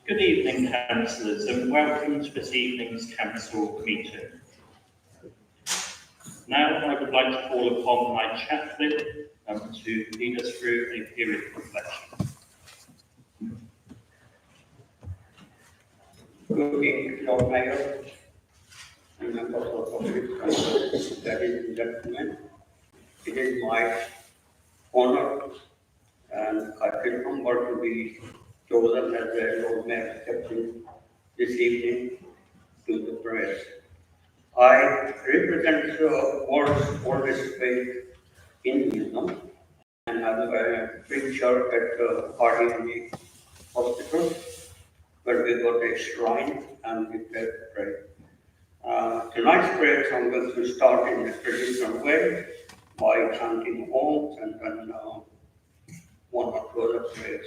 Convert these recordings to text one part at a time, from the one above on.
Good evening, councillors, and welcome to this evening's council meeting. Now I would like to call upon my chaplain to lead us through a period of reflection. Good evening, Lord Mayor and members of the public council, ladies and gentlemen. It is my honor and I feel humbled to be chosen as the Lord Mayor captain this evening to the press. I represent the world's oldest faith in wisdom and I'm a preacher at the RDMA hospital where we got a shrine and we pray. Tonight's prayers I'm going to start in the traditional way by chanting Om and then one or two other prayers.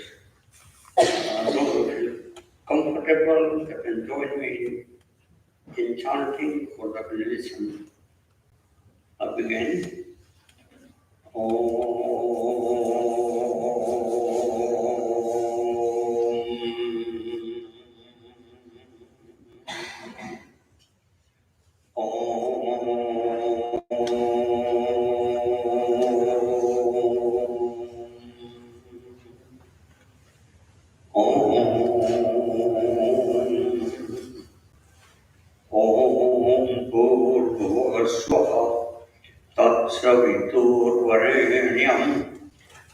Those who feel comfortable can join me in chanting or the listen. I begin. तत्सवितुर्वरेण्यं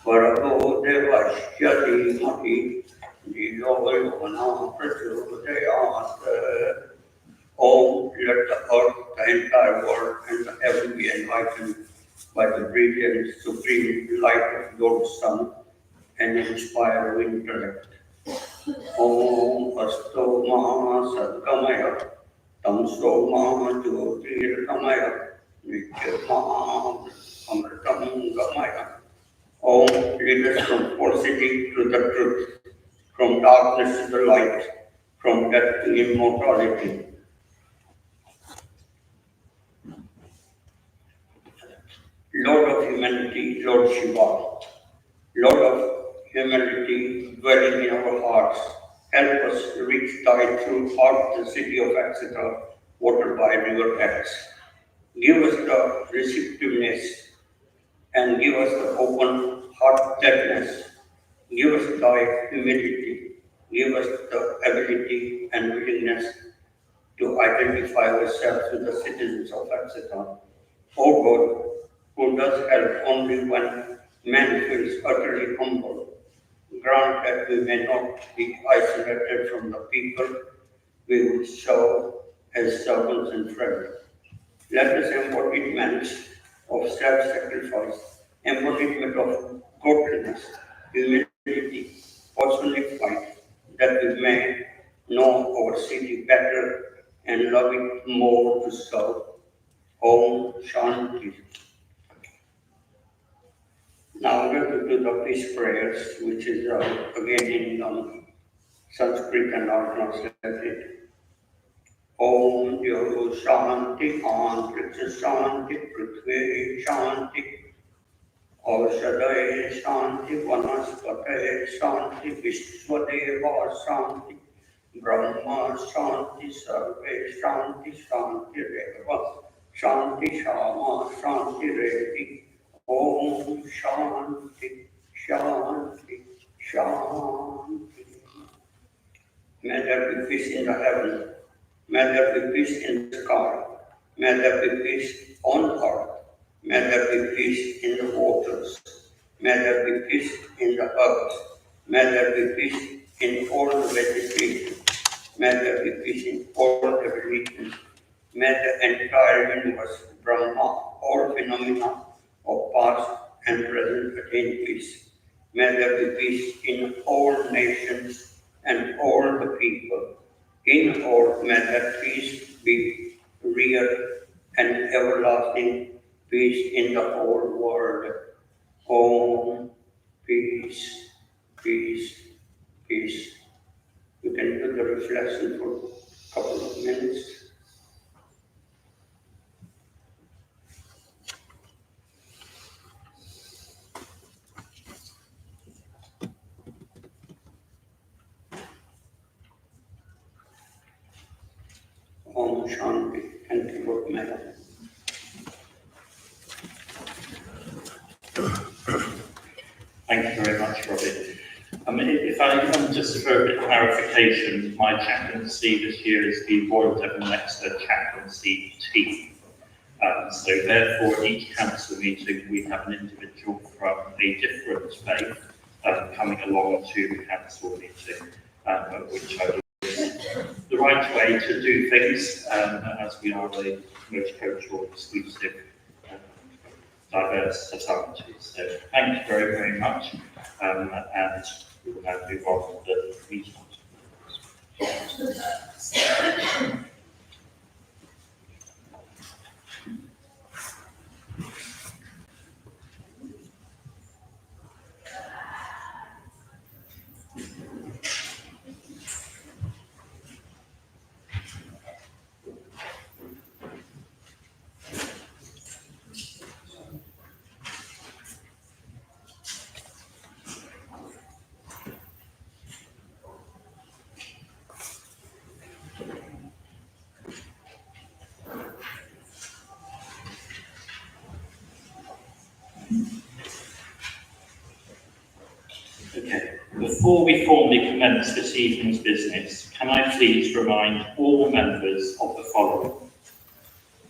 भर्गो देवस्य धीमहि धियो यो नः प्रचोदयात्. Oh, let the earth, the entire world, and the heaven be enlightened by the brilliant supreme light of your Son and inspire our intellect. Om Asto Maha Sadgamaya Tamso Maha Jyotirgamaya Nityamam Amritam Gamaya. Om, lead us from falsity to the truth, from darkness to the light, from death to immortality. Lord of humanity, Lord Shiva, Lord of humanity dwelling in our hearts, help us reach thy true heart, the city of Exeter, watered by river X. Give us the receptiveness and give us the open heartedness. Give us thy humility. Give us the ability and willingness to identify ourselves with the citizens of Exeter. O God, who does help only when man feels utterly humble, grant that we may not be isolated from the people we would serve as servants and friends. Let us embodiment of self-sacrifice, embodiment of godliness, humility, personified, that we may know our city better and love it more to serve. Om Shanti. Now I'm going to do the peace prayers, which is again in Sanskrit and I'll translate it. Om Yo Shanti Antriksh Shanti Prithvi Shanti Aushadaya Shanti Vanaspataya Shanti Vishwadeva Shanti Brahma Shanti Sarve Shanti Shanti Reva Shanti Shama Shanti Revi. Om Shanti Shanti Shanti. May there be peace in the heaven. May there be peace in the sky. May there be peace on earth. May there be peace in the waters. May there be peace in the earth. May there be peace in all the vegetation. May there be peace in all the religions. May the entire universe, Brahma, all phenomena of past and present attain peace. May there be peace in all nations and all the people. In all, may that peace be real and everlasting peace in the whole world. Om, peace, peace, peace. You can do the reflection for a couple of minutes. Shanti. Thank you, Lord Mayor. Thank you very much, Robbie. If I can just for a bit of clarification, my chaplaincy this year is the Royal Devon Exeter chaplaincy team. So therefore, each council meeting, we have an individual from a different faith coming along to the council meeting, which I believe is the right way to do things, as we are a multicultural, exclusive, diverse society. So thank you very, very much, and we will now move on to the meeting. Okay, before we formally commence this evening's business, can I please remind all members of the following.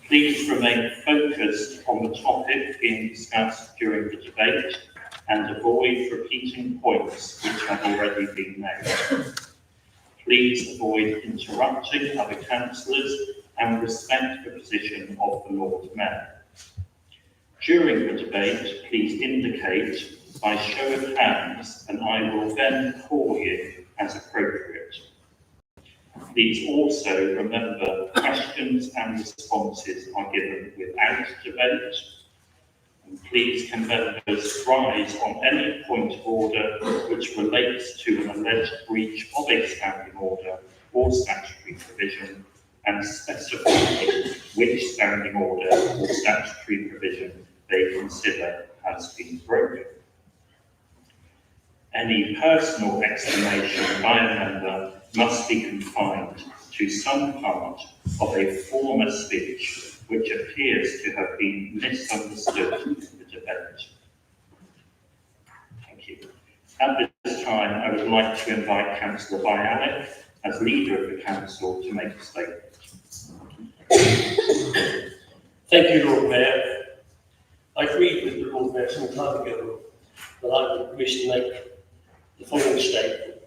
Please remain focused on the topic being discussed during the debate and avoid repeating points which have already been made. Please avoid interrupting other councillors and respect the position of the Lord Mayor. During the debate, please indicate by show of hands, and I will then call you as appropriate. Please also remember questions and responses are given without debate. And please can members rise on any point of order which relates to an alleged breach of a standing order or statutory provision, and specify which standing order or statutory provision they consider has been broken. Any personal explanation by a member must be confined to some part of a former speech which appears to have been misunderstood in the debate. Thank you. At this time, I would like to invite Councillor Bialik, as leader of the council, to make a statement. Thank you, Lord Mayor. I agreed with the Lord Mayor some time ago that I would wish to make the following statement.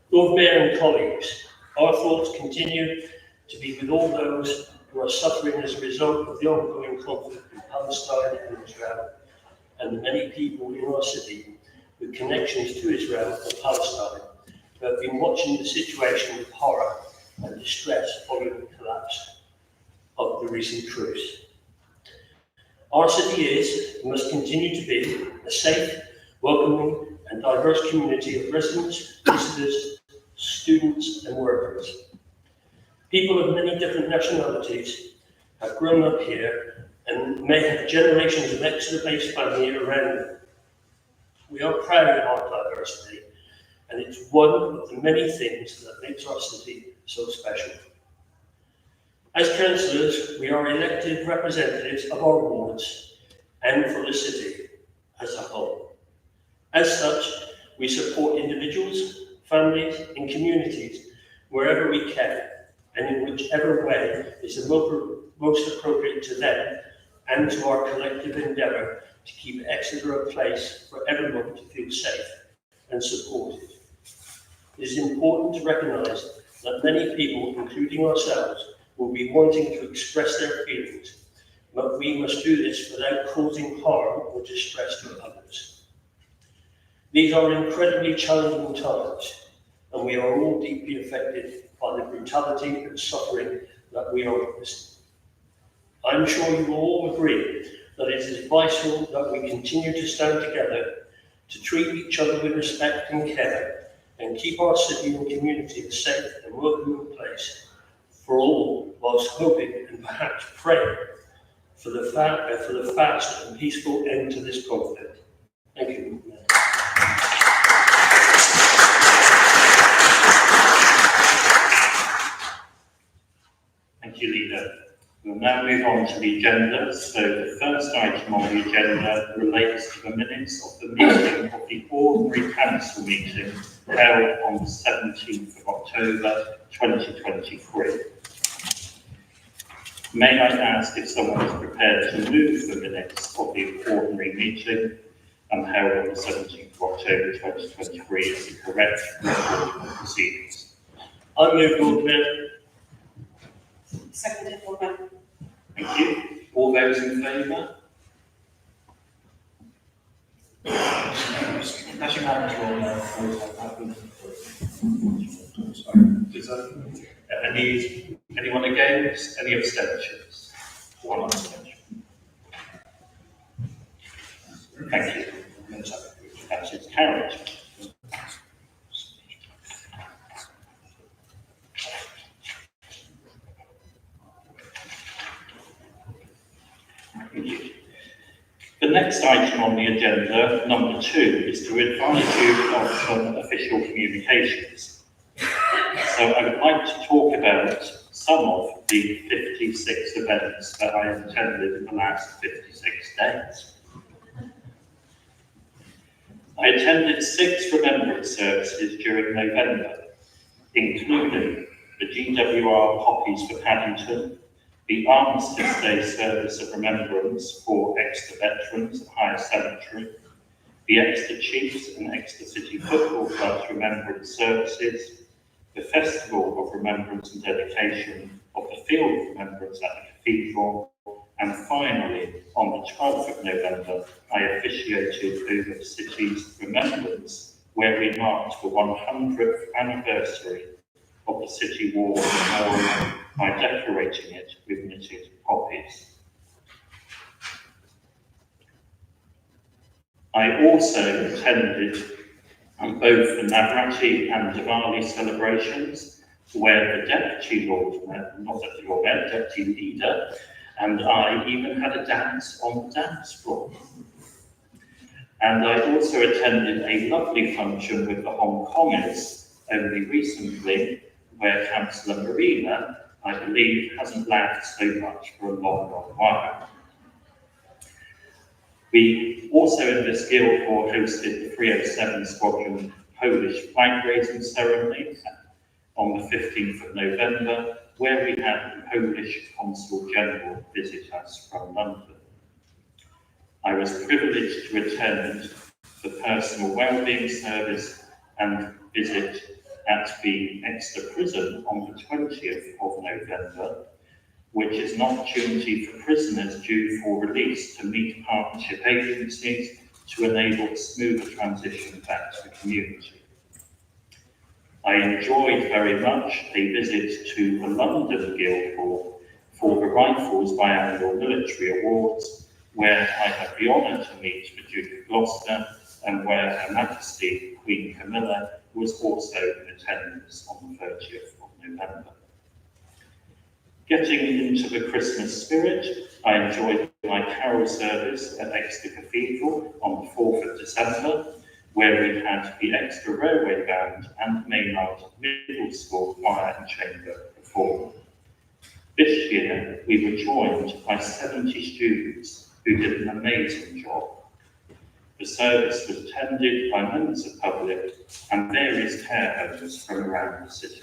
Lord Mayor and colleagues, our thoughts continue to be with all those who are suffering as a result of the ongoing conflict in Palestine and Israel, and the many people in our city with connections to Israel and Palestine who have been watching the situation with horror and distress following the collapse of the recent truce. Our city is, and must continue to be, a safe, welcoming and diverse community of residents, visitors, students and workers. People of many different nationalities have grown up here and may have generations of Exeter-based family around them. We are proud of our diversity, and it's one of the many things that makes our city so special. As councillors, we are elected representatives of our wards and for the city as a whole. As such, we support individuals, families and communities wherever we can and in whichever way is the most appropriate to them and to our collective endeavour to keep Exeter a place for everyone to feel safe and supported. It is important to recognise that many people, including ourselves, will be wanting to express their feelings, but we must do this without causing harm or distress to others. These are incredibly challenging times, and we are all deeply affected by the brutality and suffering that we are witnessing. I'm sure you will all agree that it is vital that we continue to stand together to treat each other with respect and care and keep our city and community a safe and welcoming place for all, whilst hoping and perhaps praying for the fast and peaceful end to this conflict. Thank you. We'll now move on to the agenda. So the first item on the agenda relates to the minutes of the meeting of the ordinary council meeting held on the 17th of October 2023. May I ask if someone is prepared to move the minutes of the ordinary meeting held on the 17th of October 2023 as the correct record of proceedings? I move, Lord Mayor. Seconded, Lord Mayor. Thank you. All those in favour? That's unanimous, Lord Mayor. Anyone against? Any abstentions? One abstention. Thank you. That is carried. Thank you. The next item on the agenda, number 2, is to advise you of some official communications. So I would like to talk about some of the 56 events that I have attended in the last 56 days. I attended 6 remembrance services during November, including the GWR Poppies for Paddington, the Armistice Day Service of Remembrance for Exeter Veterans at High Cemetery, the Exeter Chiefs and Exeter City Football Club's Remembrance Services, the Festival of Remembrance and Dedication of the Field of Remembrance at the Cathedral, and finally, on the 12th of November, I officiated over the city's remembrance, where we marked the 100th anniversary of the City Wall Memorial by decorating it with knitted poppies. I also attended both the Navratri and Diwali celebrations, where the Deputy Lord Mayor, not Deputy Lord Mayor, Deputy Leader, and I even had a dance on the dance floor. And I also attended a lovely function with the Hong Kongers only recently, where Councillor Marina, I believe, hasn't laughed so much for a long, long while. We also in this Guildhall hosted the 307 Squadron Polish flag raising ceremony on the 15th of November, where we had the Polish Consul General visit us from London. I was privileged to attend the personal wellbeing service and visit at the Exeter Prison on the 20th of November, which is an opportunity for prisoners due for release to meet partnership agencies to enable a smoother transition back to the community. I enjoyed very much a visit to the London Guildhall for the Rifles Biannual Military Awards, where I had the honour to meet the Duke of Gloucester and where Her Majesty Queen Camilla was also in attendance on the 30th of November. Getting into the Christmas spirit, I enjoyed my carol service at Exeter Cathedral on the 4th of December, where we had the Exeter Railway Band and Maynard Middle School Choir and Chamber perform. This year, we were joined by 70 students who did an amazing job. The service was attended by members of the public and various care homes from around the city.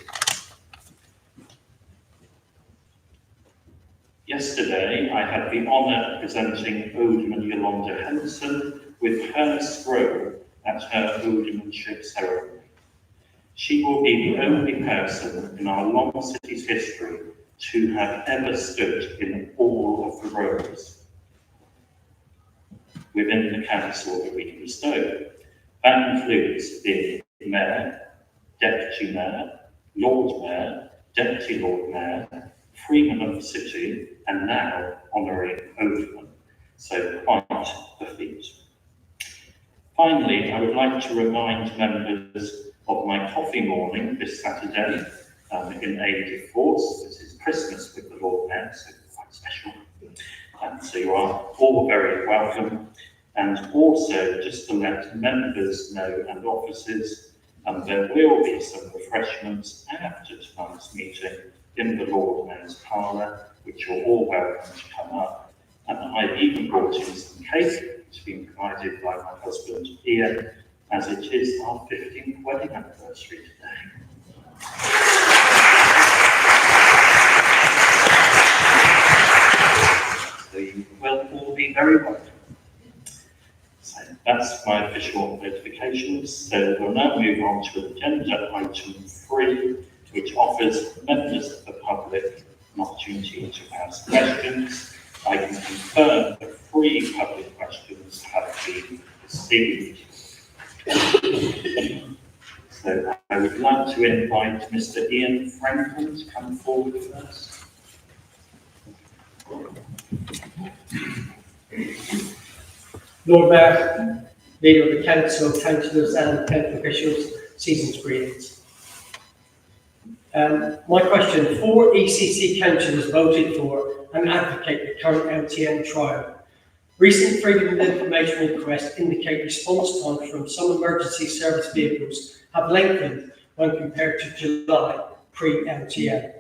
Yesterday, I had the honour of presenting Alderman Yolanda Henson with her scroll at her aldermanship ceremony. She will be the only person in our long city's history to have ever stood in all of the rows within the council that we can bestow. That includes the Mayor, Deputy Mayor, Lord Mayor, Deputy Lord Mayor, Freeman of the City, and now Honorary Alderman. So quite the feat. Finally, I would like to remind members of my coffee morning this Saturday in aid of force. This is Christmas with the Lord Mayor, so quite special. So you are all very welcome. And also, just to let members know and officers, there will be some refreshments after tonight's meeting in the Lord Mayor's parlour, which you're all welcome to come up. And I've even brought in some cake, which has been provided by my husband Ian, as it is our 15th wedding anniversary today. So you will all be very welcome. So that's my official notifications. So we'll now move on to agenda item 3, which offers members of the public an opportunity to ask questions. I can confirm that 3 public questions have been received. So I would like to invite Mr. Ian Franklin to come forward first. Lord Mayor, Leader of the Council, Councillors and County Officials, season's greetings. My question: 4 ECC councillors voted for and advocate the current LTN trial. Recent Freedom of Information requests indicate response times from some emergency service vehicles have lengthened when compared to July pre-LTN.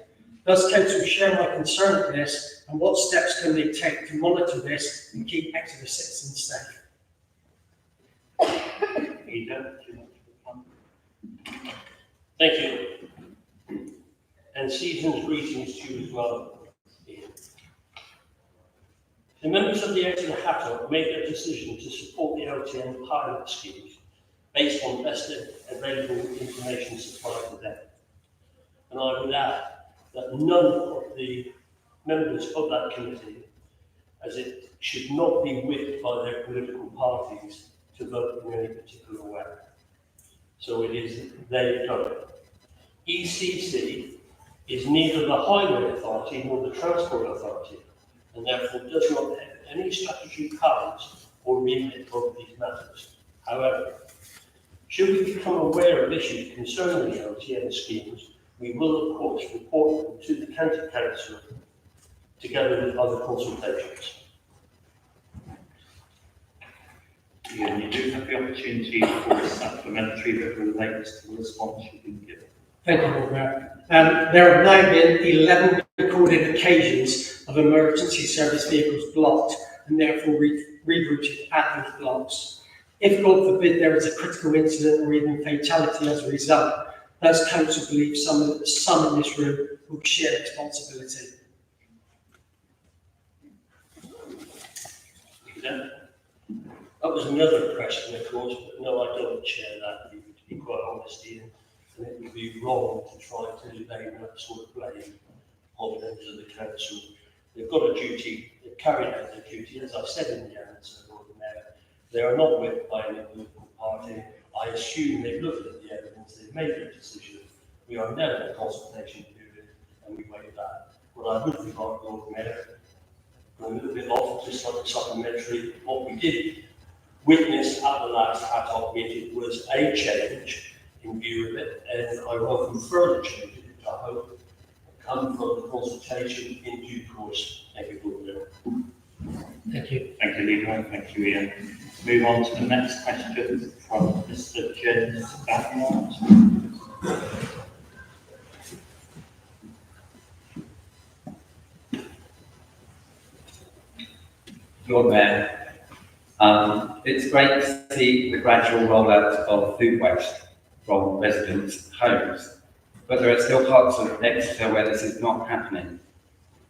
Does Council share my concern with this, and what steps can they take to monitor this and keep Exeter citizens safe? Thank you. And season's greetings to you as well, Ian. The members of the Exeter HATOC made their decision to support the LTN pilot schemes based on best available information supplied to them. And I would add that none of the members of that committee, as it should not be whipped by their political parties to vote in any particular way. So it is they've done it. ECC is neither the highway authority nor the transport authority, and therefore does not have any statutory powers or remit over these matters. However, should we become aware of issues concerning the LTN schemes, we will of course report them to the County Council together with other consultations. Yeah, you do have the opportunity for a supplementary that relates to the response you've been given. Thank you, Lord Mayor. There have now been 11 recorded occasions of emergency service vehicles blocked and therefore rerouted at those blocks. If, God forbid, there is a critical incident or even fatality as a result, does Council believe some in this room will share responsibility? Yeah. That was another question, of course, but no, I don't share that, to be quite honest, Ian. And it would be wrong to try to lay that sort of blame on members of the council. They've got a duty, they've carried out their duty, as I said in the answer, Lord Mayor. They are not whipped by any political party. I assume they've looked at the evidence, they've made their decision. We are now in a consultation period, and we wait that. What I would regard, Lord Mayor, a little bit off, just like a supplementary, what we did witness at the last HATOC meeting was a change in view of it, and I welcome further changes, which I hope will come from the consultation in due course. Thank you, Lord Mayor. Thank you. Thank you, Leader. Thank you, Ian. Move on to the next question from Mr. James Barnard. Lord Mayor, it's great to see the gradual rollout of food waste from residents' homes, but there are still parts of Exeter where this is not happening.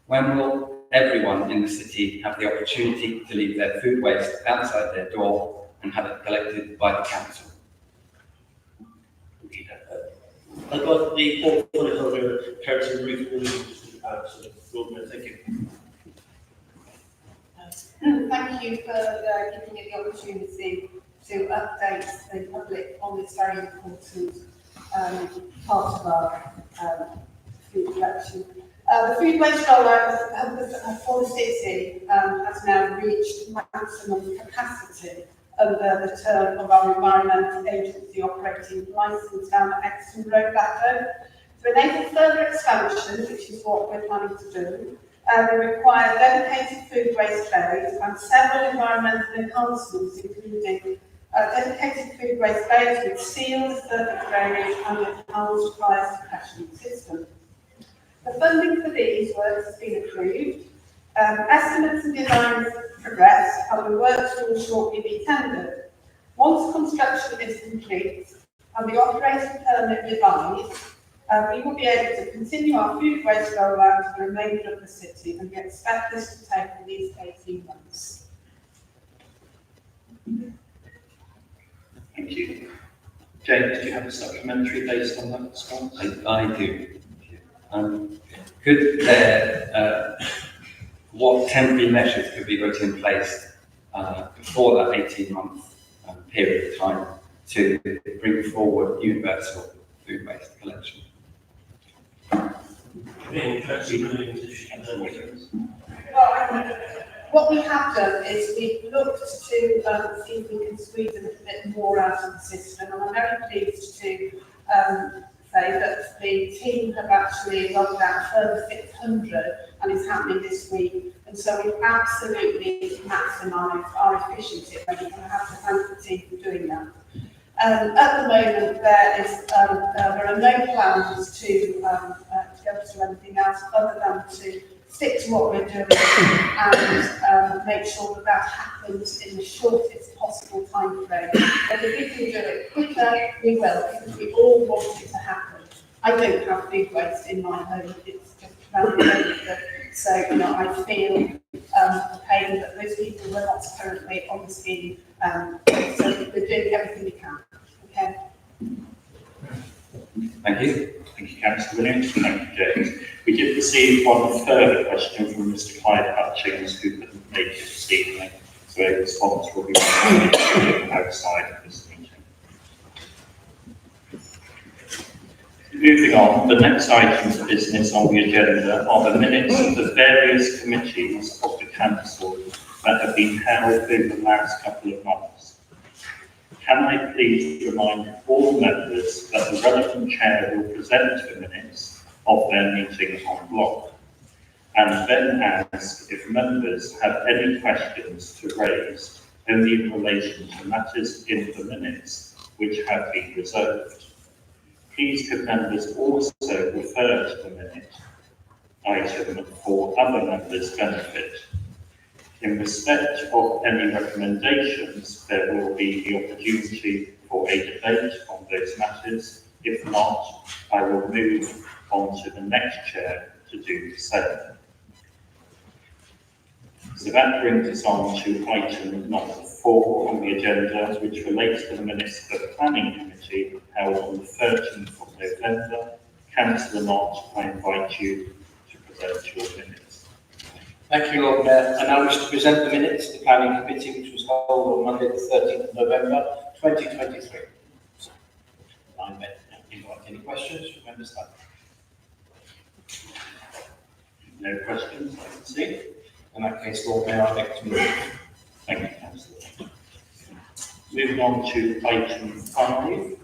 When will everyone in the city have the opportunity to leave their food waste outside their door and have it collected by the council? I'd like the portfolio holder, Councillor Ruth Williams, to answer. Lord Mayor, thank you. Thank you for giving me the opportunity to update the public on this very important part of our food collection. The food waste rollout for the city has now reached maximum capacity under the term of our Environmental Agency operating licence down at Exeter Road, Backroad. To enable further expansion, which is what we're planning to do, they require dedicated food waste bays and several environmental enhancements, including dedicated food waste bays with sealed surface drainage and enhanced fire suppression system. The funding for these works has been approved. Estimates and designs progress, and the works will shortly be tendered. Once construction is complete and the operating permit devised, we will be able to continue our food waste rollout to the remainder of the city, and we expect this to take at least 18 months. Thank you. James, do you have a supplementary based on that response? I do. Could there, what temporary measures could be put in place before that 18-month period of time to bring forward universal food waste collection? What we have done is we've looked to see if we can squeeze a little bit more out of the system, and I'm very pleased to say that the team have actually logged out a further 600, and it's happening this week. And so we've absolutely maximised our efficiency, and I have to thank the team for doing that. At the moment, there are no plans to go to anything else other than to stick to what we're doing and make sure that that happens in the shortest possible time frame. But if we can do it quicker, we will, because we all want it to happen. I don't have food waste in my home, it's just around the corner. So, I feel the pain that those people who are not currently on the scheme, so we're doing everything we can. Okay. Thank you. Thank you, Councillor Williams. Thank you, James. We did receive one further question from Mr. Clyde Hutchings, who couldn't make it this evening, so a response will be made outside of this meeting. Moving on, the next items of business on the agenda are the minutes of the various committees of the Council that have been held over the last couple of months. Can I please remind all members that the relevant chair will present the minutes of their meeting en bloc, and then ask if members have any questions to raise only in relation to matters in the minutes which have been reserved. Please could members also refer to the minute item for other members' benefit. In respect of any recommendations, there will be the opportunity for a debate on those matters. If not, I will move on to the next chair to do the same. So that brings us on to item number 4 on the agenda, which relates to the minutes of the Planning Committee held on the 13th of November. Councillor Knott, I invite you to present your minutes. Thank you, Lord Mayor. I now wish to present the minutes of the Planning Committee, which was held on Monday the 13th of November 2023. I invite any questions from members. No questions, I can see. In that case, Lord Mayor, I'd like to move. Thank you, Councillor. Moving on to item 5,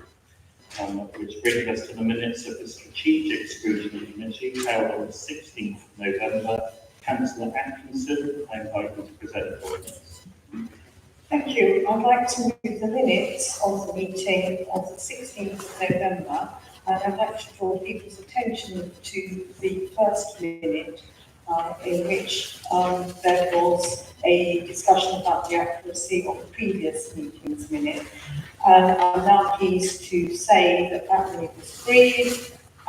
which brings us to the minutes of the Strategic Scrutiny Committee held on the 16th of November. Councillor Atkinson, I invite you to present your minutes. Thank you. I'd like to move the minutes of the meeting of the 16th of November, and I'd like to draw people's attention to the first minute, in which there was a discussion about the accuracy of the previous meeting's minute. And I'm now pleased to say that that minute was agreed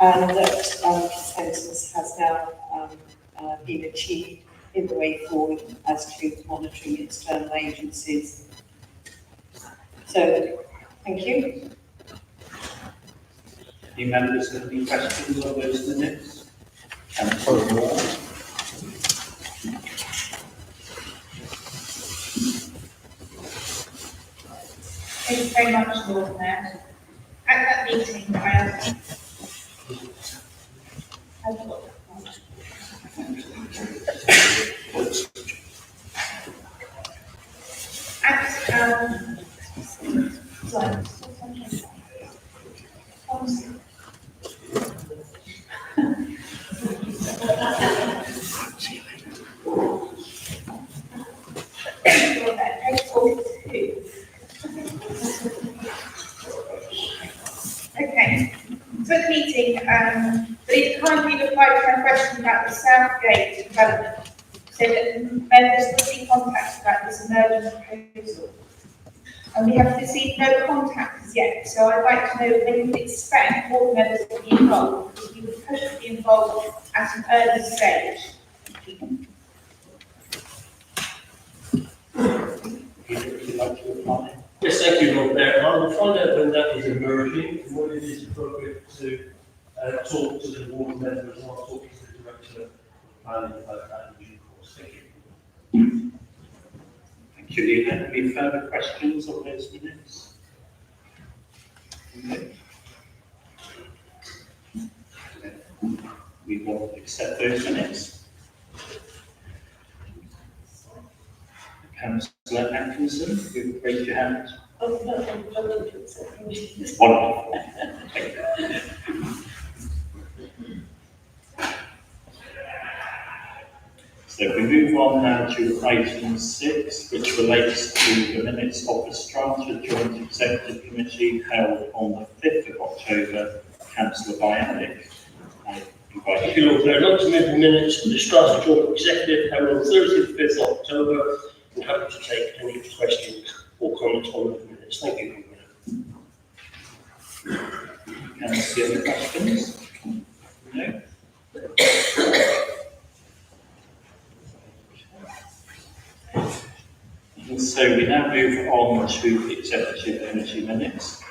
and that consensus has now been achieved in the way forward as to monitoring external agencies. So, thank you. Any members have any questions on those minutes? Councillor Moore. Thank you very much, Lord Mayor. At that meeting, I Okay, so at the meeting, please kindly reply to my question about the Southgate development. So that members will be contacted about this emergent proposal. And we have received no contact as yet, so I'd like to know when you expect board members to be involved, because we would push to be involved at an early stage. Would you like to reply? Yes, thank you, Lord Mayor. I will find out when that is emerging and when it is appropriate to talk to the board members, and I'll talk to the director of planning about that in due course. Thank you. Thank you, Leila. Any further questions on those minutes? Okay. We will accept those minutes. Councillor Atkinson, you raise your hand. Oh, no, I'm going to accept the Wonderful. Thank you. So we move on now to item 6, which relates to the minutes of the Strata Joint Executive Committee held on the 5th of October. Councillor Bialik, I invite Thank you. you, Lord Mayor. I'd like to move the minutes of the Strata Joint Executive held on Thursday, the 5th of October, and happy to take any questions or comments on the minutes. Thank you, Lord Mayor. Can I see any questions? No? And so we now move on to the Executive Committee minutes.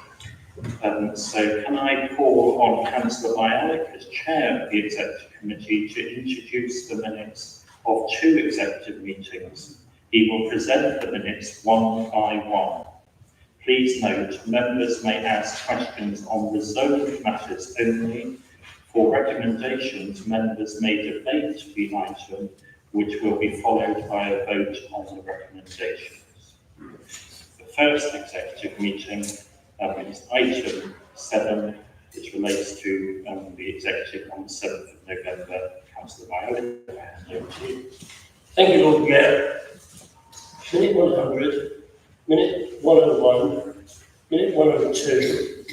So can I call on Councillor Bialik as Chair of the Executive Committee to introduce the minutes of 2 executive meetings. He will present the minutes one by one. Please note, members may ask questions on the zoning matters only. For recommendations, members may debate the item, which will be followed by a vote on the recommendations. The first executive meeting is item 7, which relates to the executive on the 7th of November. Councillor Bialik, I hand over to you. Thank you, Lord Mayor. Minute 100, minute 101, minute 102,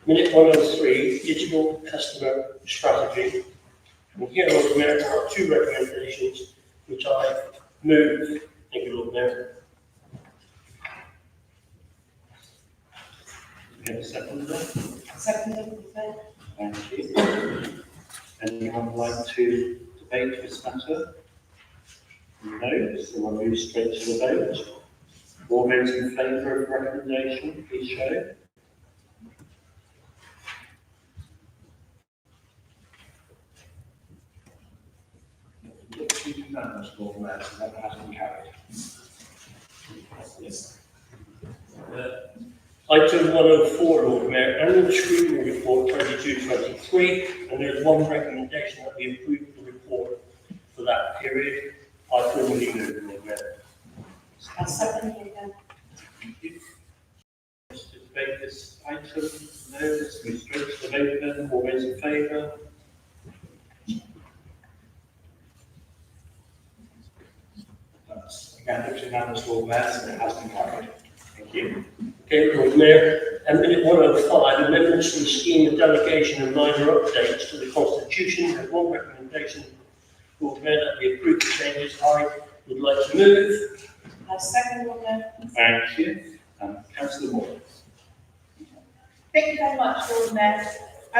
minute 103, digital customer strategy. And here, Lord Mayor, there are 2 recommendations which I move. Thank you, Lord Mayor. Can I second that? second. Thank you. Anyone like to debate this matter? No, so we'll move straight to the vote. All those in favour of the recommendation, please show. Unanimous, Lord Mayor, so that has been carried. Yes. Item 104, Lord Mayor, annual scrutiny report 22-23, and there's 1 recommendation that we approve the report for that period. I formally move, Lord Mayor. I'll second it again. Thank you. To debate this item, no, let's move straight to the vote then. All those in favour? That's again, it's unanimous, Lord Mayor, so it has been carried. Thank you. Okay, Lord Mayor, and minute 105, amendments to the scheme of delegation and minor updates to the Constitution. There's 1 recommendation, Lord Mayor, that we approve the changes. I would like to move. I'll second it. Thank you. Councillor Moore. Thank you very much, Lord Mayor. I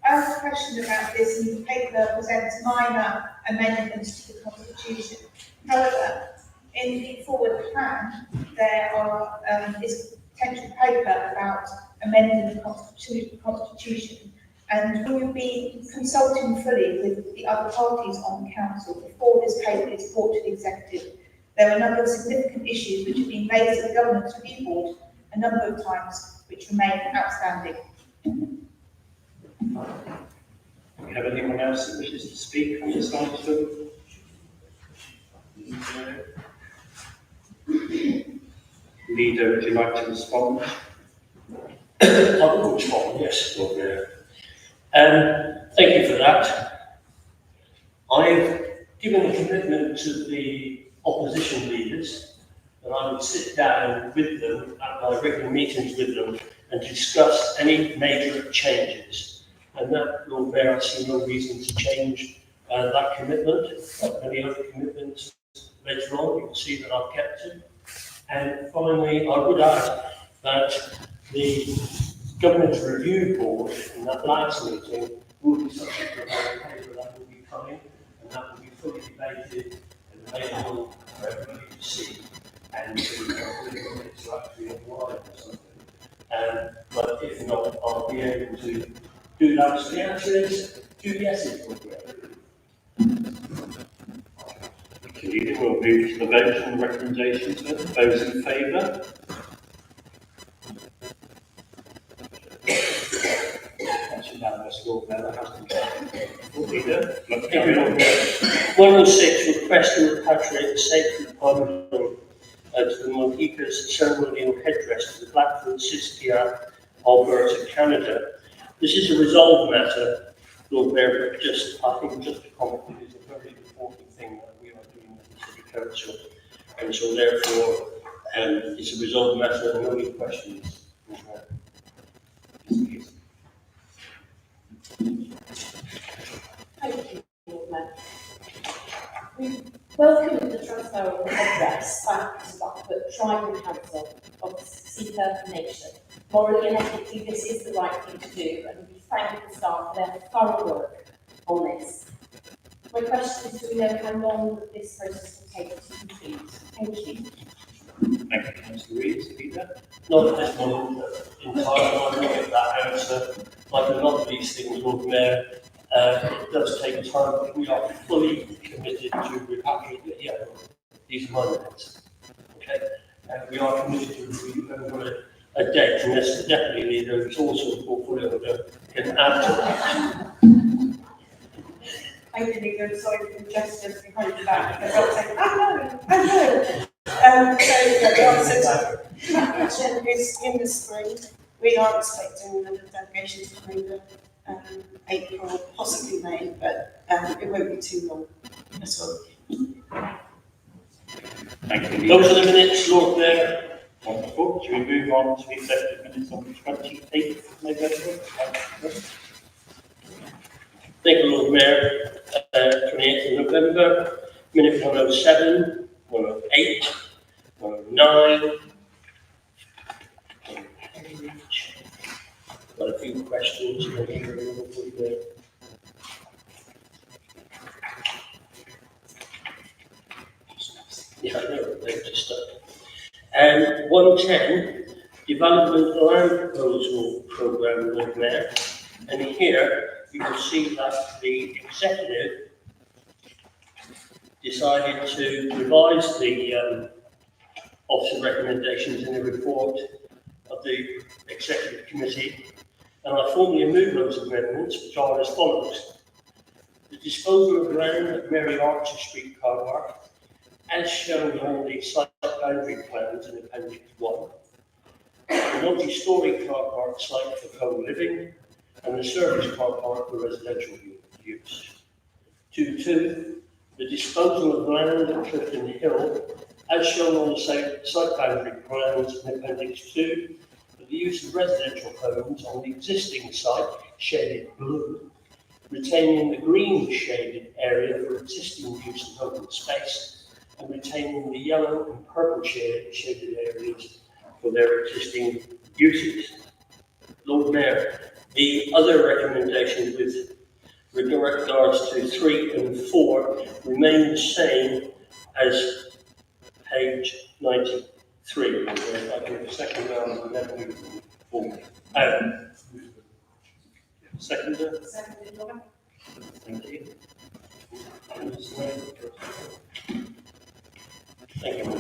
have a question about this, and the paper presents minor amendments to the Constitution. However, in the forward plan, there is potential paper about amending the Constitution, and we will be consulting fully with the other parties on the council before this paper is brought to the executive. There are a number of significant issues which have been raised at the Governance Review Board a number of times, which remain outstanding. Do we have anyone else that wishes to speak on this item? No. Leader, would you like to respond? I will respond, yes, Lord Mayor. Thank you for that. I've given a commitment to the opposition leaders that I would sit down with them at my regular meetings with them and discuss any major changes. And that, Lord Mayor, I see no reason to change that commitment, like many other commitments later on. You can see that I've kept it. And finally, I would add that the Governance Review Board in that last meeting will be subject to a vote paper that will be coming, and that will be fully debated and available for everybody to see, and to actually apply or something. But if not, I'll be able to do that. So the answer is 2 yeses. Okay, we'll move to the vote on the recommendations. Those in favour? That's unanimous, Lord Mayor. That has been carried. Leader, look, carry on. 106, request to repatriate the sacred bundle to the Mohika's ceremonial headdress to the Blackfoot Siskiyou, Alberta, Canada. This is a resolved matter, Lord Mayor, but I think just a comment, it is a very important thing that we are doing at the City Council. And so therefore, it's a resolved matter and no any questions. Thank you, Lord Mayor. We welcome the transfer of the headdress back to Blackfoot Tribal Council of the Siskiyou Nation. Morally and ethically, this is the right thing to do, and we thank the staff for their thorough work on this. My question is, do we know how long this process will take to complete? Thank you. Thank you, Councillor Rees. Leader. Not at this moment in time, I will get that answer. Like a lot of these things, Lord Mayor, it does take time, but we are fully committed to repatriate. Yeah, these are my minutes. Okay, and we are committed to review over a date, and this definitely there is also a portfolio that can add to that. Thank you, Leader. Sorry for the gestures behind your back. Because I'll say, I know. The answer to that question is in the spring. We are expecting the delegation to come in April, possibly May, but it won't be too long. That's all. Thank you. Those are the minutes, Lord Mayor. Wonderful. Shall we move on to the executive minutes on the 28th of November? Thank you, Lord Mayor. 28th of November, minute 107, 108, 109. Got a few questions. Yeah, I know, they're just stuck. And 110, Development Land Proposal Programme, Lord Mayor. And here you can see that the executive decided to revise the officer recommendations in the report of the executive committee, and I formally move those amendments, which are as follows. The disposal of land at Mary Archer Street car park, as shown on the site boundary plans in Appendix 1, the multi-storey car park site for co-living, and the service car park for residential use. 2.2, the disposal of land at Clifton Hill, as shown on the site boundary plans in Appendix 2, for the use of residential homes on the existing site, shaded blue, retaining the green shaded area for existing use of open space, and retaining the yellow and purple shaded areas for their existing uses. Lord Mayor, the other recommendations with regards to 3 and 4 remain the same as page 93. I give a second round and then move forward. Seconder? Thank you. Thank you.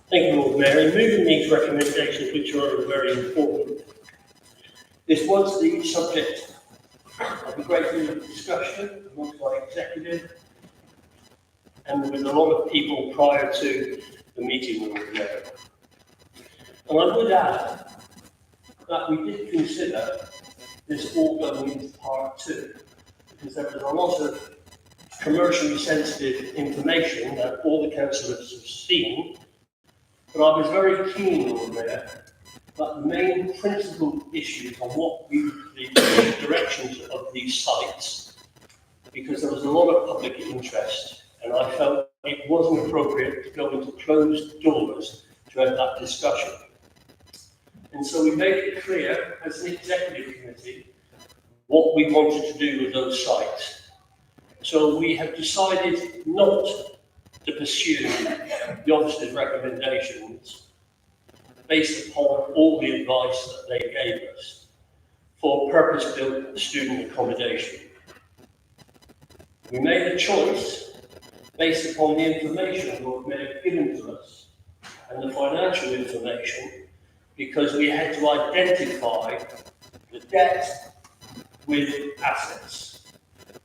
Thank you, Lord Mayor. In moving these recommendations, which are very important, this was the subject of a great deal of discussion amongst my executive and with a lot of people prior to the meeting, Lord Mayor. And I would add that we did consider this all going into part 2, because there was a lot of commercially sensitive information that all the councillors have seen. But I was very keen, Lord Mayor, but the main principal issues on the directions of these sites, because there was a lot of public interest, and I felt it wasn't appropriate to go into closed doors to have that discussion. And so we made it clear as an executive committee what we wanted to do with those sites. So we have decided not to pursue the officer's recommendations based upon all the advice that they gave us for purpose-built student accommodation. We made a choice based upon the information that may have given to us and the financial information, because we had to identify the debt with assets.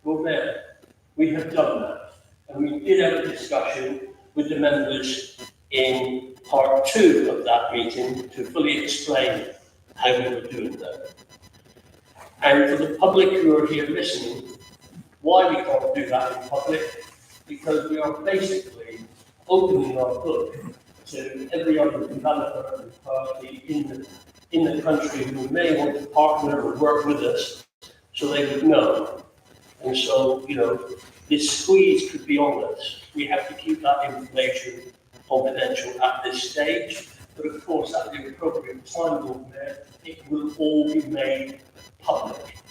Well, there, we have done that, and we did have a discussion with the members in part 2 of that meeting to fully explain how we were doing that. And for the public who are here listening, why we can't do that in public? Because we are basically opening our book to every other developer and party in the country who may want to partner or work with us, so they would know. And so, this squeeze could be on us. We have to keep that information confidential at this stage, but of course, at the appropriate time, Lord Mayor, it will all be made public.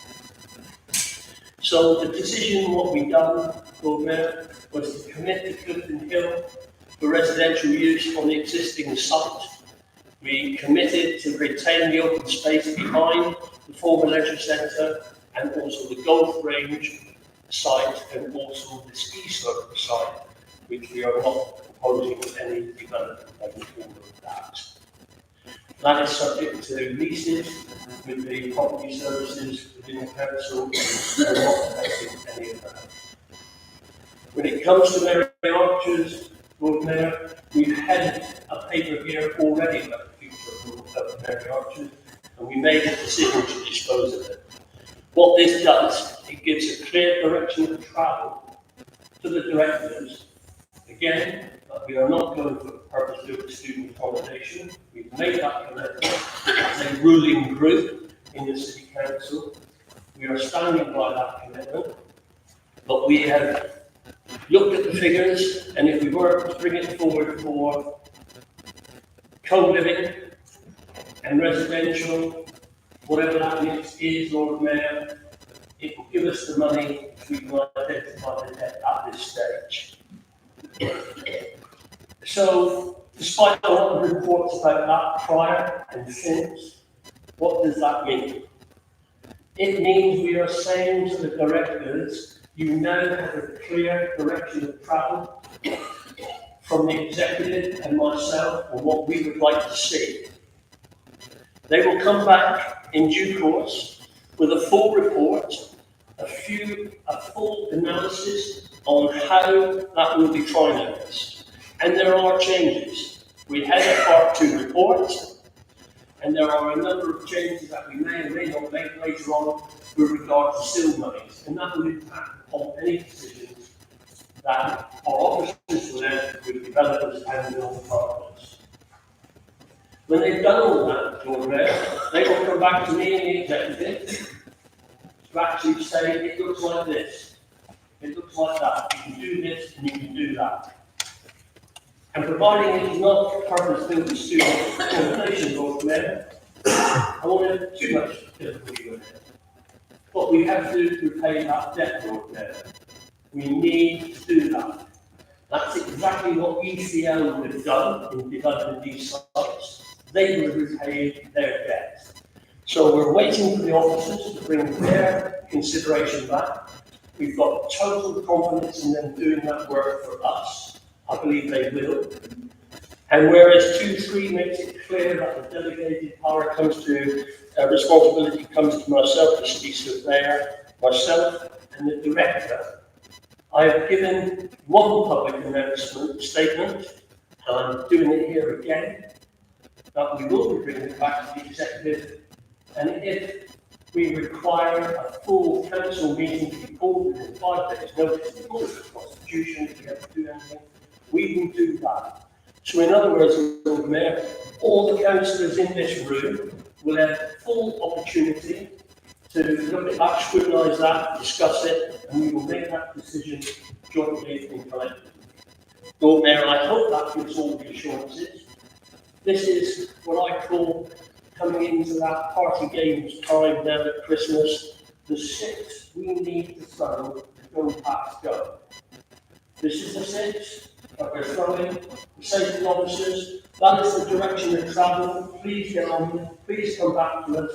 So the decision, what we done, Lord Mayor, was to commit to Clifton Hill for residential use on the existing site. We committed to retain the open space behind the former leisure centre and also the golf range site and also the ski slope site, which we are not proposing any development going forward with that. That is subject to leases with the property services within the council, and we're not affecting any of that. When it comes to Mary Archers, Lord Mayor, we've had a paper here already about the future of Mary Archers, and we made a decision to dispose of it. What this does, it gives a clear direction of travel to the directors. Again, we are not going for purpose-built student accommodation. We've made that commitment as a ruling group in the City Council. We are standing by that commitment, but we have looked at the figures, and if we were to bring it forward for co-living and residential, whatever that mix is, Lord Mayor, it will give us the money if we can identify the debt at this stage. So, despite a lot of reports about that prior and since, what does that mean? It means we are saying to the directors, you now have a clear direction of travel from the executive and myself on what we would like to see. They will come back in due course with a full report, a full analysis on how that will be financed. And there are changes. We had a part 2 report, and there are a number of changes that we may or may not make later on with regard to seal monies, and that will impact upon any decisions that our officers will have with developers and building partners. When they've done all that, Lord Mayor, they will come back to me and the executive to actually say, it looks like this, it looks like that, you can do this and you can do that. And providing it is not purpose-built to student accommodation, Lord Mayor, I won't have too much difficulty with it. But we have to repay that debt, Lord Mayor. We need to do that. That's exactly what ECL would have done in developing these sites. They would have repaid their debt. So we're waiting for the officers to bring their consideration back. We've got total confidence in them doing that work for us. I believe they will. And whereas 2.3 makes it clear that the delegated power comes to, responsibility comes to myself, the city surveyor, myself, and the director, I have given one public announcement statement, and I'm doing it here again, that we will be bringing it back to the executive, and if we require a full council meeting to be called within 5 days' notice, according to the Constitution, if we have to do anything, we will do that. So in other words, Lord Mayor, all the councillors in this room will have full opportunity to look at that, scrutinise that, discuss it, and we will make that decision jointly and collectively. Lord Mayor, I hope that gives all the assurances. This is what I call coming into that party games time now at Christmas. The 6 we need to throw to go past go. This is the 6 that we're throwing, the safety officers. That is the direction of travel. Please get on with it. Please come back to us.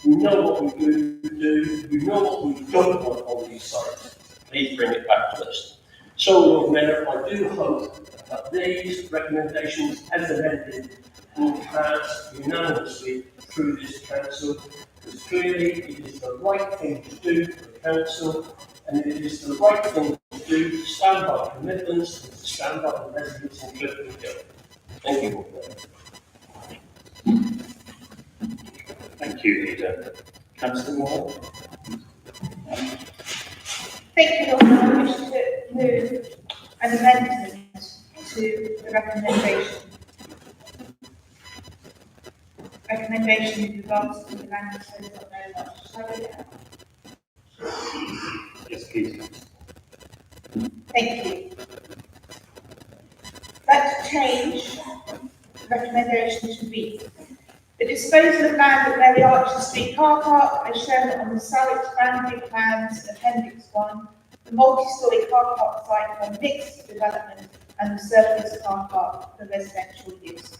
We know what we do. We know what we don't want on these sites. Please bring it back to us. So, Lord Mayor, I do hope that these recommendations, as amended, will pass unanimously through this council, because clearly it is the right thing to do for the council, and it is the right thing to do to stand by commitments and to stand by the residents in Clifton Hill. Thank you, Lord Mayor. Thank you, Leader. Councillor Moore? Thank you, Lord Mayor. I wish to move an amendment to the recommendation. Recommendation with regards to the land use of very much. Shall I read it out? Yes, please. Thank you. That change, the recommendation should be the disposal of land at Mary Archer Street car park as shown on the Sarit boundary plans, Appendix 1, the multi-storey car park site for mixed development and the surface car park for residential use.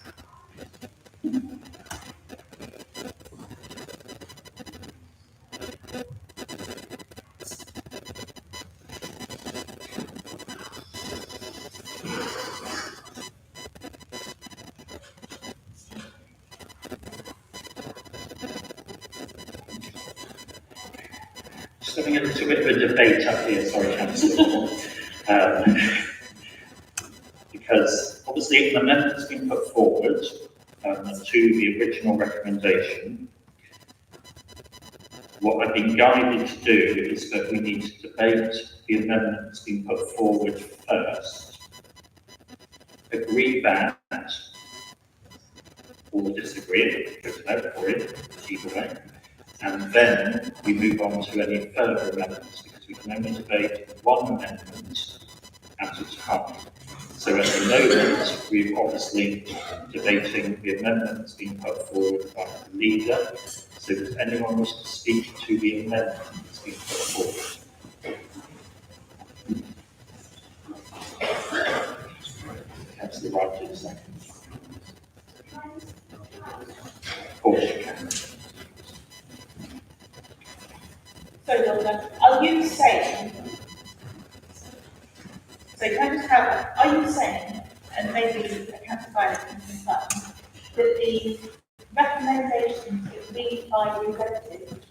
Just having a little bit of a debate up here, sorry, Councillor Moore. Because obviously an amendment's been put forward to the original recommendation. What I've been guided to do is that we need to debate the amendment that's been put forward first, agree that, or disagree, go to vote for it, either way, and then we move on to any further amendments, because we can only debate one amendment at a time. So at the moment, we're obviously debating the amendment that's been put forward by the leader. So does anyone wish to speak to the amendment that's been put forward? Councillor Wright, in a second. Of course you can. So, Lord Mayor, are you saying, so can I just have, are you saying, and maybe Councillor Violet can confirm, that the recommendations that we by represented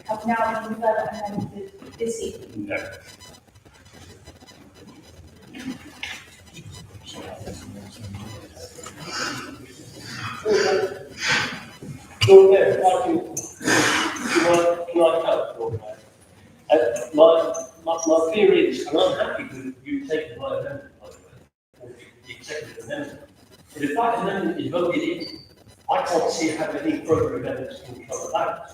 have now been further amended this evening? No. Lord Mayor, can I help, Lord Mayor? My fear is, and I'm happy with you taking my amendment, by the way, or the executive amendment. But if that amendment is voted in, I can't see how any further amendments can come about.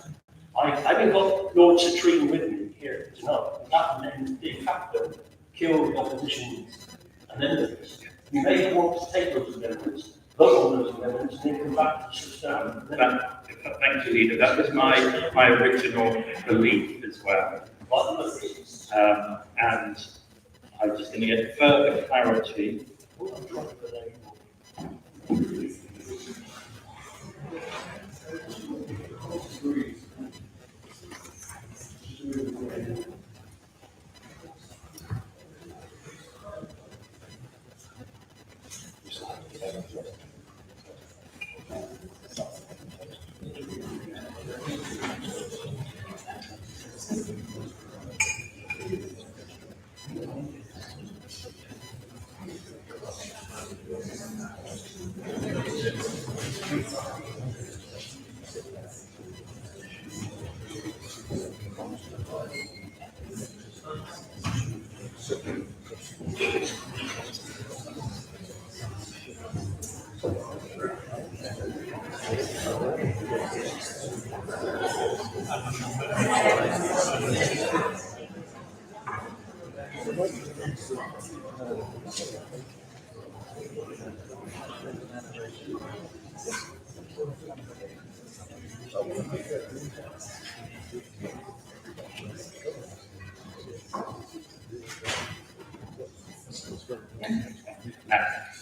I haven't got Lord Citrine with me here tonight. That amendment de facto killed the opposition's amendments. You may want to take those amendments, vote on those amendments, and then come back to substantive amendments. Thank you, Leader. That was my original belief as well. And I'm just going to get further clarity.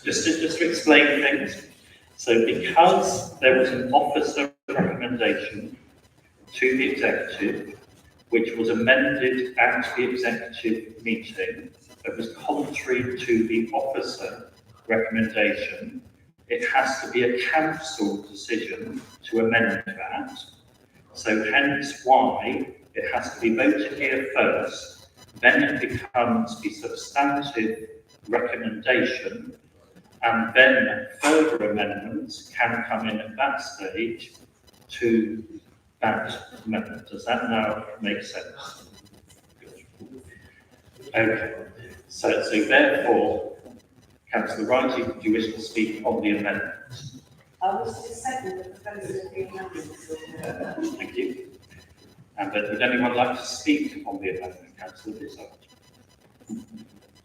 Just to explain things. So because there was an officer recommendation to the executive, which was amended at the executive meeting, that was contrary to the officer recommendation, it has to be a council decision to amend that. So hence why it has to be voted here first, then it becomes the substantive recommendation, and then further amendments can come in at that stage to that amendment. Does that now make sense? Okay. So therefore, Councillor Wright, do you wish to speak on the amendment? I was just second the proposal of the amendment. Thank you. And would anyone like to speak on the amendment, Councillor Dissart?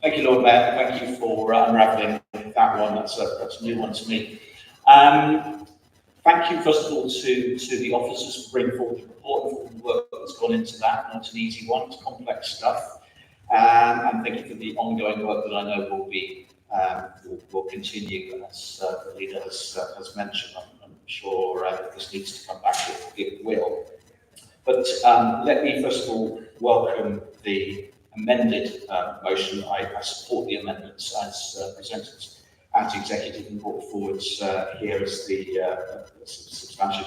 Thank you, Lord Mayor. Thank you for unravelling that one. That's a new one to me. Thank you, first of all, to the officers for bringing forward the report and for all the work that's gone into that. Not an easy one, it's complex stuff. And thank you for the ongoing work that I know will be will continue, as the leader has mentioned. I'm sure this needs to come back. It will. But let me first of all welcome the amended motion. I support the amendments as presented at executive and brought forward here as the substantial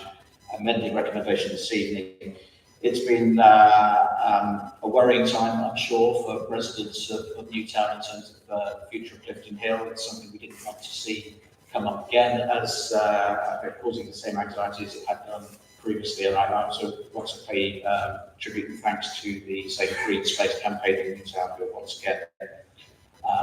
amending recommendation this evening. It's been a worrying time, I'm sure, for residents of Newtown in terms of the future of Clifton Hill. It's something we didn't want to see come up again, as causing the same anxiety as it had done previously. And I also want to pay tribute and thanks to the Safe Green Space campaign in Newtown, who once again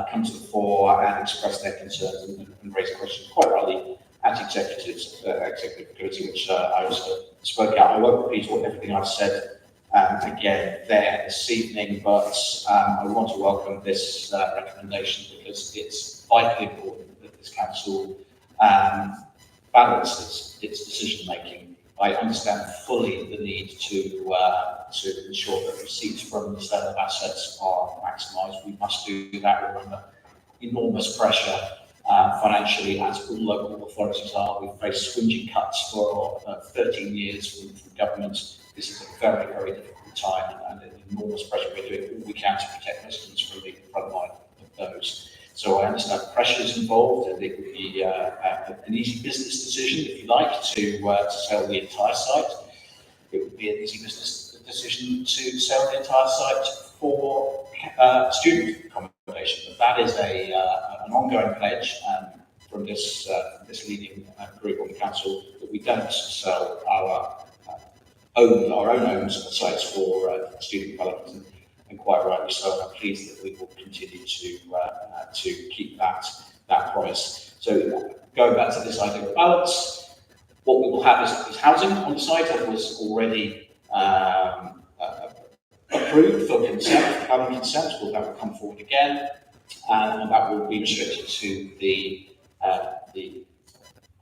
come to the fore and express their concerns and raise questions quite rightly at executive committee, which I also spoke out. I won't repeat everything I've said again there this evening, but I want to welcome this recommendation because it's vitally important that this council balances its decision making. I understand fully the need to ensure that receipts from the sale of assets are maximised. We must do that. We're under enormous pressure financially, as all local authorities are. We've faced swinging cuts for 13 years from government. This is a very, very difficult time and an enormous pressure. We're doing all we can to protect residents from the front line of those. So I understand the pressures involved, and it would be an easy business decision, if you like, to sell the entire site. It would be an easy business decision to sell the entire site for student accommodation. But that is an ongoing pledge from this leading group on the council, that we don't sell our own sites for student development. And quite rightly so. I'm pleased that we will continue to keep that promise. So going back to this idea of balance, what we will have is housing on the site that was already approved for consent, planning consent. Well, that will come forward again, and that will be restricted to the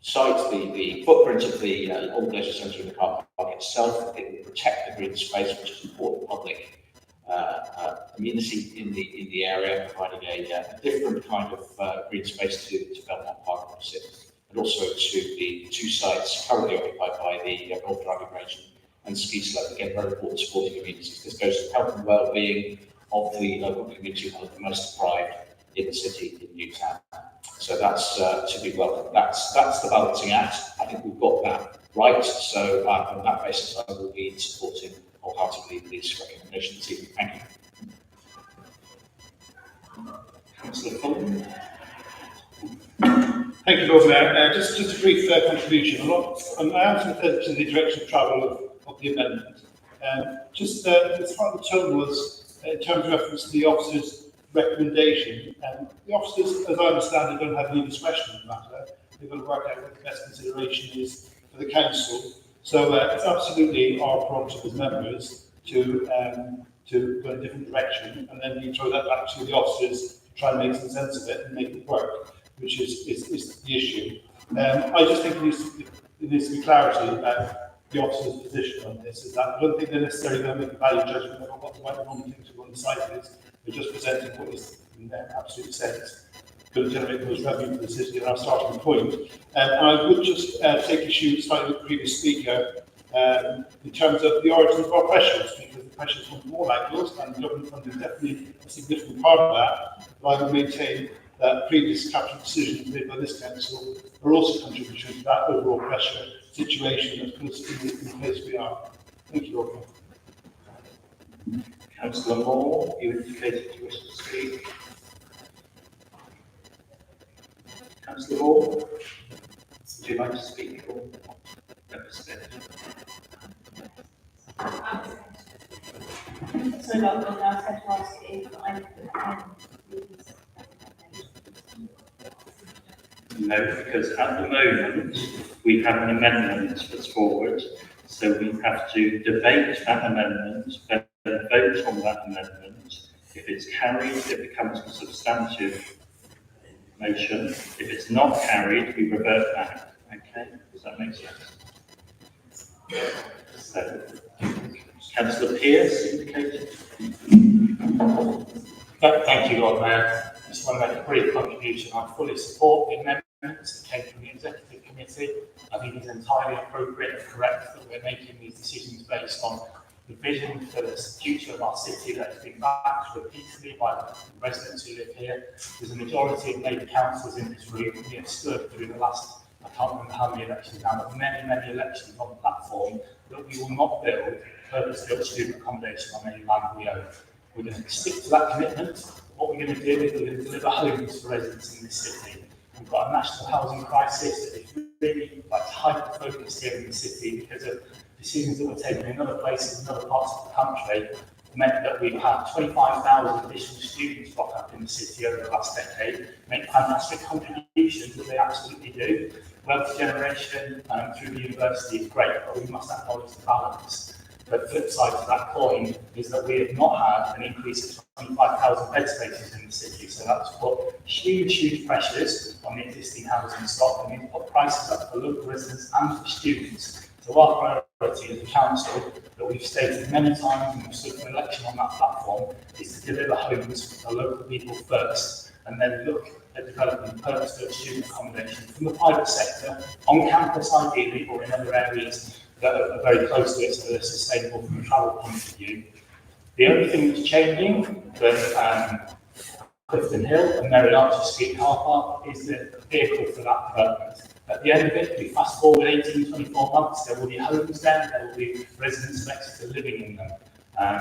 site, the footprint of the old leisure centre in the car park itself. It will protect the green space, which is important public amenity in the area, providing a different kind of green space to Belmont Park opposite, and also to the two sites currently occupied by the golf driving range and ski slope. Again, very important supporting communities. This goes to the health and well-being of the local community, one of the most deprived in the city in Newtown. So that's to be welcomed. That's the balancing act. I think we've got that right. So on that basis, I will be supporting wholeheartedly this recommendation this evening. Thank you. Councillor Fulton. Thank you, Lord Mayor. Just a brief contribution. I am sympathetic to the direction of travel of the amendment. As far as the tone was, in terms of reference to the officer's recommendation, the officers, as I understand it, don't have any discretion in the matter. They've got to work out what the best consideration is for the council. So it's absolutely our prerogative as members to go in a different direction, and then you throw that back to the officers to try and make some sense of it and make it work, which is the issue. I just think there needs to be clarity about the officer's position on this. Is that I don't think they're necessarily going to make a value judgment about what the right and wrong thing to go on the site is. They're just presenting what is in their absolute sense. going to generate the most revenue for the city and our starting point. And I would just take issue slightly with the previous speaker in terms of the origins of our pressures, because the pressures come from all angles, and government funding is definitely a significant part of that. But I would maintain that previous capital decisions made by this council are also contributing to that overall pressure situation that's put us in the place we are. Thank you, Lord Mayor. Councillor Moore, you indicated you wish to speak. Councillor Moore, would you like to speak or represent? So, Lord, I was going to ask if I could No, because at the moment we have an amendment that's forward, so we have to debate that amendment, then vote on that amendment. If it's carried, it becomes a substantive motion. If it's not carried, we revert back. Okay, does that make sense? So, Councillor Pearce indicated. Thank you, Lord Mayor. I just want to make a brief contribution. I fully support the amendments that came from the Executive Committee. I think it's entirely appropriate and correct that we're making these decisions based on the vision for the future of our city that has been backed repeatedly by the residents who live here. There's a majority of Labour councillors in this room. We have stood through the last, I can't remember how many elections now, but many elections on the platform that we will not build purpose-built student accommodation on any land we own. We're going to stick to that commitment. What we're going to do is we're going to deliver homes for residents in this city. We've got a national housing crisis that is really hyper-focused here in the city because of decisions that were taken in other places, in other parts of the country, meant that we've had 25,000 additional students rock up in the city over the last decade, make fantastic contributions that they absolutely do. Wealth generation through the university is great, but we must acknowledge the balance. The flip side to that coin is that we have not had an increase of 25,000 bed spaces in the city, so that's put huge pressures on the existing housing stock, and it's put prices up for local residents and for students. So our priority as a council, that we've stated many times and we've stood for election on that platform, is to deliver homes for local people first, and then look at developing purpose-built student accommodation from the private sector, on campus ideally, or in other areas that are very close to it, so they're sustainable from a travel point of view. The only thing that's changing that Clifton Hill and Mary Archer Street car park is the vehicle for that development. At the end of it, we fast forward 18-24 months, there will be homes there will be residents of Exeter living in them.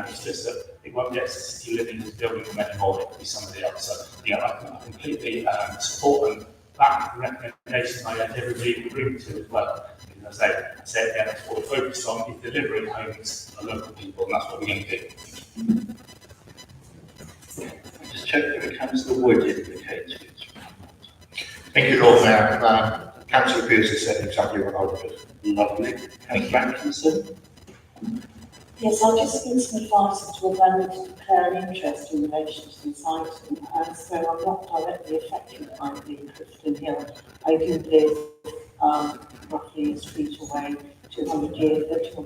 It's just that it won't be Exeter City Living who's building them anymore, it will be somebody else. So, yeah, I completely support them. Back the recommendations I had everybody in the room to as well. Because I say again, that's what we're focused on, is delivering homes for local people, and that's what we're going to do. Just check with Councillor Wood indicated. Thank you, Lord Mayor. Councillor Pearce has said exactly what I would do. Lovely. Councillor Atkinson. Yes, I just need some advice to amend to declare an interest in relation to this item, and so I'm not directly affected by the Clifton Hill. I do live roughly a street away, 200 yards or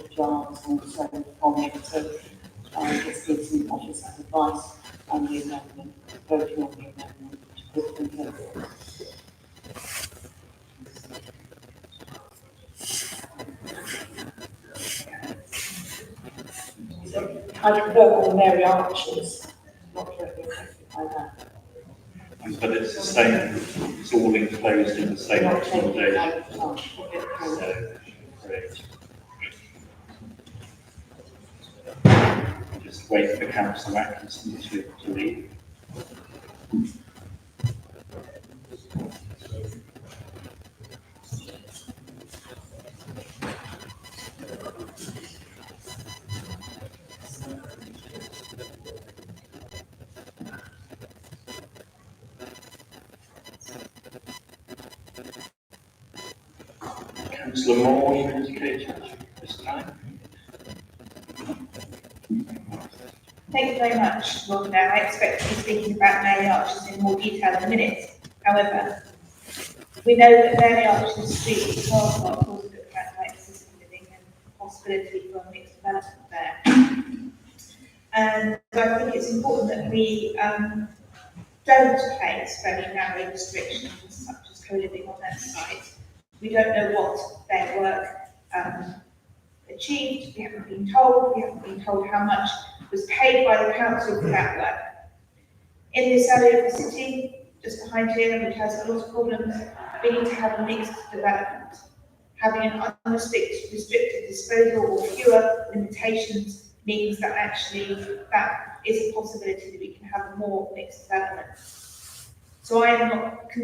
so from it, so I just need some officer's advice on the amendment, voting on the amendment to Clifton Hill. I can vote on Mary Archer's, not directly affected by that. But it's the same, it's all enclosed in the same accommodation. So, great. Just wait for Councillor Atkinson to leave. Councillor Moore, you indicated this time. Thank you very much, Lord Mayor. I expect to be speaking about Mary Archer's in more detail in a minute. However, we know that Mary Archer's Street car park was looked at by assisted living and possibility for a mixed development there. And I think it's important that we don't place very narrow restrictions such as co-living on that site. We don't know what their work achieved, we haven't been told how much was paid by the council for that work. In this area of the city, just behind here, which has a lot of problems, we need to have a mixed development. Having an unrestricted disposal or fewer limitations means that actually that is a possibility that we can have a more mixed development. So I am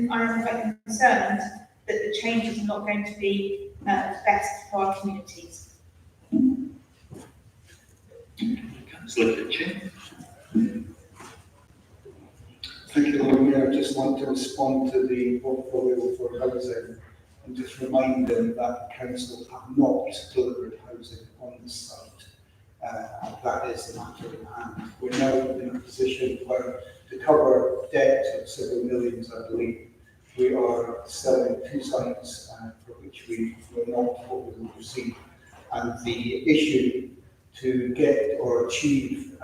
quite concerned that the changes are not going to be best for our communities. Councillor Kitchen. Thank you, Lord Mayor. I just want to respond to the portfolio for housing and just remind them that the council have not delivered housing on the site. And that is the matter in hand. We're now in a position where, to cover debt of several millions, I believe, we are selling 2 sites for which we were not what we will receive. And the issue to get or achieve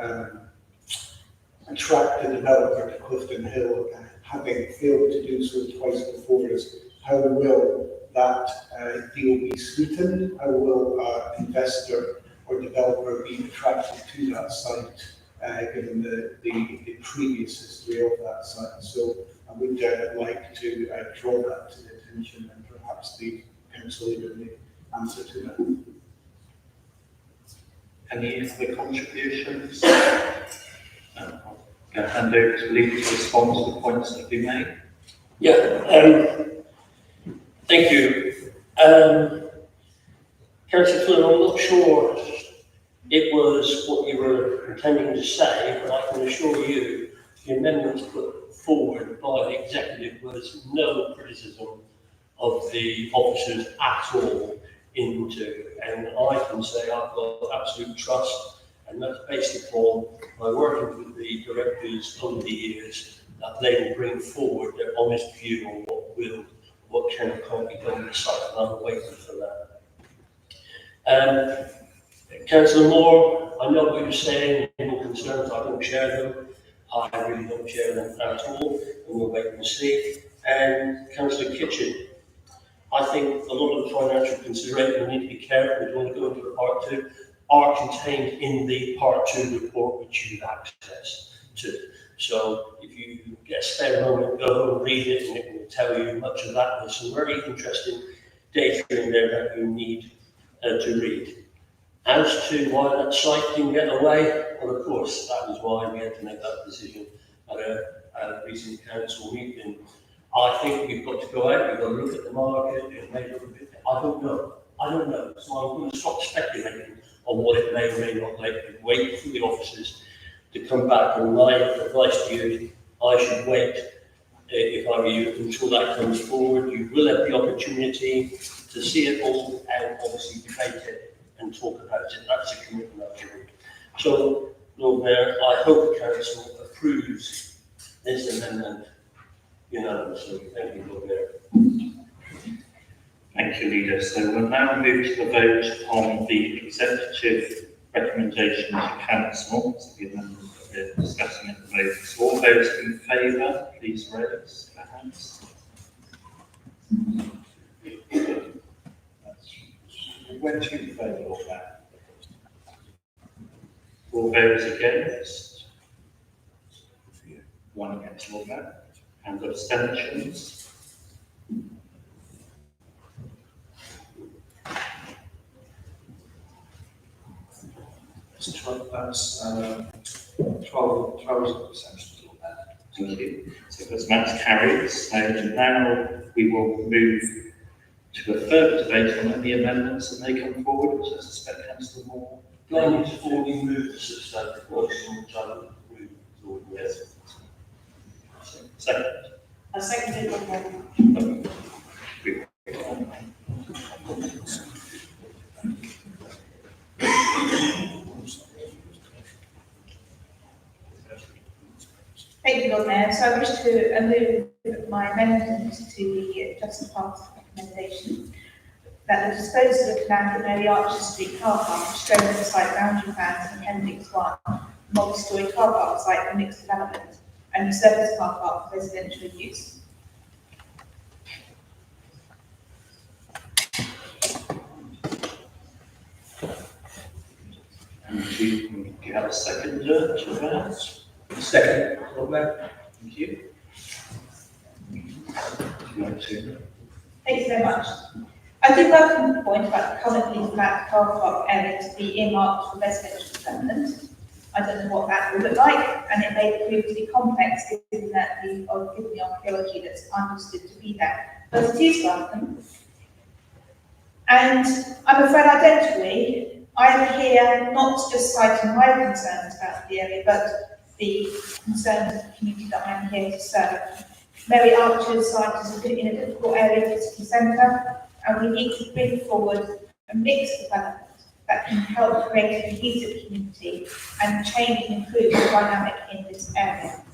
attract a developer to Clifton Hill, having failed to do so twice before, is how will that deal be sweetened? How will an investor or developer be attracted to that site, given the previous history of that site? So I would like to draw that to the attention, and perhaps the council leader may answer to that. Any other contributions? I'll hand over to Lee to respond to the points that have been made. Yeah, thank you. Councillor Flynn, I'm not sure it was what you were intending to say, but I can assure you the amendment put forward by the executive was no criticism of the officers at all into, and I can say I've got absolute trust, and that's based upon my working with the directors over the years, that they will bring forward their honest view on what can and can't be done on the site, and I'm waiting for that. Councillor Moore, I know what you're saying, your concerns, I don't share them. I really don't share them at all, and we'll wait and see. And Councillor Kitchen, I think a lot of the financial considerations we need to be careful, we don't want to go into the part 2, are contained in the part 2 report which you have access to. So if you get a spare moment, go and read it, and it will tell you much of that. There's some very interesting data in there that you need to read. As to why that site didn't get away, well, of course, that was why we had to make that decision at a recent council meeting. I think we've got to go out, we've got to look at the market, it may look a bit, I don't know. So I'm going to stop speculating on what it may or may not like, and wait for the officers to come back. And my advice to you, I should wait, if I were you, until that comes forward. You will have the opportunity to see it all and obviously debate it and talk about it. That's a commitment I've given. So, Lord Mayor, I hope the council approves this amendment unanimously. Thank you, Lord Mayor. Thank you, Leader. So we'll now move to the vote on the executive recommendation to council. So the amendment that we're discussing at the moment. So all those in favour, please raise their hands. When to in favour of that? All those against? 1 against, Lord Mayor. And abstentions? That's 12 abstentions, Lord Mayor. Thank you. So that's carried. So now we will move to a further debate on any amendments that may come forward, which I suspect Councillor Moore. Do I need to formally move the substantive motion, which I will move forward? Yes. Second. I seconded the Thank you, Lord Mayor. So I wish to move my amendment to the Just Parks recommendation that the disposal of land at Mary Archer Street car park is shown in the site boundary plans in Appendix 1, multi-storey car park site for mixed development, and service car park for residential use. And do you have a seconder to that? Second, Lord Mayor. Thank you. Would you like to? Thank you very much. I do welcome the point about the currently flat car park area to be earmarked for residential development. I don't know what that will look like, and it may prove to be complex given the archaeology that's understood to be there. But it is welcome. And I'm afraid identically, I'm here not just citing my concerns about the area, but the concerns of the community that I'm here to serve. Mary Archer's site is in a difficult area for the city centre, and we need to bring forward a mixed development that can help create a cohesive community and change and improve the dynamic in this area.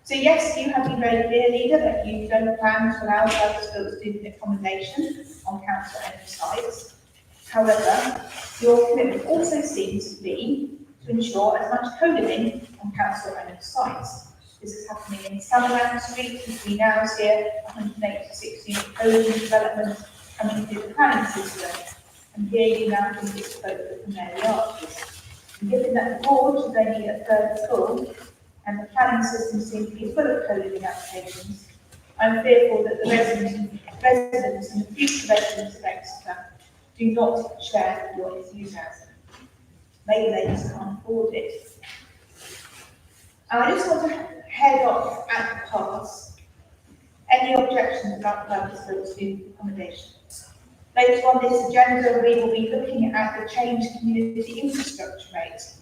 So yes, you have been very clear, Leader, that you don't plan to allow purpose-built student accommodation on council-owned sites. However, your commitment also seems to be to ensure as much co-living on council-owned sites. This is happening in Salaman Street, between now here, 186 unit co-living development coming through the planning system. And here you now can disclose from Mary Archers. And given that the board should only at third school, and the planning system seems to be full of co-living applications, I'm fearful that the residents and the future residents of Exeter do not share your enthusiasm. Maybe they just can't afford it. And I just want to head off at the pass any objections about purpose-built student accommodation. Later on this agenda, we will be looking at the changed community infrastructure rates.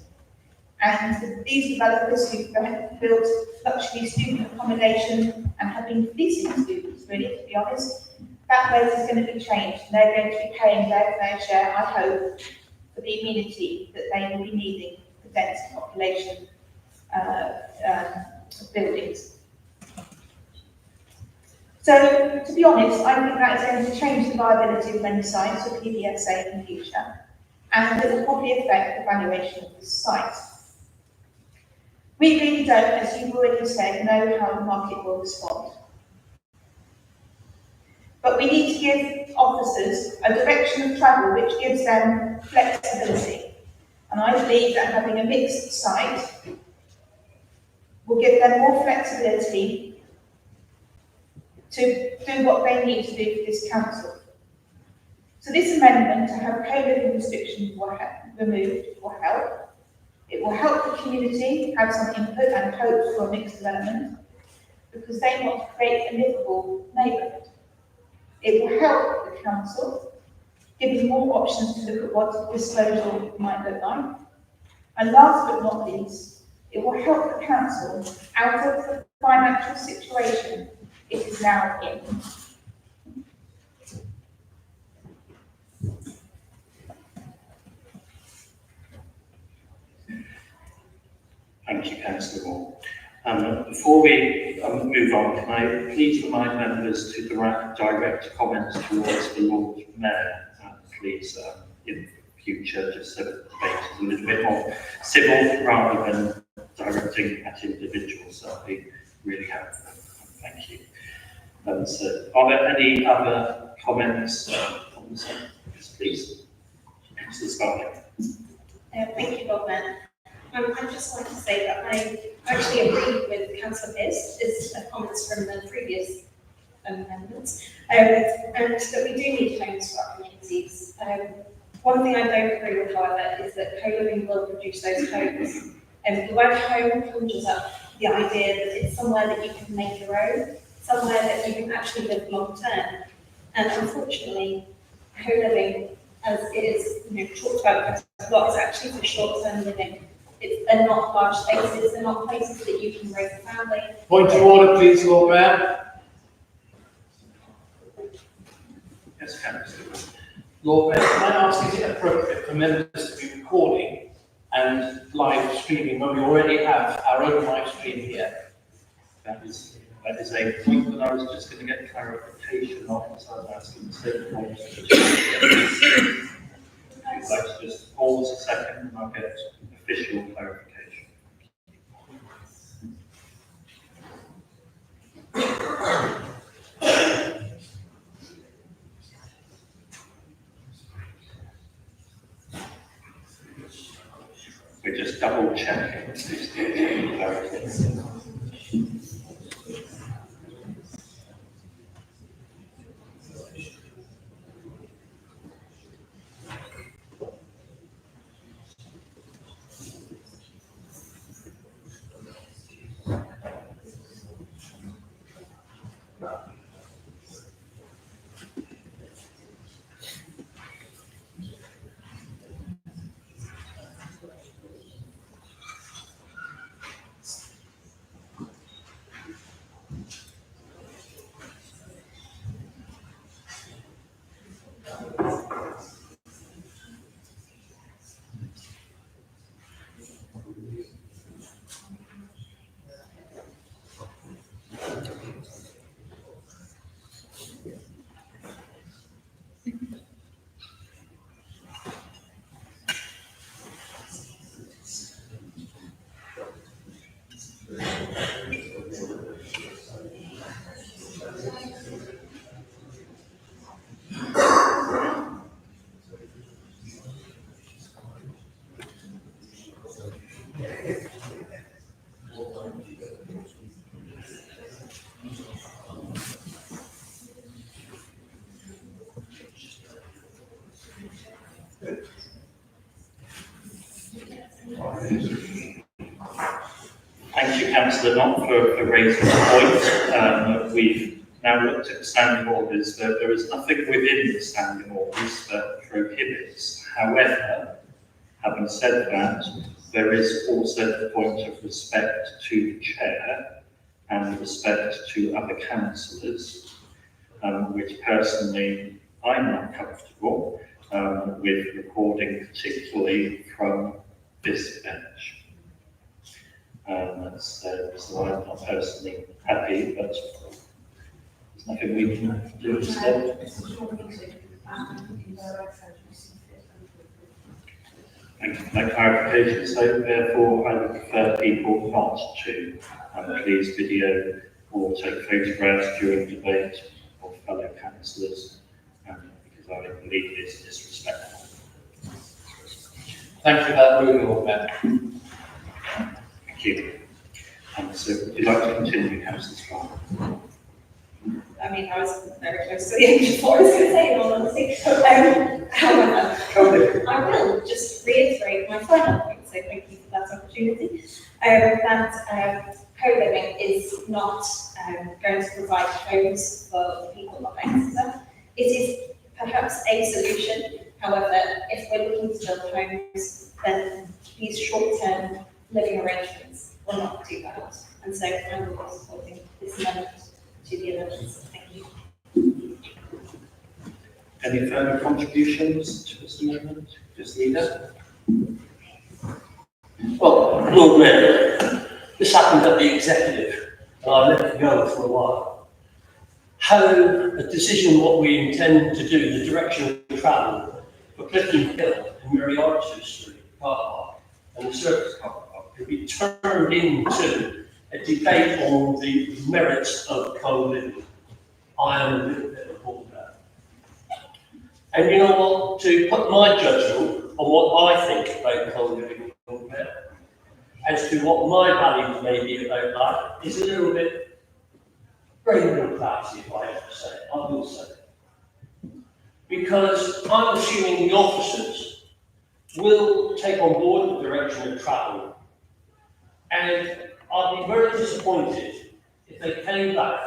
And these developers who've built luxury student accommodation and have been fleecing students, really, to be honest, that rate is going to be changed. And they're going to be paying their fair share, I hope, for the amenity that they will be needing for dense population buildings. So, to be honest, I think that is going to change the viability of many sites for PBSA in the future, and it will probably affect the valuation of this site. We really don't, as you've already said, know how the market will respond. But we need to give officers a direction of travel which gives them flexibility. And I believe that having a mixed site will give them more flexibility to do what they need to do for this council. So this amendment to have co-living restrictions removed will help. It will help the community have some input and hope for a mixed development because they want to create a livable neighbourhood. It will help the council, giving more options to look at what disposal might look like. And last but not least, it will help the council out of the financial situation it is now in. Thank you, Councillor Moore. Before we move on, can I please remind members to direct comments towards the Lord Mayor, please, in future, just so that the debate is a little bit more civil rather than directing at individuals. That would be really helpful. Thank you. So, are there any other comments on the side? Yes, please. Councillor Scarlett. Thank you, Lord Mayor. I'd just like to say that I actually agree with Councillor Pearce's comments from the previous amendments, and that we do need homes for our communities. One thing I don't agree with, however, is that co-living will produce those homes. The word home conjures up the idea that it's somewhere that you can make your own, somewhere that you can actually live long term. And unfortunately, co-living, as it is talked about a lot, is actually for short-term living. They're not large spaces, they're not places that you can raise a family. Point of order, please, Lord Mayor. Yes, Councillor. Lord Mayor, can I ask, is it appropriate for members to be recording and live streaming when we already have our own live stream here? That is a point that I was just going to get clarification on, so I was asking the same point. I'd like to just pause a second and I'll get official clarification. We're just double checking. Thank you, Councillor Knott, for raising the point. We've now looked at the standing orders. There is nothing within the standing orders that prohibits. However, having said that, there is also the point of respect to the chair and respect to other councillors, which personally I'm not comfortable with recording, particularly from this bench. So I'm not personally happy, but there's nothing we can do instead. Thank you for that clarification. So therefore, I would prefer people not to please video or take photographs during debate of fellow councillors, because I believe it is disrespectful. Thank you for that ruling, Lord Mayor. Thank you. So would you like to continue, Councillor Strong? I mean, I was very close to the end before I was going to say it all honestly. However, I will just reiterate my final point, so thank you for that opportunity. That co-living is not going to provide homes for people of Exeter. It is perhaps a solution. However, if we're looking to build homes, then these short-term living arrangements will not do that. And so I will be supporting this amendment to the amendments. Thank you. Any further contributions to this amendment? Just leader. Well, Lord Mayor, this happened at the executive, and I let it go for a while. How a decision what we intend to do, the direction of travel for Clifton Hill and Mary Archer Street car park and the surface car park could be turned into a debate on the merits of co-living. I am a little bit appalled at that. And you know what? To put my judgment on what I think about co-living as to what my values may be about that is a little bit very middle classy, if I have to say. I will say. Because I'm assuming the officers will take on board the direction of travel, and I'd be very disappointed if they came back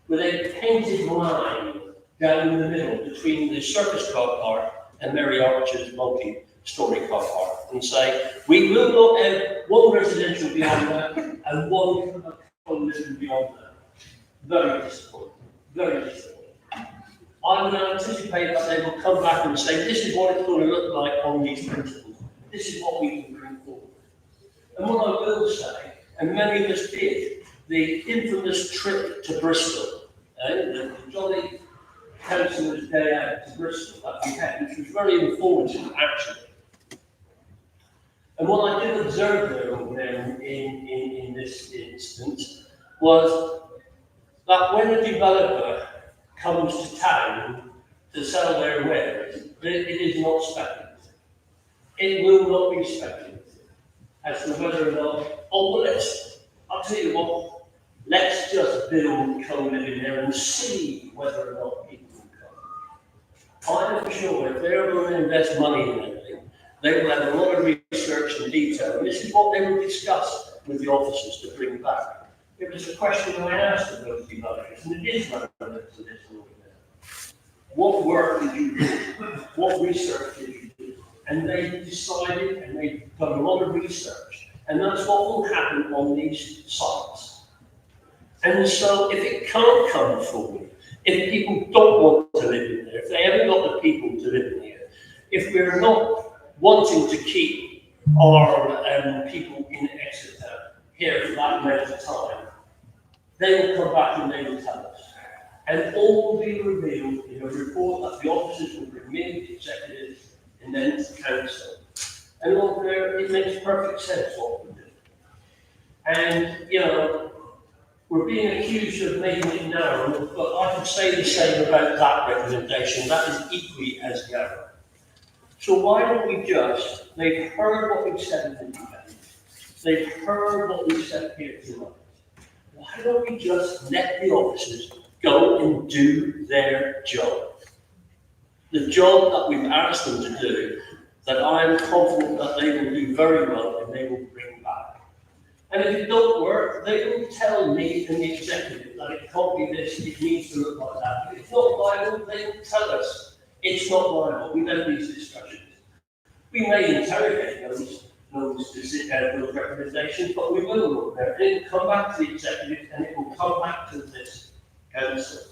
with a painted line down the middle between the surface car park and Mary Archer's multi-storey car park and say, we will not have one residential beyond that and one co-living beyond that. Very disappointing, very disappointing. I would anticipate that they will come back and say, this is what it's going to look like on these principles. This is what we can bring forward. And what I will say, and many of us did, the infamous trip to Bristol, the jolly councillor's day out to Bristol that we had, which was very informative, actually. And what I did observe there in this instance was that when a developer comes to town to sell their wares, it is not speculative. It will not be speculative. as to whether or not, oh, well, I'll tell you what, let's just build co-living there and see whether or not people will come. I am sure if they're going to invest money in anything, they will have a lot of research and detail, and this is what they will discuss with the officers to bring back. It was a question I asked of those developers, and it is relevant to this law. What work did you do? What research did you do? And they decided, and they've done a lot of research, and that's what will happen on these sites. And so if it can't come forward, if people don't want to live in there, if they haven't got the people to live in here, if we're not wanting to keep our people in Exeter here for that length of time, they will come back and they will tell us. And all will be revealed in a report that the officers will bring in, the executive, and then to council. And look, it makes perfect sense what we do. And, you know, we're being accused of making it narrow, but I could say the same about that recommendation. That is equally as narrow. So why don't we just, they've heard what we've said in the debate. They've heard what we've said here tonight. Why don't we just let the officers go and do their job? The job that we've asked them to do, that I'm confident that they will do very well and they will bring back. And if it don't work, they will tell me and the executive that it can't be this, it needs to look like that. If it's not viable, they will tell us it's not viable. We've had these discussions. We may interrogate those recommendations, but we will look there. It will come back to the executive and it will come back to this council.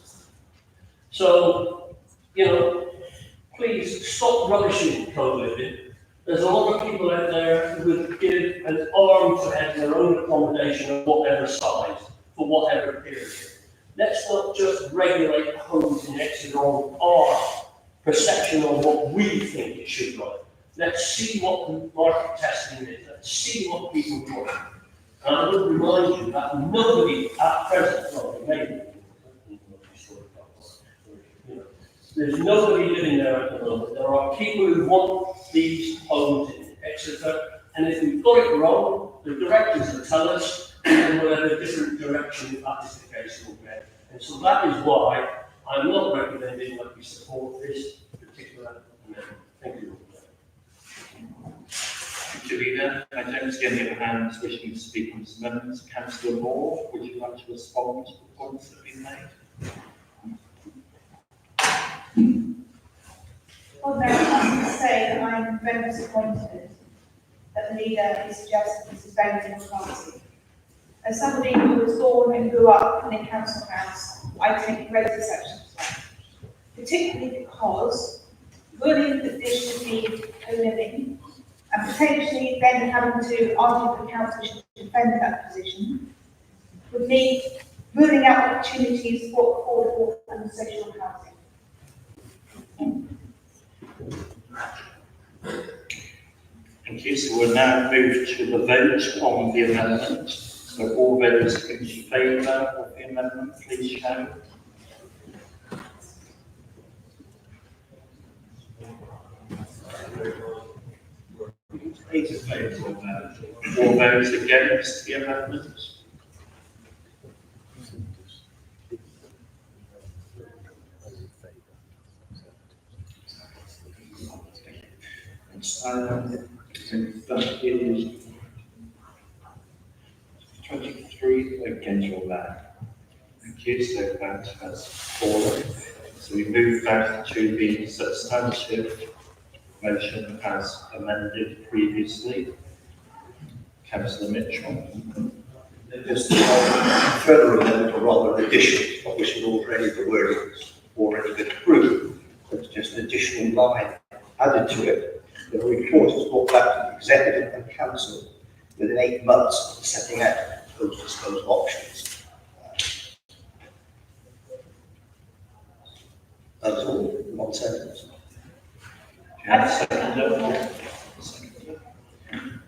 So, you know, please stop rubbishing co-living. There's a lot of people out there who would give an arm to have their own accommodation of whatever size, for whatever period. Let's not just regulate homes in Exeter on our perception of what we think it should be. Let's see what the market testing is. Let's see what people want. And I would remind you that nobody at present, well, maybe, there's nobody living there at the moment. There are people who want these homes in Exeter, and if we've got it wrong, the directors will tell us, and then we'll have a different direction if that is the case. And so that is why I'm not recommending that we support this particular amendment. Thank you. Thank you, Leader. I don't see any other hands wishing to speak on this amendment. Councillor Moore, would you like to respond to the points that have been made? Well, then, I must say that I'm very disappointed that the leader is suggesting this is very democratic. As somebody who was born and grew up in a council house, I take great exception to that. Particularly because ruling that this should be co-living and potentially then having to argue the council should defend that position would mean ruling out opportunities for affordable and social housing. Thank you. So we'll now move to the vote on the amendment. So all those in favour of the amendment, please show. All those against the amendment? That is 23 against all that. Thank you, so that has fallen. So we move back to the substantive motion as amended previously. Councillor Mitchell. Just further amendment, or rather an addition, of which already the wording has already been approved. It's just an additional line added to it. The report is brought back to the executive and council within 8 months of setting out proposed disposal options. That's all, one sentence.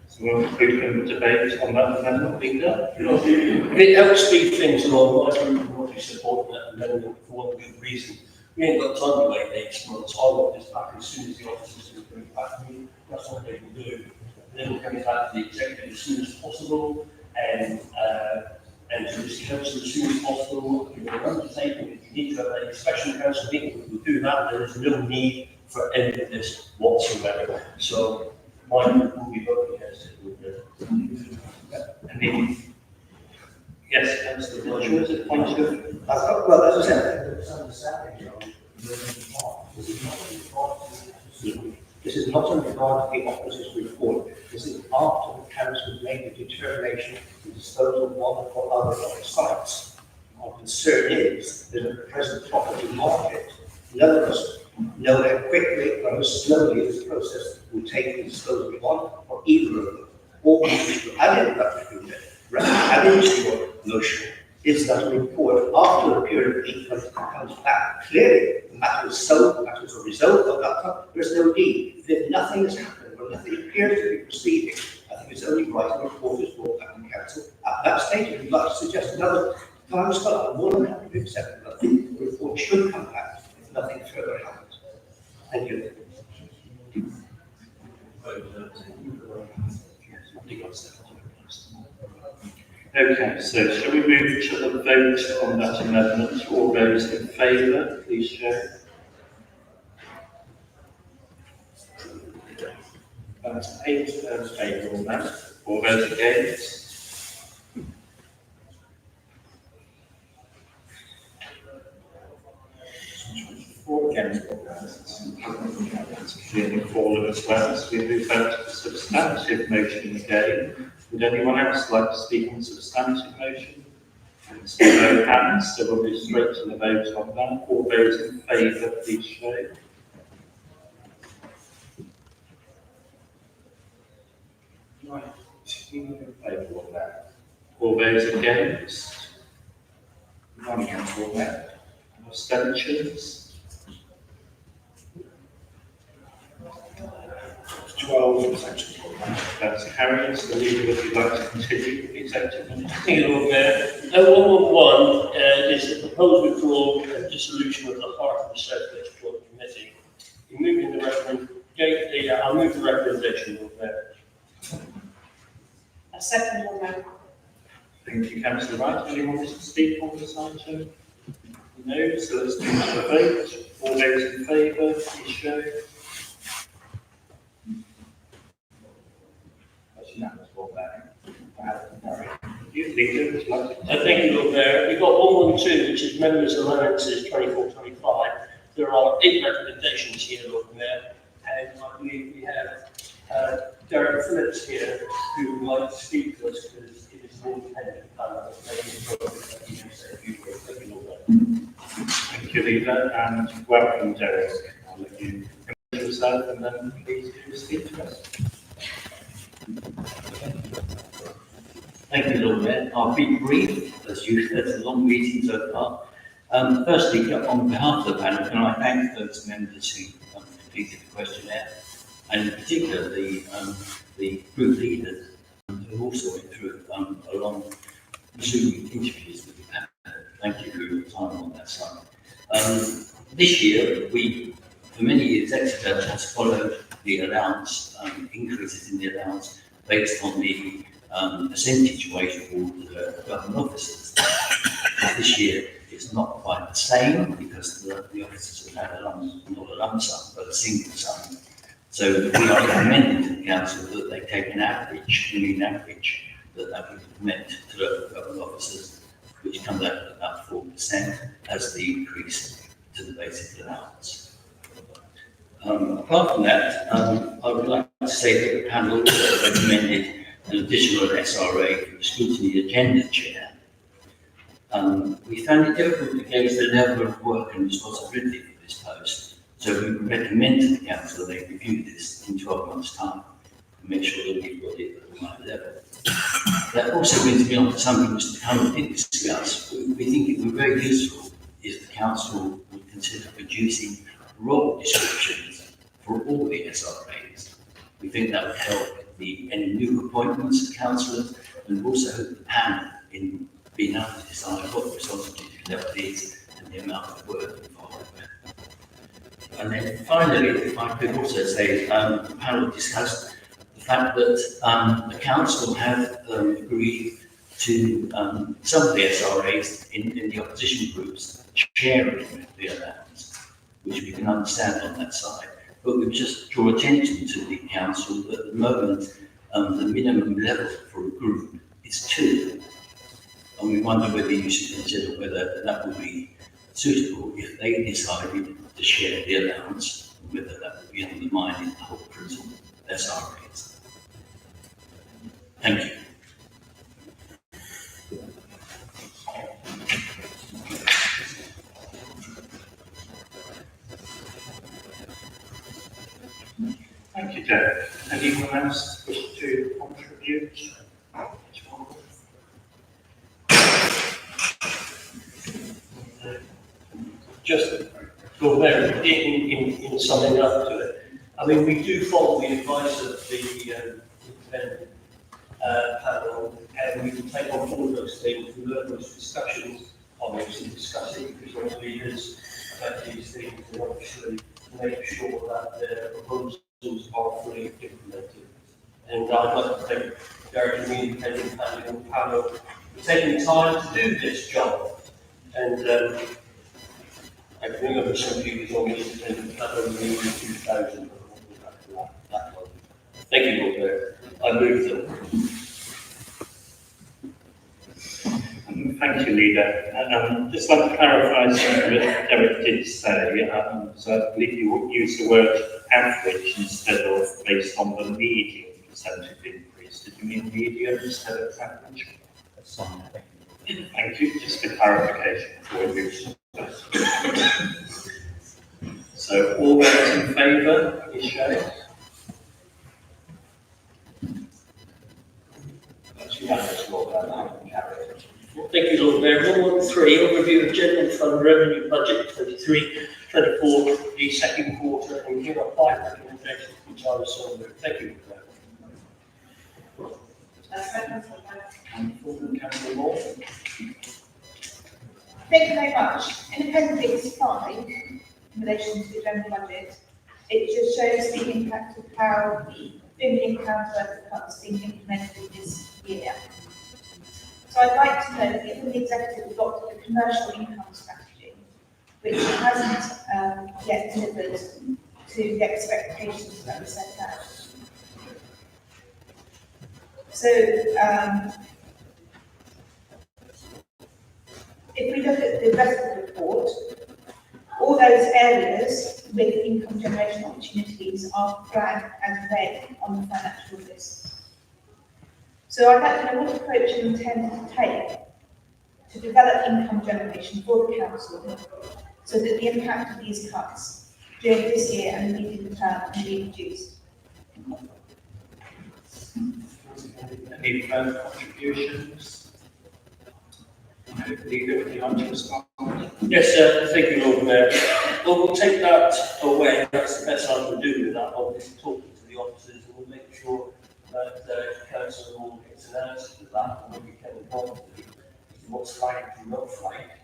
So we'll open the debate on that amendment, Leader. If it helps speed things along, I think we want to support that amendment for one good reason. We ain't got time to wait 8 months. I want this back as soon as the officers can bring it back to me. That's what they can do. then we're coming back to the executive as soon as possible, and to receive council as soon as possible. You know, undertaking if you need to have a special council meeting, we'll do that. There is no need for any of this whatsoever. So my group will be voting against it. I mean, yes, Councillor Marshall, is it point of? Well, as I said, there's understanding of this is not only part of the officer's report, this is after the council made the determination to dispose of one or other of the sites. Our concern is that at the present property market, none of us know how quickly or how slowly this process will take to dispose of one or either of them. All we wish to add in that agreement, adding to your motion, is that a report after a period of 8 months comes back. Clearly, the matter is solved, the matter is a result of that time. There's no need. If nothing has happened, or nothing appears to be proceeding, I think it's only right a report is brought back to council. At that stage, if you'd like to suggest another time scale, I'm more than happy to accept that. The report should come back if nothing further happens. Thank you. Okay, so shall we move to the vote on that amendment? All those in favour, please show. That's 8 those favour on that. All those against? Four against. That's clearly fallen as well. So we move on to the substantive motion again. Would anyone else like to speak on the substantive motion? No hands, so we'll move straight to the vote on that. All those in favour, please show. Right, in favour of that. All those against? None against all that. Abstentions? 12 abstentions. That's carried. So leader, if you'd like to continue the executive minutes. Thank you, Lord Mayor. 111 is the proposed withdrawal and dissolution of the Heart of the South West Club Committee. I'll move the recommendation, Lord Mayor. A second, Lord Mayor. Thank you, Councillor Wright. Anyone wish to speak on this item? No, so let's move to the vote. All those in favour, please show. That's unanimous, Lord Mayor. You, leader, would you like to? Thank you, Lord Mayor. We've got 112, which is members' allowances 24-25. There are 8 recommendations here, Lord Mayor, and I believe we have Derek Phillips here who would like to speak to us because it is an independent panel. Thank you, leader, and welcome, Derek. I'll let you introduce yourself and then please do speak to us. Thank you, Lord Mayor. I'll be brief, as usual. It's a long meeting so far. Firstly, on behalf of the panel, can I thank those members who completed the questionnaire, and in particular the group leaders who also went through a long Zoom interviews with the panel. Thank you for your time on that side. This year, for many years, Exeter has followed the allowance, increases in the allowance based on the percentage weight of all the government officers. This year, it's not quite the same because the officers have had not a lump sum, but a single sum. So we are recommending to the council that they take an average, that would be meant to local government officers, which comes out at about 4% as the increase to the basic allowance. Apart from that, I would like to say that the panel also recommended an additional SRA for the scrutiny agenda chair. We found it difficult to gauge the level of work and responsibility for this post, so we recommend to the council they review this in 12 months' time and make sure that we've got it at the right level. That also brings me on to something Mr. Cummins did discuss. We think it would be very useful if the council would consider producing role descriptions for all the SRAs. We think that would help any new appointments of councillors and also help the panel in being able to decide what the responsibility level is and the amount of work involved. And then finally, if I could also say, the panel discussed the fact that the council have agreed to some of the SRAs in the opposition groups sharing the allowance, which we can understand on that side. But we just draw attention to the council that at the moment the minimum level for a group is 2. And we wonder whether you should consider whether that would be suitable if they decided to share the allowance, whether that would be undermining the whole principle of SRAs. Thank you. Thank you, Derek. Anyone else wish to contribute? Just go there in summing up to it. I mean, we do follow the advice of the independent panel, and we can take on board those things, we learn those discussions on this and discuss it, because all leaders about these things, and obviously make sure that their proposals are fully implemented. And I'd like to thank Derek and the independent panel for taking the time to do this job. And I can remember some people on the independent panel in the year 2000. Thank you, Lord Mayor. I move them. Thank you, Leader. Just like to clarify something that Derek did say. So I believe you used the word average instead of based on the median percentage increase. Did you mean median instead of average? That's fine. Thank you. Just for clarification before we move to So all those in favour, please show. That's unanimous, Lord Mayor. Carried. Thank you, Lord Mayor. 113, overview of general fund revenue budget 23-24, the second quarter, and here are 5 recommendations which I was so moved. Thank you, Lord Councillor Moore. Thank you very much. In Appendix 5, in relation to the general budget, it just shows the impact of how £1 million worth of cuts being implemented this year. So I'd like to know, given the executive adopted a commercial income strategy, which hasn't yet delivered to the expectations that we set out. So, if we look at the rest of the report, all those areas with income generation opportunities are flagged as red on the financial list. So I'd like to know what approach you intend to take to develop income generation for the council so that the impact of these cuts during this year and the medium term can be reduced. Any further contributions? Leader, would you like to respond? Yes, thank you, Lord Mayor. Well, we'll take that away. That's the best I can do with that. Obviously, talking to the officers, and we'll make sure that council all gets an answer to that, and we can involve what's flagged and not flagged.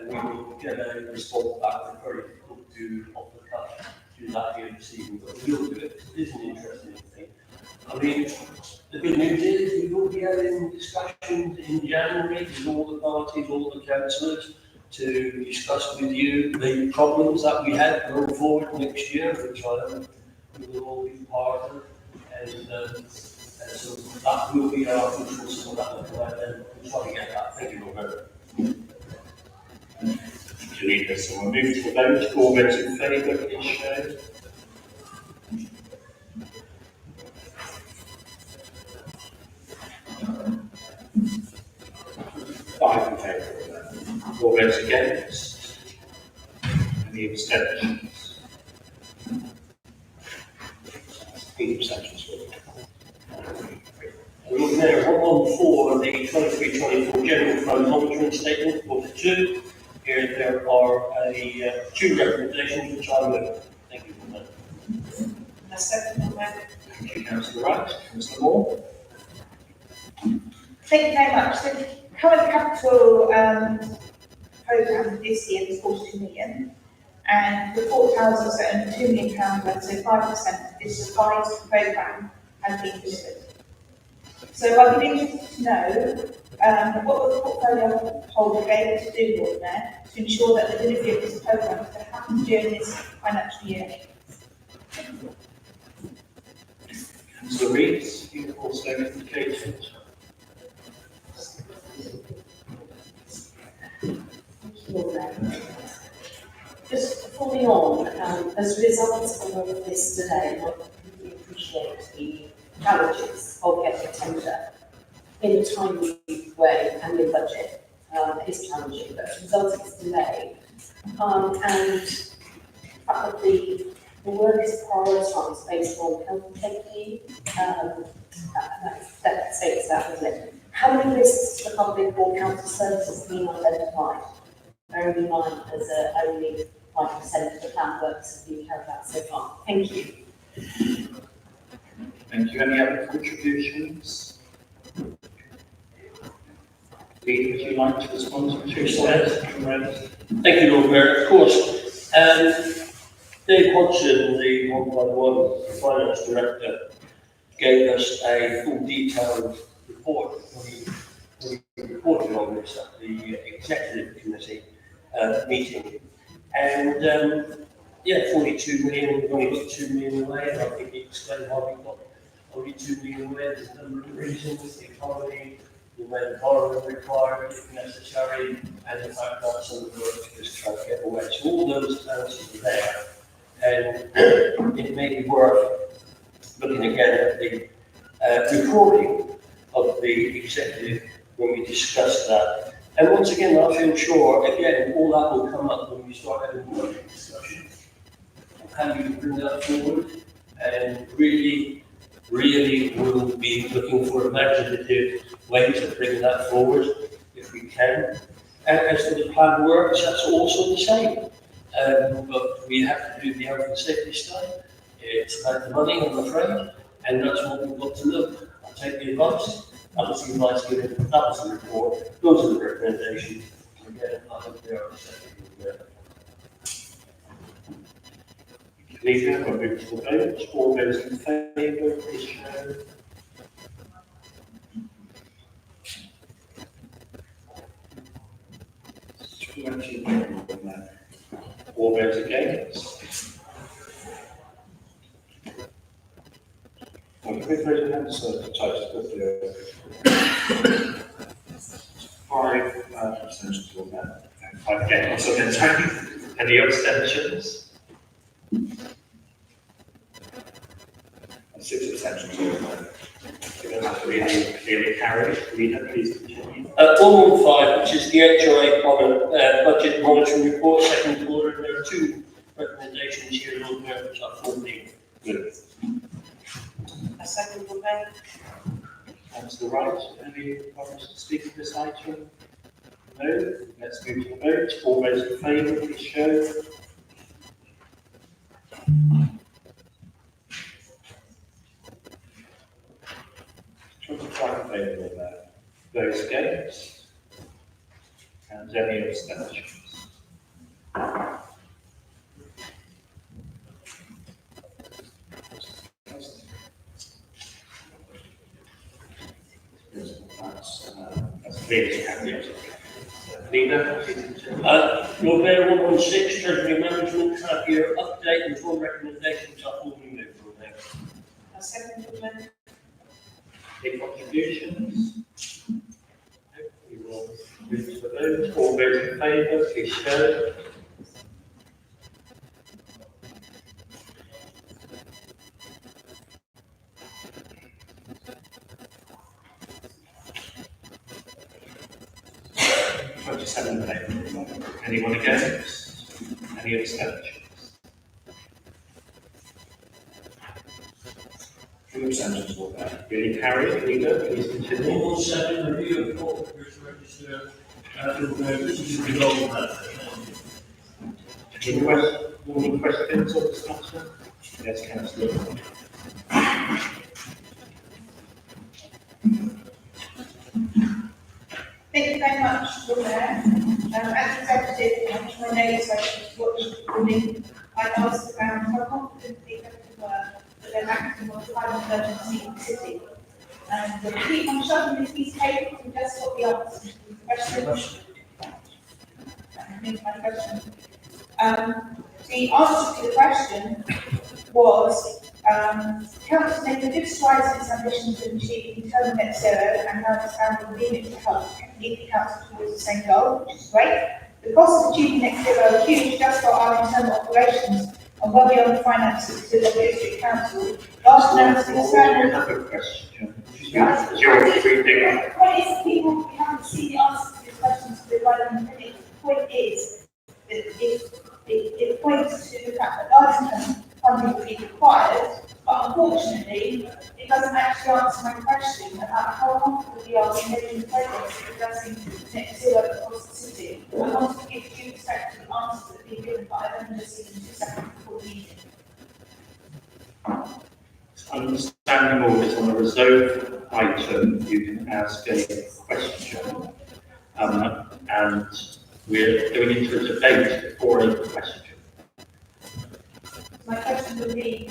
We will get a response back. It's very difficult to off the cuff do that here this evening, but we will do it. It is an interesting thing. I mean, the good news is we will be having discussions in January with all the parties, all the councillors, to discuss with you the problems that we have going forward next year, which I know we will all be part of. And so that will be our focus for that, and we'll try to get that. Thank you, Lord Mayor. Thank you, Leader. So we'll move to the vote. All those in favour, please show. Five in favour. All those against? Any abstentions? 8 abstentions. Lord Mayor, 114, the 23-24 General Fund Monitoring Statement, Quarter 2. Here there are 2 recommendations which I move. Thank you, Lord Mayor. I second that. Thank you, Councillor Wright. Councillor Moore. Thank you very much. The current capital programme this year is 42 million, and the report tells us that only £2 million, so 5% of this revised programme has been delivered. So I'd be interested to know what the portfolio holder able to do, Lord Mayor, to ensure that the delivery of this programme is going to happen during this financial year. Councillor Reeves, you also indicated. Just following on, as a result of this delay, I completely appreciate the challenges of getting a tender in a timely way and in budget. It is challenging, but as a result of this delay, and probably the work is prioritised based on health and safety, that states that, doesn't it? How many risks to the public or council services have been identified? Bearing in mind as only 5% of the plan works have been carried out so far. Thank you. Thank you. Any other contributions? Lee, would you like to respond to two slides? Thank you, Lord Mayor. Of course, Dave Hodgson, the 151 Finance Director, gave us a full detailed report. We reported on this at the Executive Committee meeting. And 42 million, we've only got 2 million away, and I think he explained why we've got only 2 million away. There's a number of reasons: the economy, the amount of borrowing required if necessary, and the fact that some of the work is trying to get away. So all those answers are there, and it may be worth looking again at the recording of the executive when we discuss that. And once again, I feel sure, again, all that will come up when we start having more discussion of how you bring that forward, and really will be looking for imaginative ways of bringing that forward, if we can. And as for the plan works, that's also the same. But we have to do the health and safety stuff. It's about the money, I'm afraid, and that's what we've got to look. I'll take the advice. That was the advice given, that was the report, those are the recommendations. Again, I hope they are acceptable. Leader, we'll move to the vote. All those in favour, please show. All those against? Well, can we put it in so five abstentions on that. 5 against. So then, any abstentions? 6 abstentions on that. Really clearly carried. Leader, please continue. 115, which is the HRA budget monitoring report, second quarter. There are 2 recommendations here, Lord Mayor, which are formally good. A second, Lord Mayor. Councillor Wright, any comments to speak to this item? No. Let's move to the vote. All those in favour, please show. Those against? And any abstentions? That's clear. Leader, Lord Mayor, 116, Treasury Management, half-year update and full recommendations are formally moved. Lord Mayor. A second, Lord Mayor. Any contributions? We will move to the vote. All those in favour, please show. Anyone against? Any abstentions? 2 abstentions will that. Really carried. Leader, please continue. 117, review of corporate register. Lord Mayor, this is the result of that. Any questions or discussion? Yes, Councillor. Thank you very much, Lord Mayor. As executive, I'm trying to know what was recording. I asked about how confident the executive were that they're acting on climate emergency in the city. And keep on shoving this piece of paper and just what the answer to the question. Here's my question. The answer to the question was, council making good strides in its ambition to achieve internal net zero and now expanding the limit to help lead the council towards the same goal, which is great. The costs of achieving net zero are huge just for our internal operations and well beyond the finances to the district council. Last announcement, You have a question. the point is, people haven't seen the answers to these questions for the right in the minute. The point is that it points to the fact that large funding will be required, but unfortunately, it doesn't actually answer my question about how comfortable we are in making progress in addressing net zero across the city. I want to give due respect to the answers that have been given, but I've only just seen them 2 seconds before the meeting. Understanding orders on a reserved item, you can ask a question. And we're going into a debate for a question. My question would be,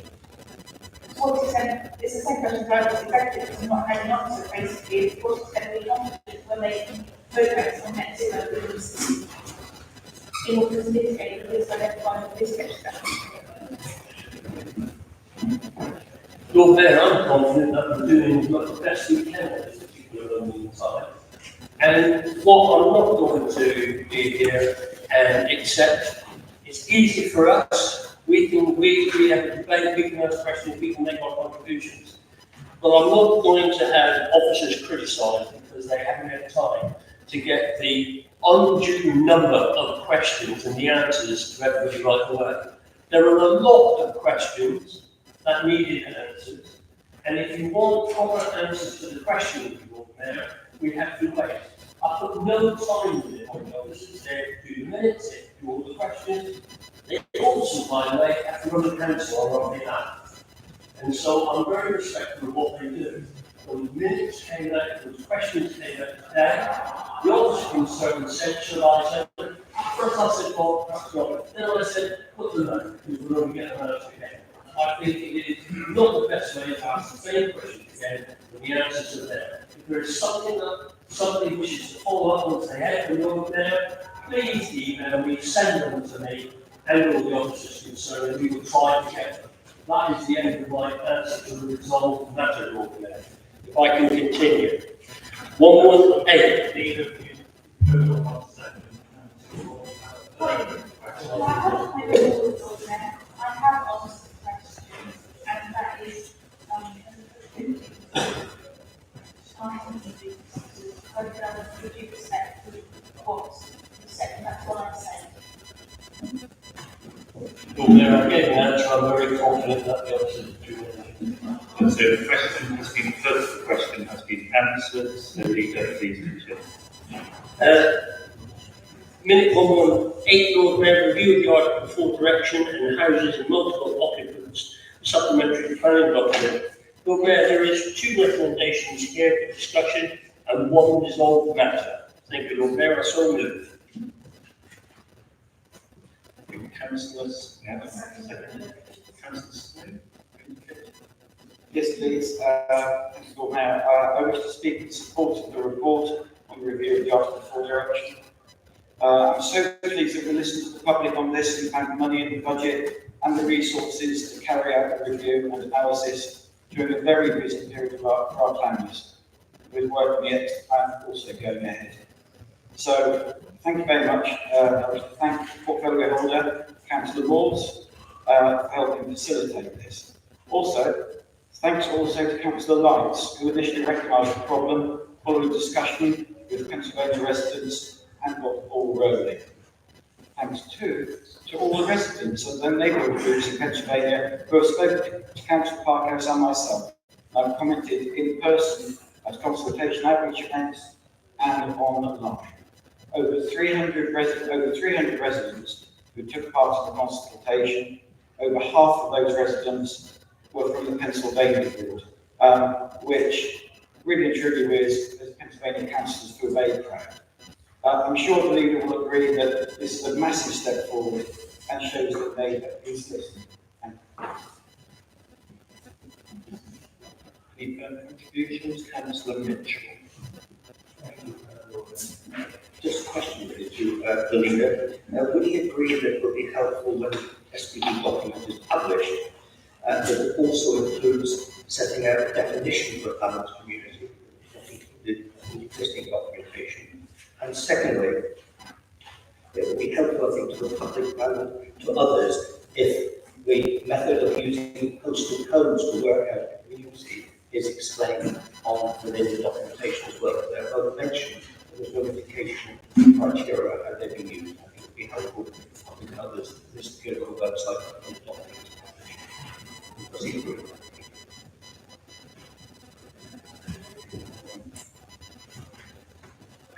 what is it's the same question I was expecting, because I'm not having an answer basically, what is the confident when making progress on net zero within the city in order to mitigate the risk identified with this question? Lord Mayor, I'm confident that we're doing the best we can at this particular moment in time. And what I'm not going to be here and accept, it's easy for us. We have a debate, we can ask questions, we can make our contributions. But I'm not going to have officers criticised because they haven't had time to get the undue number of questions and the answers to everybody right away. There are a lot of questions that needed answers. And if you want proper answers to the questions, Lord Mayor, we have to wait. I put no time in it on the officers. They have to do the minutes, they have to do all the questions. They also, by the way, have to run the council on our behalf. And so I'm very respectful of what they do. When the minutes came out, those questions came out today, the officer concerned centralise them. First I said, well, that's not. Then I said, put them out, because we're going to get them out again. I think it is not the best way to ask the same question again when the answers are there. If there is something that somebody wishes to follow up and say, hey, we're over there, please email me, send them to me, and all the officers concerned, and we will try to get them. That is the end of my answer to the resolved matter, Lord Mayor. If I can continue. 118. I have asked the question, and that is, with due respect to what you said, and that's what I'm saying. Lord Mayor, I'm getting an answer. I'm very confident that the officers are doing it. So the question has been put, the question has been answered, so leader, please continue. Minute 118, Lord Mayor, review of the Article 4 direction and houses and multiple occupants, supplementary planning document. Lord Mayor, there is 2 recommendations here for discussion and 1 resolved matter. Thank you, Lord Mayor. I so move. Councillors, Councillors. Yes, please. Thank you, Lord Mayor. I wish to speak in support of the report on the review of the Article 4 direction. I'm so pleased that we listened to the public on this and found money in the budget and the resources to carry out the review and analysis during a very busy period for our planners, with work yet and also going ahead. So, thank you very much. I wish to thank the portfolio holder, Councillor Walls, for helping facilitate this. Also, thanks also to Councillor Lights, who initially recognised the problem following discussion with Pennsylvania residents and got the ball rolling. Thanks too to all the residents and their neighbourhood groups in Pennsylvania who have spoken to Councillor Parkhouse and myself. I've commented in person at consultation outreach events and online. Over 300 residents who took part in the consultation. Over half of those residents were from the Pennsylvania group, which really and truly is, as Pennsylvania councillors, feel very proud. I'm sure the leader will agree that this is a massive step forward and shows that Labour is listening. contributions? Councillor Mitchell. Just a question really to the leader. Would he agree that it would be helpful when SPV document is published that it also includes setting out a definition for a balanced community, not included in the existing documentation? And secondly, it would be helpful, I think, to the public and to others if the method of using postal codes to work out a community is explained on within the documentation as well. They're both mentioned, and there's no indication criteria how they're being used. I think it would be helpful for the public and others if this appeared on the website when the document is published. Does he agree?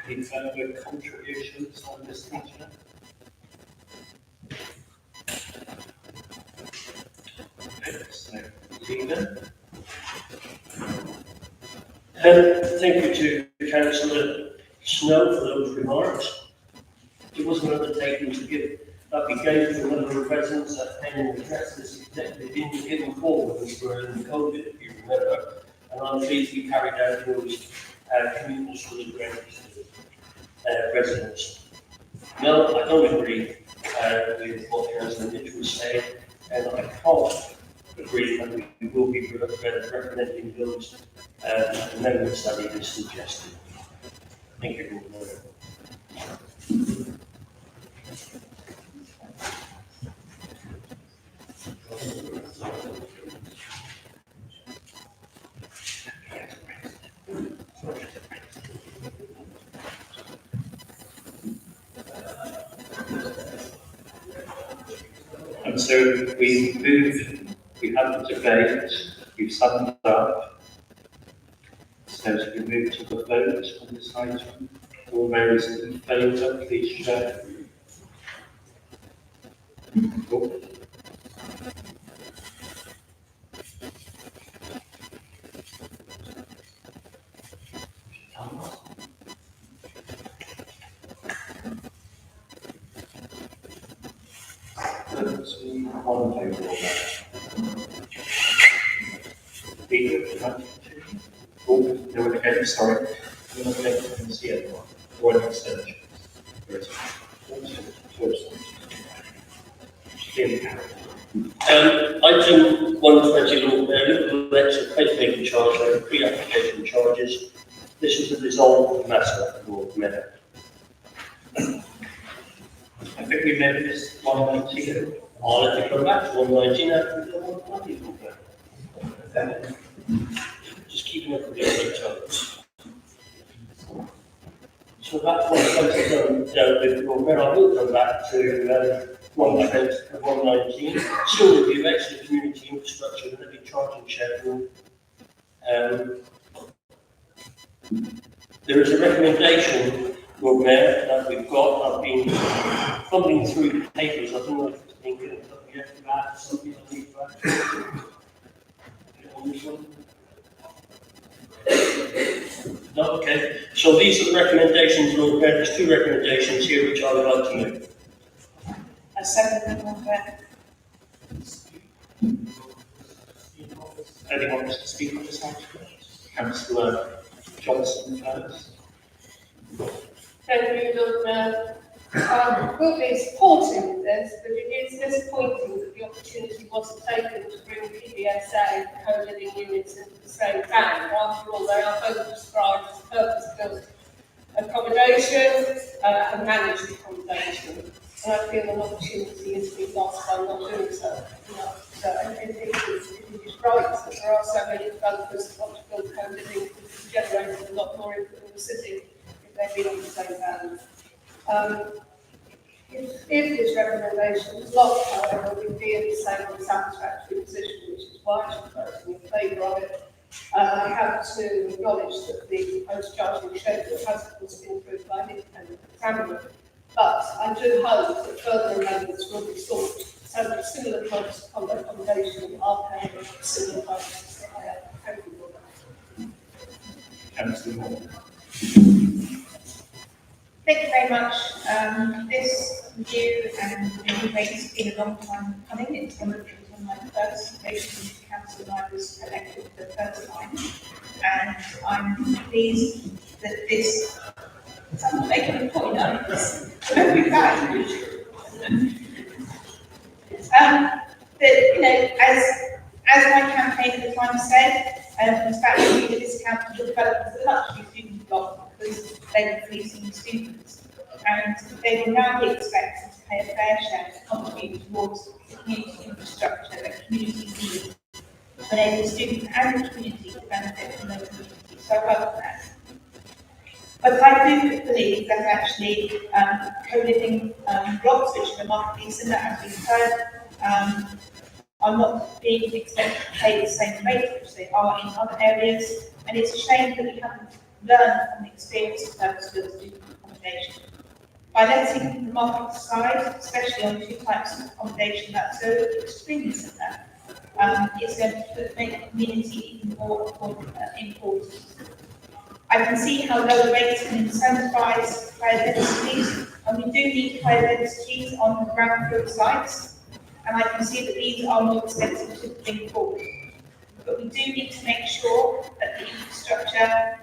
Any further contributions on this matter? So, Leader. Thank you to Councillor Snow for those remarks. It was an undertaking to give that we gave to a number of residents that came and addressed this executive in given forward as we're in COVID, if you remember. And I'm pleased we carried out those commitments for the residents. No, I don't agree with what Councillor Mitchell was saying, and I can't agree that we will be recommending those amendments that he has suggested. Thank you, Lord. And so we have the debate, we've summed up. So we move to the vote on this item. All those in favour, please show. One favour of that. Oh, there were against, sorry. There were against, I can see everyone. One extension. There is two Item 120, Lord Mayor, little extra pacemaking charge over pre-application charges. This is a resolved matter, Lord Mayor. I think we made this 119. I'll let you come back to 119 after we've done 120. Just keeping up with the details. So that's 120 dealt with, Lord Mayor. I will come back to 119. Still review Exeter community infrastructure and levy charging schedule. There is a recommendation, Lord Mayor, that we've got. I've been fumbling through the papers. I don't know if it's been good enough yet for that. Some people need that. On this one. No, okay. So these are the recommendations, Lord Mayor. There's two recommendations here which I would like to make. I second them, Lord Mayor. Anyone wants to speak on this item? Councillor Johnson first. Thank you, Lord Mayor. We'll be supporting this, but it is disappointing that the opportunity wasn't taken to bring PBSA co-living units into the same town. After all, they are both described as purpose-built accommodation and managed accommodation. And I feel an opportunity is being lost by not doing so. So it is right that there are so many developers that want to build co-living, which has generated a lot more income in the city if they've been on the same band. If this recommendation is lost, however, we'd be in the same unsatisfactory position, which is why I'm voting in favour of it. I have to acknowledge that the proposed charging schedule has, of course, been approved by an independent examiner, but I do hope that further amendments will be sought so that similar types of accommodation are paying similar prices that I have. Thank you. Councillor Moore. Thank you very much. This review and review rate has been a long time coming. It's come for my first relation to council when I was elected for the first time. And I'm pleased that this, someone making a point on this, very bad. That, you know, as my campaign at the time said, was about to give a discount to the developers of the luxury student block because they were fleecing students. And they will now be expected to pay a fair share to contribute towards community infrastructure that communities need, to enable students and the community to benefit from those communities. So I welcome that. But I do believe that actually co-living blocks, which are remarkably similar, as we've heard, are not being expected to pay the same rate which they are in other areas, and it's a shame that we haven't learned from the experience of those with student accommodation. By letting the market decide, especially on two types of accommodation that are so extremely similar, it's going to make the community even more important. I can see how lower rates can incentivise higher densities, and we do need higher densities on the brownfield sites. And I can see that these are more expensive to bring forward. But we do need to make sure that the infrastructure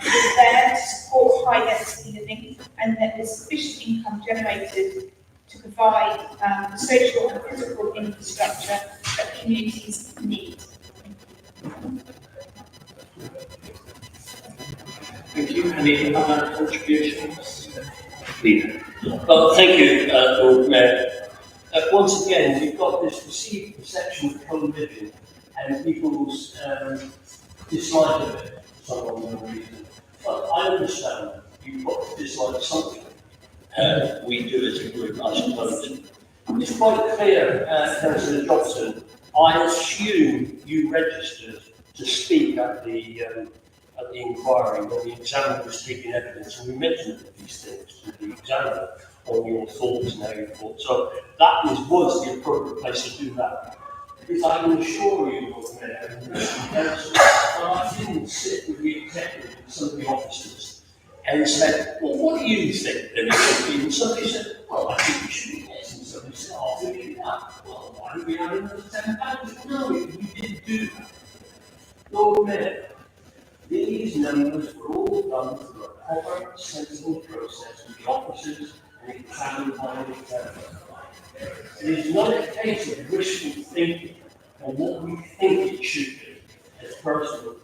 is there to support high density living and that there's sufficient income generated to provide the social and physical infrastructure that communities need. Thank you. Any other contributions? Leader. Well, thank you, Lord Mayor. Once again, we've got this perceived perception of co-living and people's dislike of it for some unknown reason. But I understand you've got to dislike something. We do as a group, I suppose. It's quite clear, Councillor Johnson, I assume you registered to speak at the inquiry when the examiner was taking evidence, and we mentioned these things to the examiner on your thoughts and how you thought. So that was the appropriate place to do that. Because I can assure you, Lord Mayor, and the council, that I didn't sit with the executive and some of the officers and said, well, what do you think that it should be? And somebody said, well, I think we should be this. And somebody said, oh, I think that. Well, why don't we have another £10? No, we didn't do that. Lord Mayor, these numbers were all done through a proper, sensible process with the officers and examined by the examiner. It is not a case of wishful thinking on what we think it should be as personal,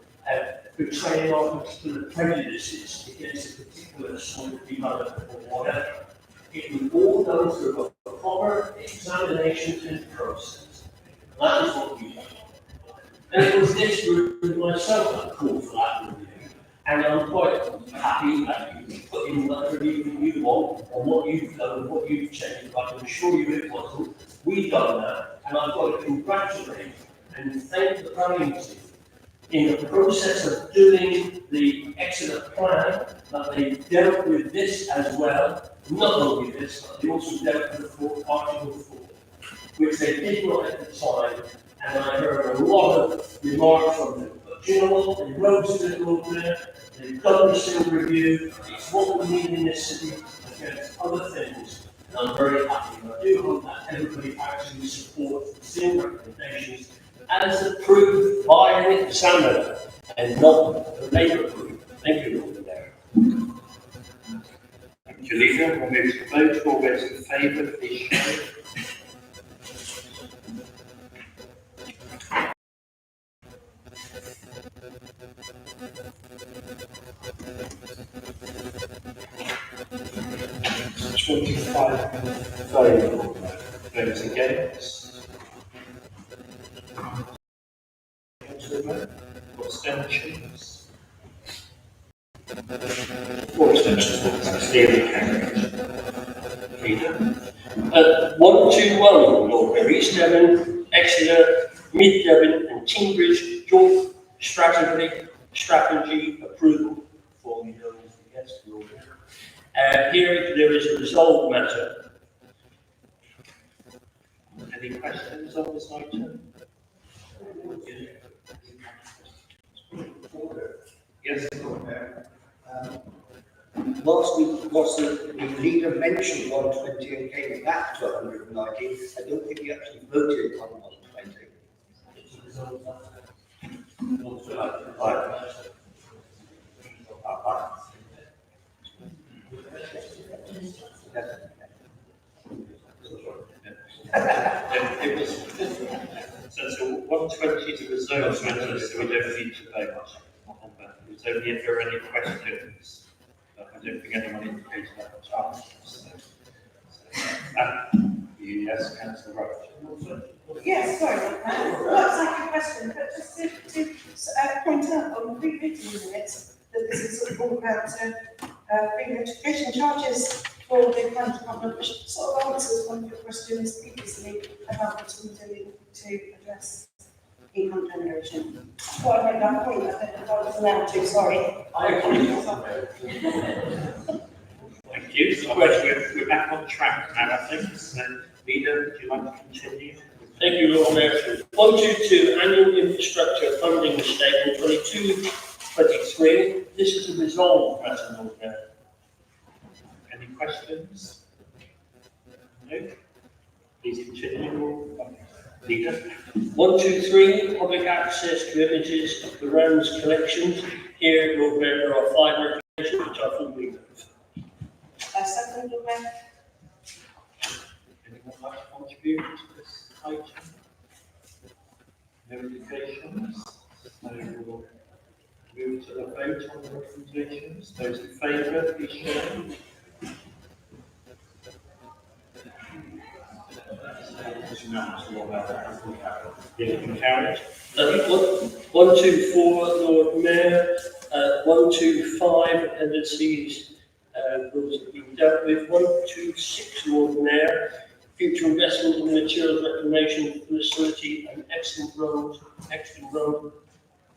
betraying our particular prejudices against a particular sort of development or whatever. It was all done through a proper examination and process. That is what we do. And it was this group and myself that called for that review. And I'm quite happy that you put in whatever review you want on what you've done and what you've changed. But I can assure you it wasn't. We've done that, and I've got to congratulate and thank the planning team in the process of doing the Exeter plan, that they dealt with this as well. Not only this, but they also dealt with Article 4, which they did not at the time. And I heard a lot of remarks from them. But you know what? They rose to it over there. They've done the seal review. It's what we need in this city against other things. And I'm very happy. And I do hope that everybody actually supports the seal recommendations as approved by an examiner and not the Labour group. Thank you, Lord Mayor. Thank you, Leader. We'll move to the vote. All those in favour, please show. Those against? Abstentions? 4 abstentions. That's clearly carried. Leader? 121, Lord Mayor, East Devon, Exeter, Mid Devon, and Tingbridge joint strategy approval, formerly known as the yes, Lord Mayor. Here there is a resolved matter. Any questions on this item? Yes, Whilst the leader mentioned 120 and came back to 119, I don't think he actually voted on It was, so 120 to reserve matters, so we don't need to vote on that. It was only if there are any questions. But I don't think anyone indicated that at the time. Yes, Councillor Roach. Yes, sorry, that's like a question, but just to point out on the pre-meeting minutes that this is sort of all about free education charges for the planning department, which sort of answers one of your questions previously about what we're doing to address income generation. So I made that point, I don't know if I was allowed to, sorry. Thank you. So we're back on track now, I think. So, Leader, would you like to continue? Thank you, Lord Mayor. 122 Annual Infrastructure Funding Statement 22-23. This is a resolve matter, Lord Mayor. Any questions? No? Please continue. Leader. 123 Public access to images of the RAND's collections. Here, Lord Mayor, there are 5 recommendations which I fully move. Second, Lord Mayor. Anyone like to contribute to this item? No indications? So we'll move to the vote on the recommendations. Those in favour, please show. Carried. 124, Lord Mayor. 125 appendices, those that we've dealt with. 126, Lord Mayor. Future investment in materials reclamation facility and Exeter Road.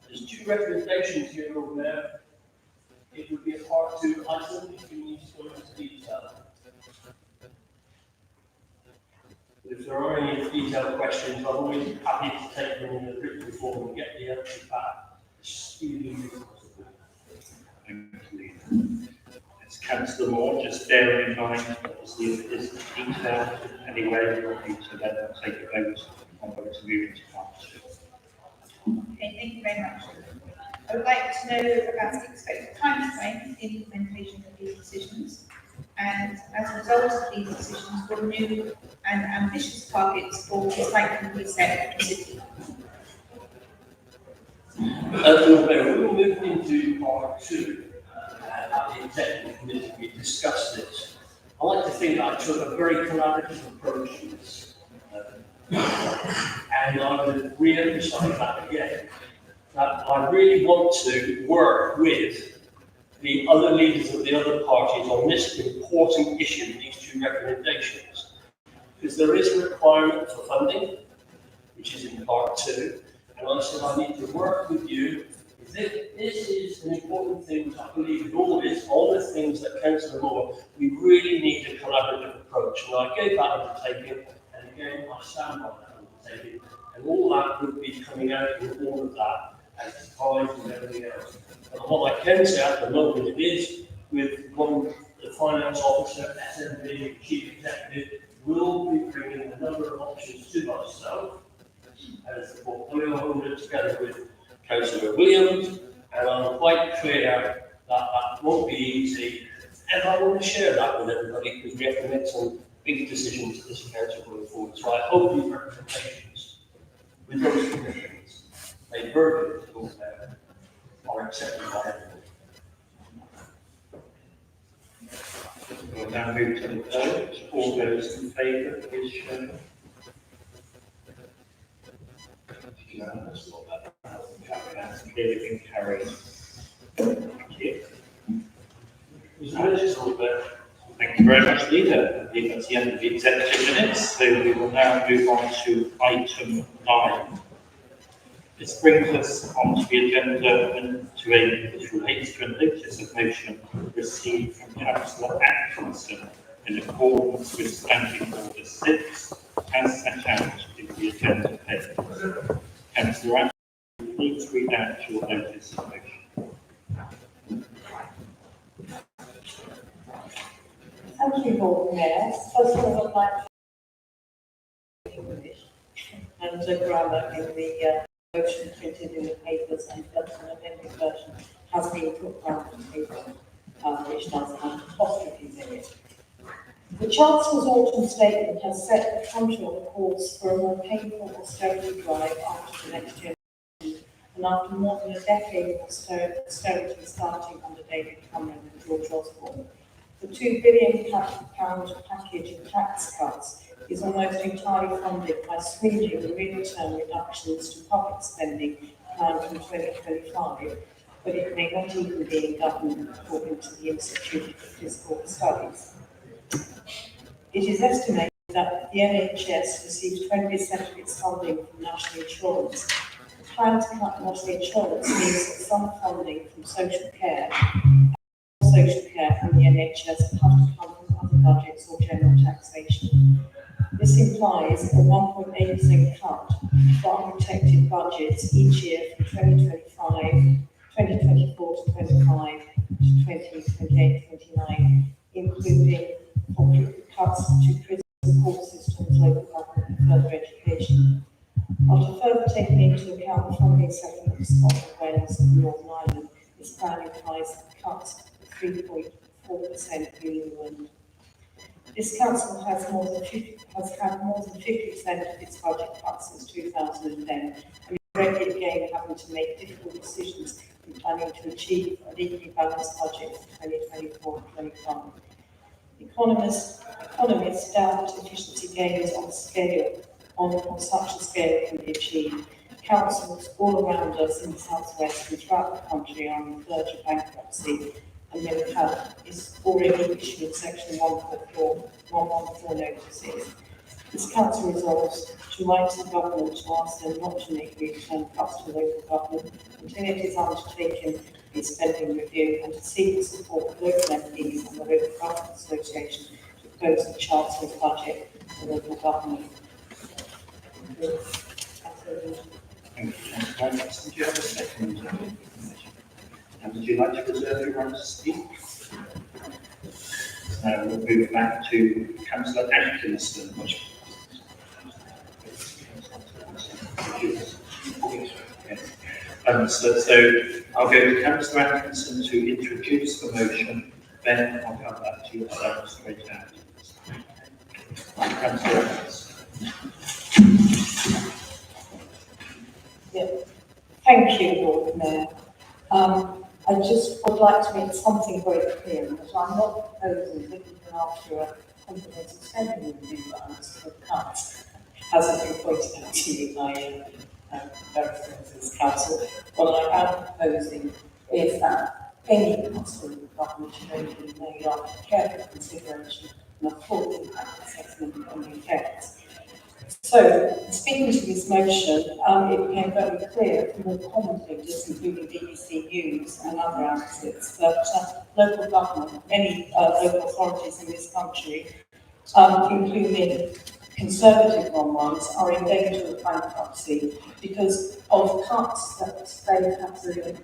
There's 2 recommendations here, Lord Mayor. It would be a part 2 item if you need to go into detail. If there are any detailed questions, I'm always happy to take them in a written form and get the answer back as speedily as possible. Thank you. It's Councillor Moore, just bearing in mind, obviously, if it is detailed anyway, we'll need to then take a vote on whether to move into part 2. Okay, thank you very much. I would like to know about the expected timeframe in the implementation of these decisions. And as a result of these decisions, will new and ambitious targets for recycling be set for the city? Lord Mayor, we will move into part 2. At the executive committee, we discussed this. I like to think I took a very collaborative approach to this. And I would re-emphasise that again. That I really want to work with the other leaders of the other parties on this important issue, these 2 recommendations. Because there is a requirement for funding, which is in part 2, and I said I need to work with you. This is an important thing, I believe in all this, all the things that Councillor Moore, we really need a collaborative approach. And I gave that undertaking, and again, I stand by that undertaking, and all that would be coming out in all of that as ties and everything else. And what I can say at the moment it is with the finance officer, SMB, chief executive, will be bringing a number of options to myself as the portfolio holder together with Councillor Williams, and I'm quite clear that that won't be easy, and I want to share that with everybody because we have to make some big decisions at this council going forward. So I hope these representations with those conditions made verbally are accepted by everyone. We'll now move to the vote. All those in favour, please show. Unanimous. That's clearly been carried. Thank you. Thank you very much, Leader. I believe that's the end of the executive minutes, so we will now move on to item 9. This brings us onto the agenda which relates to a notice of motion received from Councillor Atkinson in accordance with Standing Order 6, as set out in the agenda page. Councillor Atkinson, please read out your notice of motion. Thank you, Lord Mayor. First of all, I'd like to and grammar in the motion printed in the papers and that an amended version has been put round the table, which does have apostrophes in it. The Chancellor's autumn statement has set the country on a course for a more painful austerity drive after the next generation, and after more than a decade of austerity starting under David Cameron and George Osborne. The £2 billion package of tax cuts is almost entirely funded by swinging real-term reductions to public spending planned from 2025, but it may not even be in government according to the Institute for Fiscal Studies. It is estimated that the NHS receives 20% of its funding from national insurance. The plan to cut national insurance means that some funding from social care and the NHS have to come from other budgets or general taxation. This implies a 1.8% cut for unprotected budgets each year from 2024 to 25 to 2028-29, including cuts to prison support systems, local government and further education. After further taking into account the funding settlement of Scotland, Wales and Northern Ireland, this plan implies cuts of 3.4% in England. This council has had more than 50% of its budget cuts since 2010, and is already again having to make difficult decisions in planning to achieve an equally balanced budget for 2024 and 25. Economists doubt efficiency gains on such a scale can be achieved. Councils all around us in the southwest and throughout the country are on the verge of bankruptcy, and Liverpool is already issuing Section 114 notices. This council resolves to write to the government to ask them not to make return cuts to local government until it is undertaken a spending review, and to seek the support of local MPs and the Local Government Association to propose the Chancellor's budget for local government. Thank you, Councillor Atkinson. Do you have a second? And would you like to reserve your right to speak? Now we'll move back to Councillor Atkinson. So I'll go to Councillor Atkinson to introduce the motion, then I'll come back to yourself straight out. Councillor Atkinson. Yeah. Thank you, Lord Mayor. I just would like to make something very clear, that I'm not proposing that even after a comprehensive spending review for cuts, as has been pointed out to me by various members of this council. What I am proposing is that any cuts from the government should only be made after careful consideration and a full impact assessment on the effects. So, speaking to this motion, it became very clear from all commentators, including BBC News and other outlets, that local government, many local authorities in this country, including Conservative ones, are in danger of bankruptcy because of cuts that they have to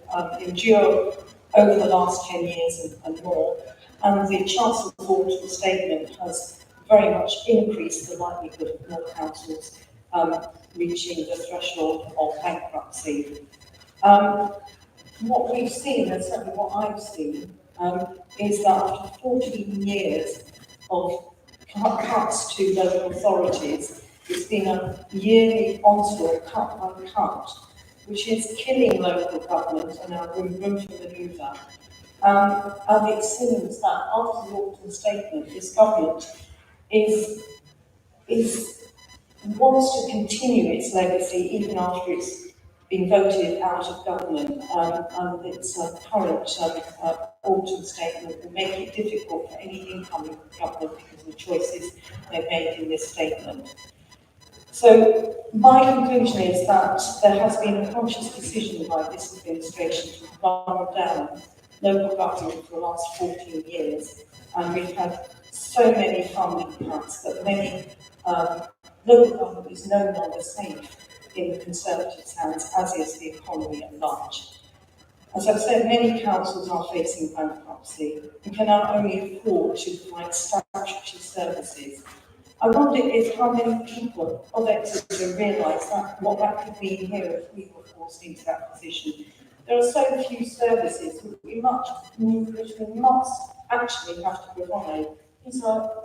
endure over the last 10 years and more. And the Chancellor's autumn statement has very much increased the likelihood of more councils reaching the threshold of bankruptcy. What we've seen, and certainly what I've seen, is that after 14 years of cuts to local authorities, it's been a yearly onslaught, cut by cut, which is killing local government and our room for manoeuvre. And it seems that after the autumn statement, this government wants to continue its legacy even after it's been voted out of government, and its current autumn statement will make it difficult for any incoming government because of the choices they've made in this statement. So my conclusion is that there has been a conscious decision by this administration to run down local government for the last 14 years, and we've had so many funding cuts that many local government is no longer safe in the Conservatives' hands, as is the economy at large. As I've said, many councils are facing bankruptcy and can now only afford to provide statutory services I wonder if how many people of Exeter realise that what that could mean here if we were forced into that position. There are so few services which we must actually have to provide. These are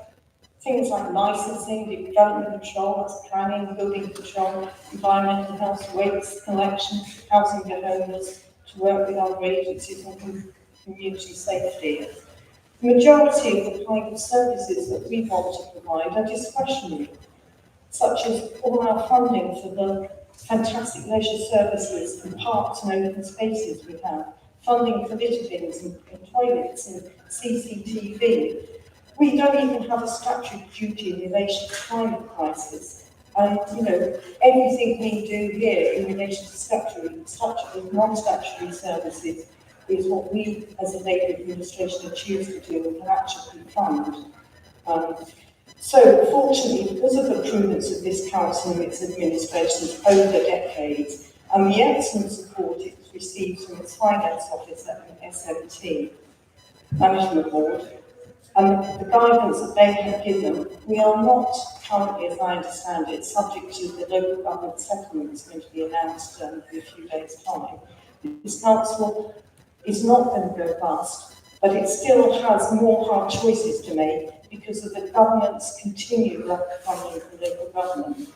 things like licensing, development control, that's planning, building control, environmental health, waste collection, housing for homeless, to work with other agencies on community safety. The majority of the kind of services that we want to provide are discretionary, such as all our funding for the fantastic leisure services and parks and open spaces we have, funding for litter bins and toilets and CCTV. We don't even have a statutory duty in relation to climate crisis. And, everything we do here in relation to statutory, non-statutory services is what we as a Labour administration choose to do and can actually fund. So fortunately, because of the prudence of this council and its administrations over decades, and the excellent support it's received from its finance officer and SMT management board, and the guidance that they have given, we are not currently, as I understand it, subject to the local government settlement that's going to be announced in a few days' time. This council is not going to go bust, but it still has more hard choices to make because of the government's continued lack of funding for local government.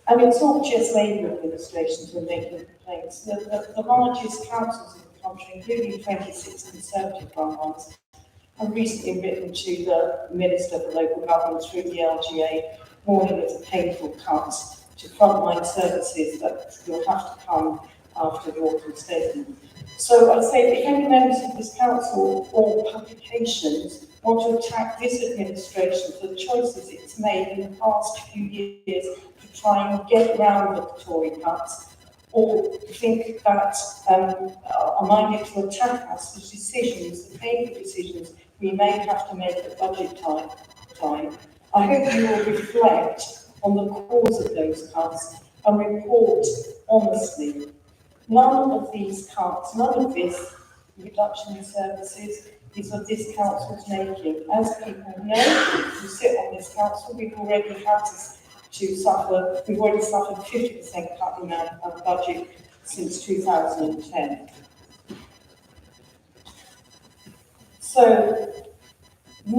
And it's not just Labour administrations who are making complaints. The largest councils in the country, including 26 Conservative run ones, have recently written to the Minister for Local Government through the LGA, warning of the painful cuts to frontline services that will have to come after the autumn statement. So I'd say if any members of this council or publications want to attack this administration for the choices it's made in the past few years to try and get around the Tory cuts, or think that are minded to attack us for decisions, the painful decisions we may have to make at budget time, I hope you will reflect on the cause of those cuts and report honestly. None of these cuts, none of this reduction in services is of this council's making. As people know who sit on this council, we've already suffered 50% cut in our budget since 2010. So, the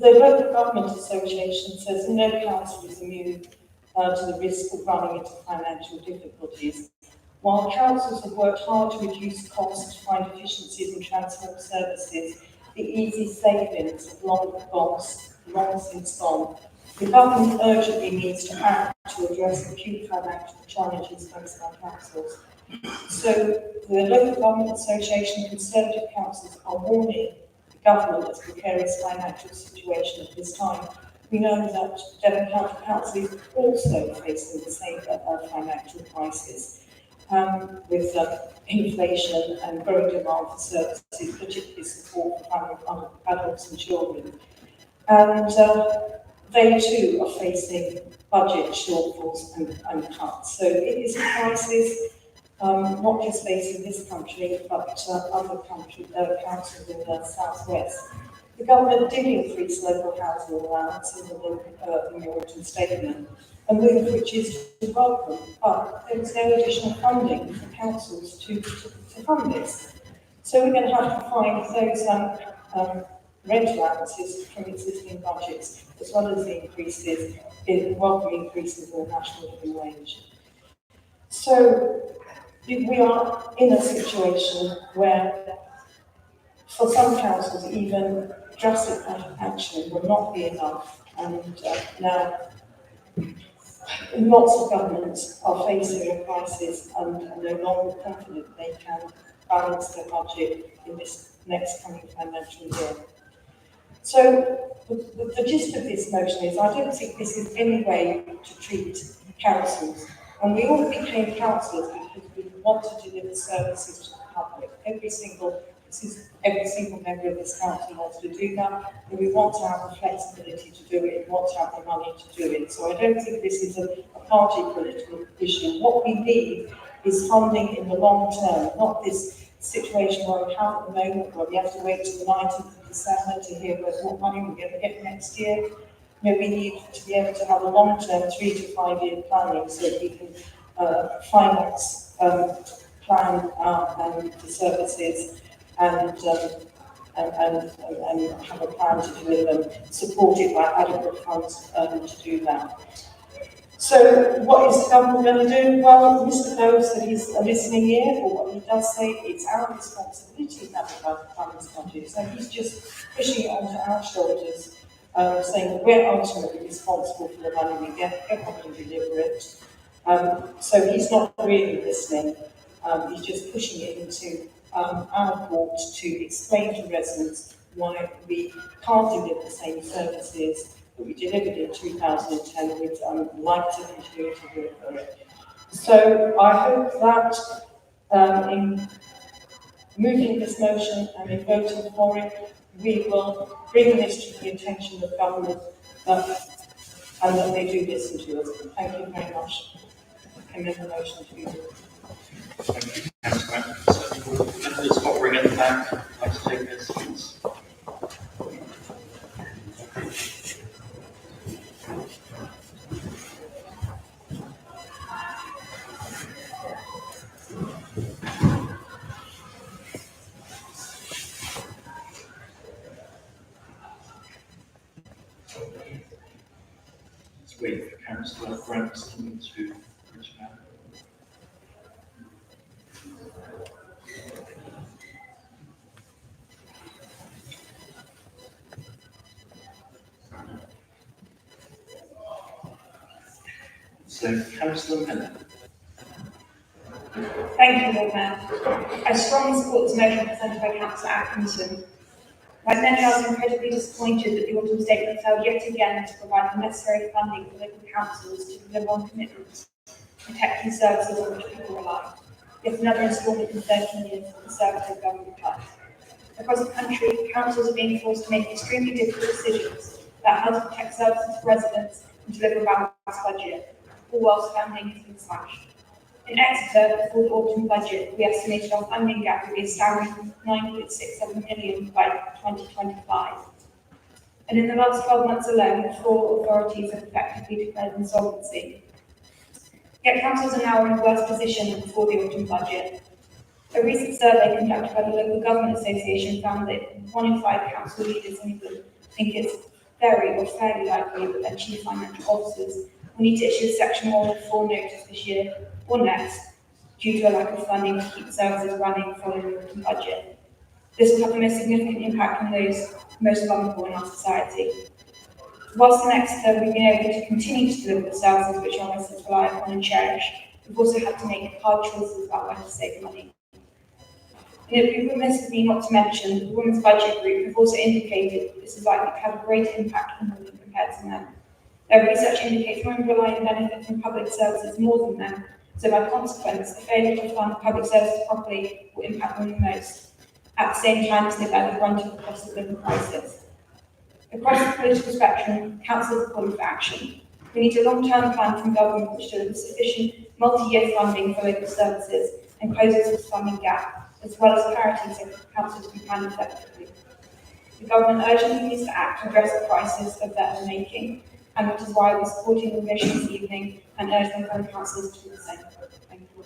Local Government Association says no council is immune to the risk of running into financial difficulties. While councils have worked hard to reduce costs, find efficiencies and transform services, the easy savings have long since gone. The government urgently needs to act to address acute financial challenges faced by councils. So the Local Government Association and Conservative councils are warning the government of the precarious financial situation at this time. We know that Devon County Council is also facing the same financial crisis. With inflation and growing demand for services, particularly support for adults and children. And they too are facing budget shortfalls and cuts. So it is a crisis, not just facing this country, but other councils in the southwest. The government did increase local housing allowance in the autumn statement, a move which is welcome, but there was no additional funding for councils to fund this. So we're going to have to find those rent allowances from existing budgets, as well as the welcome increases in the national living wage. So we are in a situation where, for some councils, even drastic action will not be enough, and now lots of governments are facing a crisis and are no longer confident they can balance their budget in this next coming financial year. So the gist of this motion is I don't think this is any way to treat councils. And we all became councillors because we want to deliver services to the public. Every single member of this council wants to do that, and we want to have the flexibility to do it, and want to have the money to do it. So I don't think this is a party political issue. What we need is funding in the long term, not this situation where we have at the moment, where we have to wait till the 19th of December to hear what money we're going to get next year. we need to be able to have a long-term 3 to 5 year planning so that we can finance, plan the services and have a plan to deliver them, supported by adequate funds to do that. So what is the government going to do? Well, Mr. Bowe said he's a listening ear, but what he does say, it's our responsibility to have a balanced budget. So he's just pushing it onto our shoulders, saying that we're ultimately responsible for the money we get on to deliver it. So he's not really listening. He's just pushing it into our court to explain to residents why we can't deliver the same services that we delivered in 2010. We'd like to continue to deliver it. So I hope that in moving this motion and in voting for it, we will bring this to the attention of government and that they do listen to us. Thank you very much. I make a motion to you. Thank you, Councillor. Members hovering at the back, I'd like to take their seats. Let's wait for Councillor Branston to return. So, Councillor Miller. Thank you, Lord Mayor. I strongly support this motion presented by Councillor Atkinson. Like many, I was incredibly disappointed that the autumn statement failed yet again to provide the necessary funding for local councils to deliver on commitments, protecting services on which people rely. Yet another instalment in 30 million for the Conservative government cuts. Across the country, councils are being forced to make extremely difficult decisions about how to protect services for residents and deliver a balanced budget, all whilst funding has been slashed. In Exeter, before the autumn budget, we estimated our funding gap would be a staggering 9.67 million by 2025. And in the last 12 months alone, 4 authorities have effectively declared insolvency. Yet councils are now in a worse position than before the autumn budget. A recent survey conducted by the Local Government Association found that 1 in 5 council leaders in England think it's very or fairly likely that their chief financial officers will need to issue a Section 104 notice this year or next due to a lack of funding to keep services running following the autumn budget. This will have the most significant impact on those most vulnerable in our society. Whilst in Exeter we've been able to continue to deliver the services which our residents rely upon and cherish, we've also had to make hard choices about where to save money. And it would be remiss of me not to mention that the Women's Budget Group have also indicated this is likely to have a greater impact on women compared to men. Their research indicates women rely and benefit from public services more than men, so by consequence, the failure to fund public services properly will impact women most, at the same time as they bear the brunt of the cost of living crisis. Across the political spectrum, councils are calling for action. We need a long-term plan from government which delivers sufficient multi-year funding for local services and closes this funding gap, as well as clarity so councils can plan effectively. The government urgently needs to act to address the crisis of their own making, and that is why we're supporting the motion this evening and urge my fellow councillors to do the same. Thank you.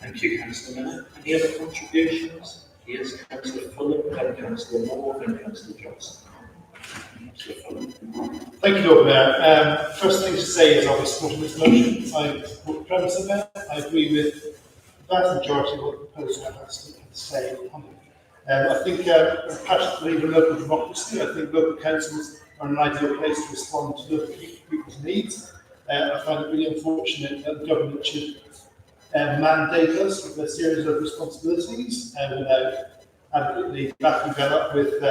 Thank you, Councillor Miller. Any other contributions? Yes, Councillor Fulham, then Councillor Moore, then Councillor Johnson. Councillor Fulham. Thank you, Lord Mayor. First thing to say is I'll be supporting this motion. I support the premise of it. I agree with the vast majority of what the proposer has to say on it. I think I'm a passionate believer in local democracy. I think local councils are an ideal place to respond to local people's needs. I find it really unfortunate that the government should mandate us with a series of responsibilities without adequately backing that up with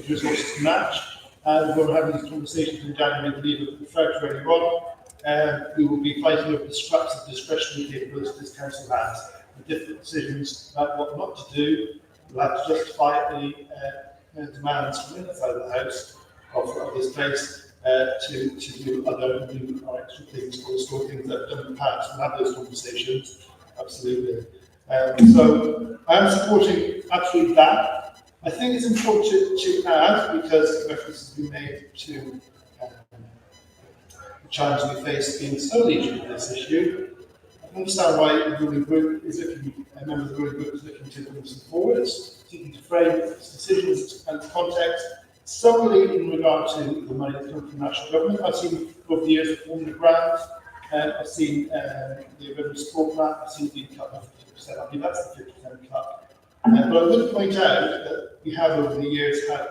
resources to match. And when we're having these conversations in January, I believe that referred to earlier on, we will be fighting over the scraps of discretionary capabilities this council has, and difficult decisions about what not to do. We'll have to justify the demands from inside the house of this place to do other new or extra things or restore things that have done in the past. We'll have those conversations, absolutely. So I am supporting absolutely that. I think it's important to add, because reference has been made to the challenge we face being solely due to this issue. I understand why the ruling group is looking, a member of the ruling group is looking to move some forwards, seeking to frame its decisions and context solely in regard to the money that comes from national government. I've seen over the years the formula grant, I've seen the revenue support grant, I've seen the cut of 50%. I mean, that's the 50% cut. But I would point out that we have over the years had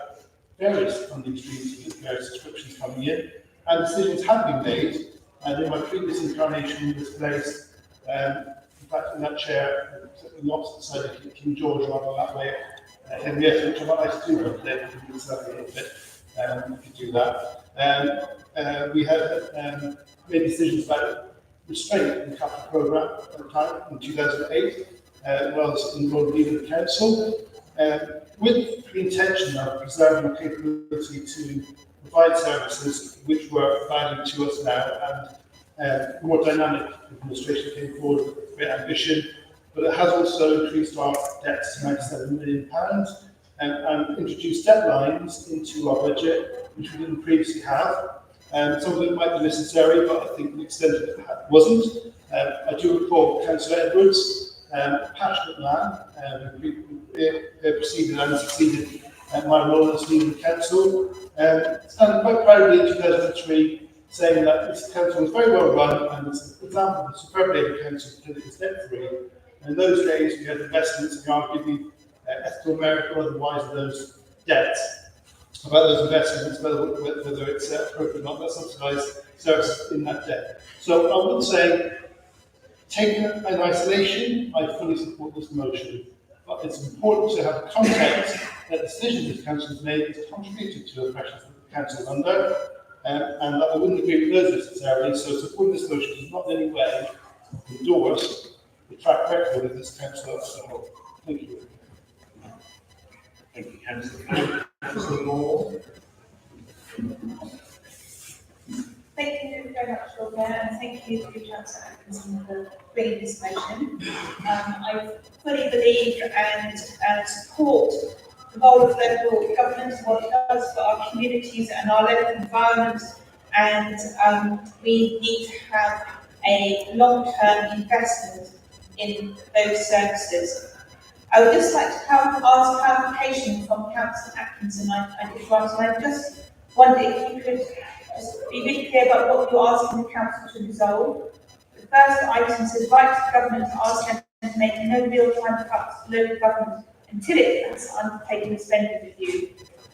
various funding streams with various subscriptions coming in, and decisions have been made. And in my previous incarnation in this place, in fact, in that chair, on the opposite side of King George, rather that way, Henrietta, which I might like to do one day, we can a little bit, we could do that. We had made decisions about restraint in the capital programme at the time, in 2008, when I was involved leading the council, with the intention of preserving the capability to provide services which were valued to us now, and more dynamic administration came forward with great ambition, but it has also increased our debts to £97 million and introduced deadlines into our budget, which we didn't previously have. Some of it might be necessary, but I think the extent of it wasn't. I do recall Councillor Edwards, a passionate man, who preceded and succeeded my role as leader of the council, standing quite proudly in 2003, saying that this council was very well run and it's an example of a superb Labour council because it was debt free. And in those days, we had investments, and arguably ethical merit or otherwise of those debts, about those investments, whether it's appropriate or not, that subsidised services in that debt. So I would say, taken in isolation, I fully support this motion. But it's important to have context that decisions this council has made has contributed to the pressures that the council is under, and that I wouldn't agree with those necessarily. So supporting this motion does not in any way endorse the track record of this council as a whole. Thank you. Thank you, Councillor. Councillor Moore. Thank you very much, Lord Mayor, and thank you to Councillor Atkinson for bringing this motion. I fully believe and support the role of local government and what it does for our communities and our local environment, and we need to have a long-term investment in those services. I would just like to ask clarification from Councillor Atkinson. I did once, and I just wonder if you could just be really clear about what you're asking the council to resolve. The first item says, right to government to ask them to make no real-time cuts to local government until it has undertaken a spending review.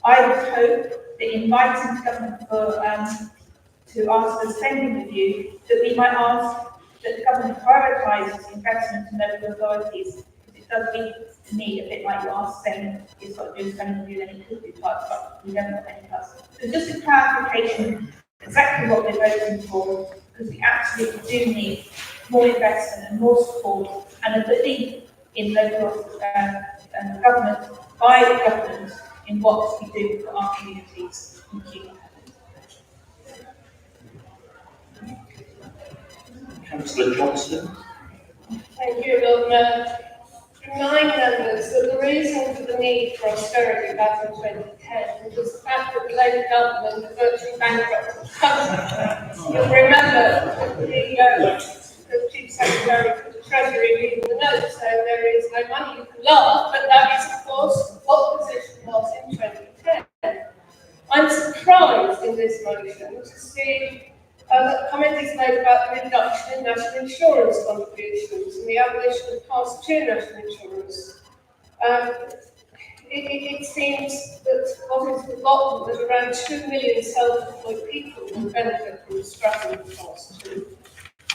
I would hope that in writing to government to ask for a spending review, that we might ask that the government prioritises investment in local authorities. It does mean to me a bit like you asked saying it's got to do a spending review, then it could be cuts, but we don't have any cuts. So just a clarification, exactly what we're voting for, because we absolutely do need more investment and more support and a belief in local government, by government, in what we do for our communities. Thank you. Councillor Johnson. Thank you, Lord Mayor. Remind members that the reason for the need for austerity back in 2010 was the fact that the Labour government was virtually bankrupt the country. You'll remember the Chief Secretary for the Treasury reading the notes saying there is no money. You can laugh, but that is, of course, what the position was in 2010. I'm surprised in this motion to see that comment is made about the reduction in national insurance contributions and the abolition of past two national insurance. It seems that what is forgotten that around 2 million self-employed people will benefit from scrapping the past two.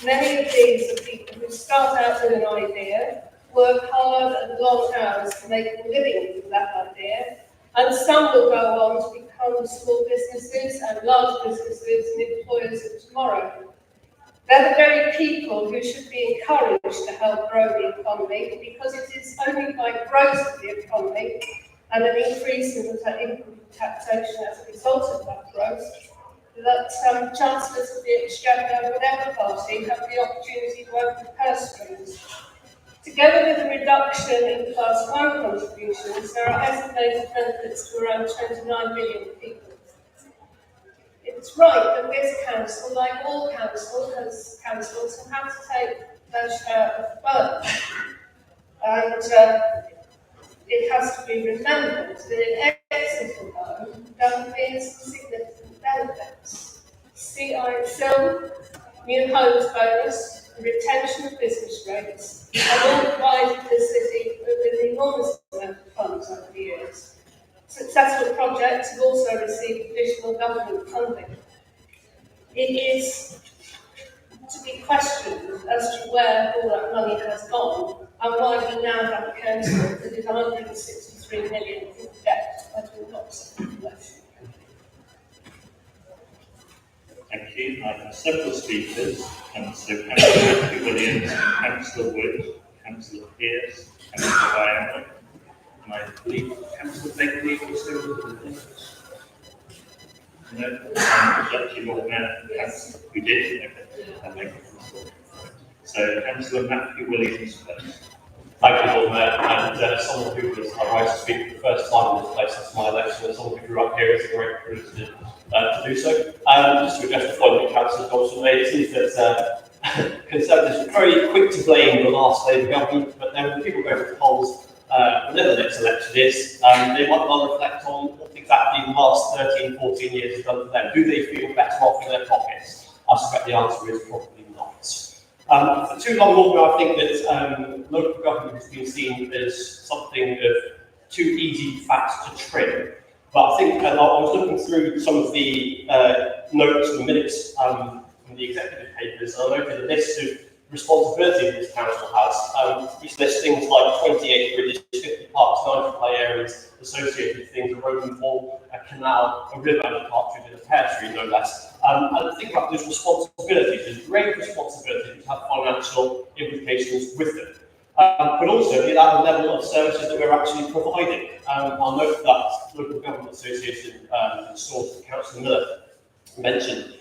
Many of these are people who start out with an idea, work hard and long hours to make a living from that idea, and some will go on to become small businesses and large businesses and employers of tomorrow. They're the very people who should be encouraged to help grow the economy, because it is only by growth of the economy and an increase in the income taxation as a result of that growth that chancellors of the Exchequer, whatever party, have the opportunity to open purse strings. To Together with a reduction in Class 1 contributions, there are estimated benefits to around 29 million people. It's right that this council, like all councils, will have to take their share of the burden. And it has to be remembered that in Exeter alone, there have been some significant benefits. CISL, new homes bonus, the retention of business rates, have all provided the city with an enormous amount of funds over the years. Successful projects have also received additional government funding. It is to be questioned as to where all that money has gone and why we now have a council that is 163 million in debt. I do not support. Thank you. I have several speakers, and so Councillor Matthew Williams, Councillor Wood, Councillor Pearce, Councillor Diana, and I believe Councillor Begley also. No, Deputy Lord Mayor. Yes. We did. Okay. So Councillor Matthew Williams first. Thank you, Lord Mayor, and someone who was right to speak for the first time in this place since my election, and someone who grew up here, is a great privilege to do so. Just to address the point that Councillor Dodson made, it seems that Conservatives were very quick to blame the last Labour government, but then when people go to the polls, whenever the next election is, they might well reflect on what exactly the last 13, 14 years has done for them. Do they feel better off in their pockets? I suspect the answer is probably not. For too long, I think that local government has been seen as something of too easy fat to trim. But I think, and I was looking through some of the notes and minutes from the executive papers, and I noted a list of responsibility this council has, which lists things like 28 bridges, 50 parks, 90 play areas, associated things, a road and wall, a canal, a river, and a partridge in a pear tree, no less. And think about those responsibilities. There's great responsibility which have financial implications with them. But also the level of services that we're actually providing. I'll note that Local Government Association source that Councillor Miller mentioned.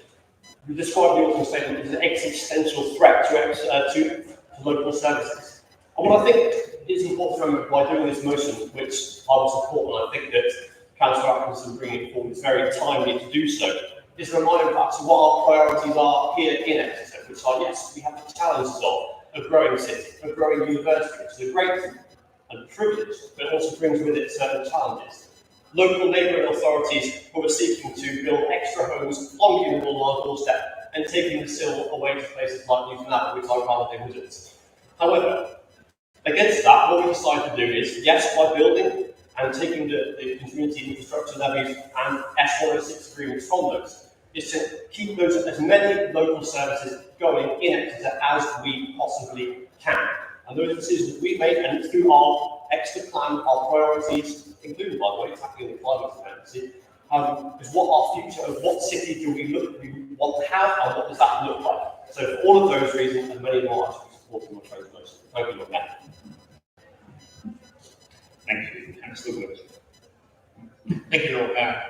We describe the autumn statement as an existential threat to local services. And what I think is important to remember by doing this motion, which I will support, and I think that Councillor Atkinson bringing it forward is very timely to do so, is a reminder back to what our priorities are here in Exeter, which are, yes, we have the challenges of a growing city, a growing university, which is a great and privilege, but it also brings with it certain challenges. Local neighbouring authorities who are seeking to build extra homes on our doorstep and taking the sill away to places like Newton Abbey, which I'd rather they wouldn't. However, against that, what we decide to do is, yes, by building and taking the community infrastructure levies and S106 agreements from those, is to keep those as many local services going in Exeter as we possibly can. And those decisions that we make, and through our Exeter plan, our priorities, including, by the way, tackling the climate emergency, is what our future of what city do we want to have, and what does that look like? So for all of those reasons and many more, I should be supporting my friend's motion. Thank you, Lord Mayor. Thank you, Councillor Wood. Thank you, Lord Mayor.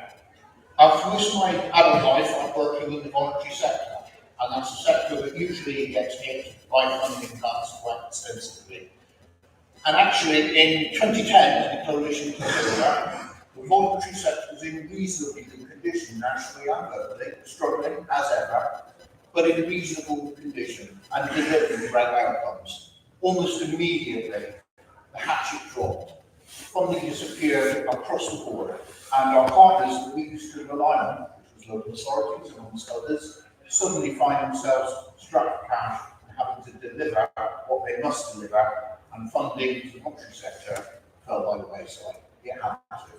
For most of my adult life, I've worked within the voluntary sector, and that's a sector that usually gets hit by funding cuts quite extensively. And actually, in 2010, in the coalition consider, the voluntary sector was in reasonably good condition, nationally and locally, struggling as ever, but in reasonable condition and delivering great outcomes. Almost immediately, the hatchet dropped. Funding disappeared across the board, and our partners that we used to rely on, which was local authorities amongst others, suddenly find themselves strapped for cash and having to deliver what they must deliver, and funding to the voluntary sector fell by the wayside. It had to.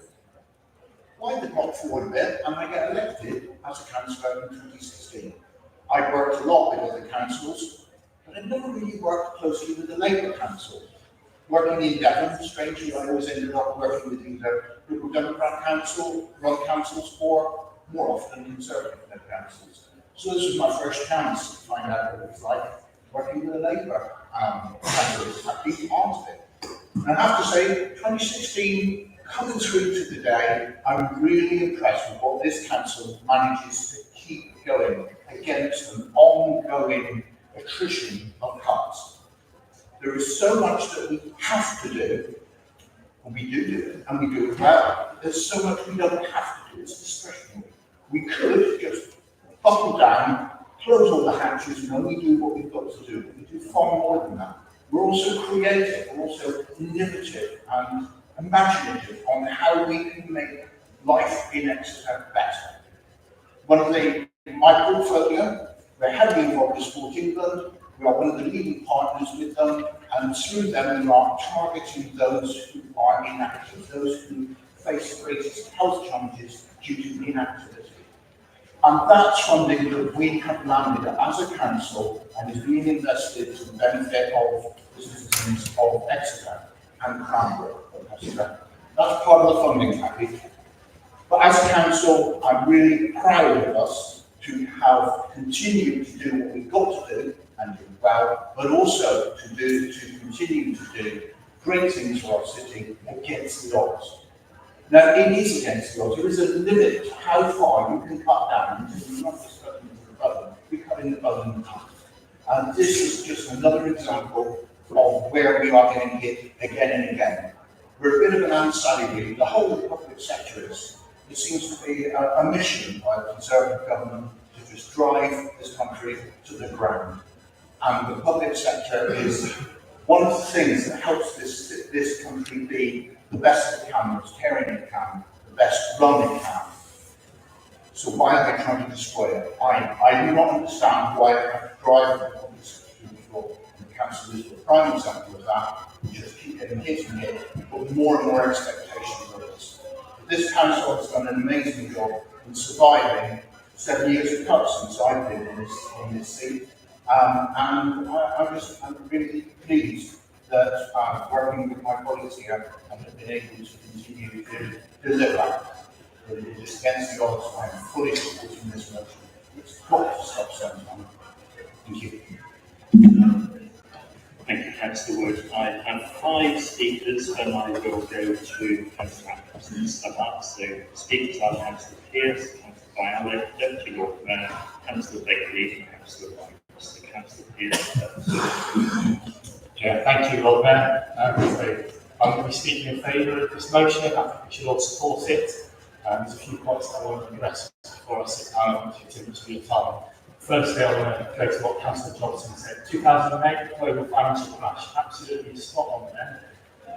Why did not forward a bit, and I get elected as a councillor in 2016. I worked a lot with other councils, but I never really worked closely with the Labour Council. Working in Devon, strangely, I always ended up working with either Liberal Democrat Council, run councils, or more often Conservative-led councils. So this was my first chance to find out what it was like working with a Labour council. I've been part of it. And I have to say, 2016, coming through to the day, I'm really impressed with what this council manages to keep going against an ongoing attrition of cuts. The There is so much that we have to do, and we do it, and we do it well. There's so much we don't have to do, it's discretionary. We could just buckle down, close all the hatches, and only do what we've got to do. We do far more than that. We're also creative, we're also innovative and imaginative on how we can make life in Exeter better. My portfolio, we're heavily involved with Sport England, we are one of the leading partners with them, and through them we are targeting those who are inactive, those who face the greatest health challenges due to inactivity. And that's funding that we have landed as a council and is being invested to the benefit of the citizens of Exeter and Cranbrook of Exeter. That's part of the funding package. But as a council, I'm really proud of us to have continued to do what we've got to do and do well, but also to continue to do great things for our city against the odds. Now, it is against the odds. There is a limit to how far you can cut down until you're not just cutting into the button, we're cutting the button in half. And this is just another example of where we are getting hit again and again. We're a bit of an anti-salary. The whole of the public sector is. It seems to be a mission by the Conservative government to just drive this country to the ground. And the public sector is one of the things that helps this country be the best it can, the most caring it can, the best run it can. So why are they trying to destroy it? I do not understand why they have to drive the public sector to the floor. And the council is the prime example of that. We just keep getting hit and hit, but more and more expectations of us. This council has done an amazing job in surviving 7 years of cuts since I've been in this seat. And I'm really pleased that working with my colleagues here and have been able to continue to deliver. It is against the odds. I'm fully supporting this motion. It's got to stop sometime. Thank you. Thank you, Councillor Wood. I have 5 speakers and I will go to Councillor Atkinson's about. So speakers are Councillor Pearce, Councillor Bialy, Deputy Lord Mayor, Councillor Beckley and Councillor White. So Councillor Pearce. Yeah, thank you, Lord Mayor. I'm going to be speaking in favour of this motion. I think we should all support it. There's a few points I want to address before I sit down. I want to take too much of your time. Firstly, I want to go to what Councillor Johnson said. 2008, global financial crash, absolutely spot on there.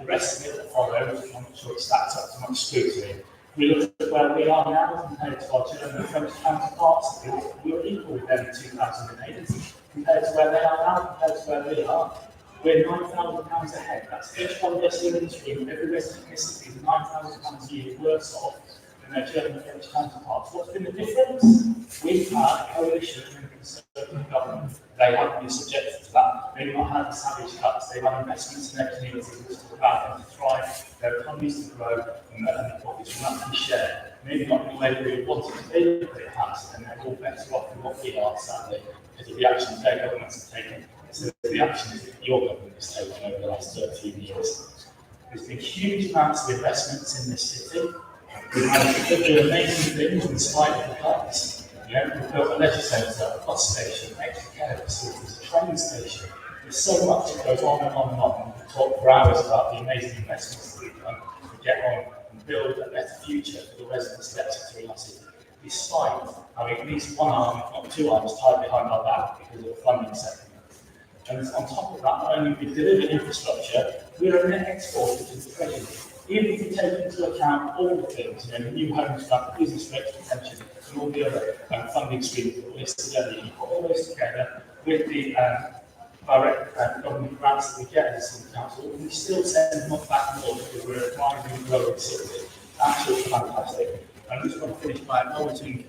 The rest of it that followed, I'm not sure it stacks up to much scrutiny. We look at where we are now compared to our German French counterparts. We were equal with them in 2008 compared to where they are now, compared to where we are. We're £9,000 ahead. That's each one of us in this room, every resident is £9,000 a year worse off than their German French counterparts. What's been the difference? We've had a coalition in the Conservative government. They haven't been subjected to that. They've not had savage cuts. They've had investments in their communities which to allow them to thrive, their economies to grow, and the profits will not be shared. Maybe not in the way that we wanted to be, but it has, and they're all better off than what we are, sadly, because of the actions their governments have taken. So the actions that your government has taken over the last 13 years. There's been huge amounts of investments in this city. We've managed to do amazing things in spite of the cuts. We've built a legislature, a bus station, extra care facilities, a train station. There's so much that goes on and on and on. We talk for hours about the amazing investments that we've done to get on and build a better future for the residents of Exeter in our city. Despite having at least one arm, if not 2 arms, tied behind our back because of the funding sector. And on top of that, not only we deliver infrastructure, we're a net exporter to the treasury. Even if you take into account all the things, the new homes fund, business rates retention, and all the other funding streams that we list together, you put all those together with the direct government grants that we get as a city council, we still send much back more because we're a thriving and growing city. Absolutely fantastic. I'm just going to finish by acknowledging,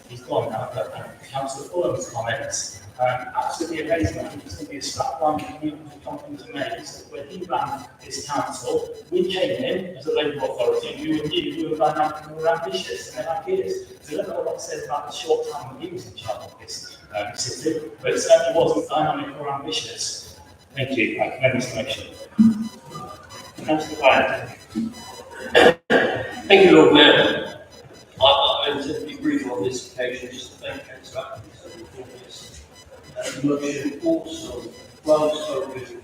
he's gone now, but Councillor Fulham's comments. Absolutely amazing. I think it's going to be a strapline community company to make. So when he ran this council, we came in as a local authority and we were new, we were dynamic and we were ambitious and had ideas. So I don't know what that says about the short time that he was in charge of this city, but it certainly wasn't dynamic or ambitious. Thank you. I commend this motion. Councillor White. Thank you, Lord Mayor. I intend to be brief on this occasion, just to thank Councillor Atkinson for this motion. Also, well spoken,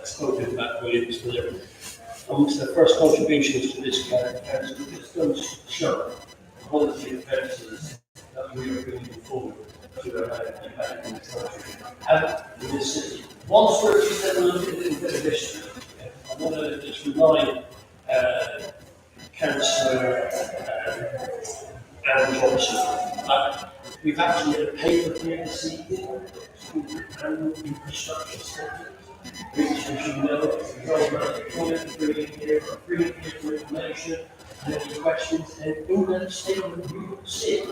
spoken about Williams delivery. Amongst the first contributions to this council, this does show the quality of councillors that we are bringing forward to our country and in this city. Whilst we're just having a look at a little bit of history, I want to just remind Councillor Anne Johnson that we've actually had a paper here this evening called the Annual Infrastructure Statement, which, as you know, is very much important, bringing here for information and any questions. And in that statement, you will see,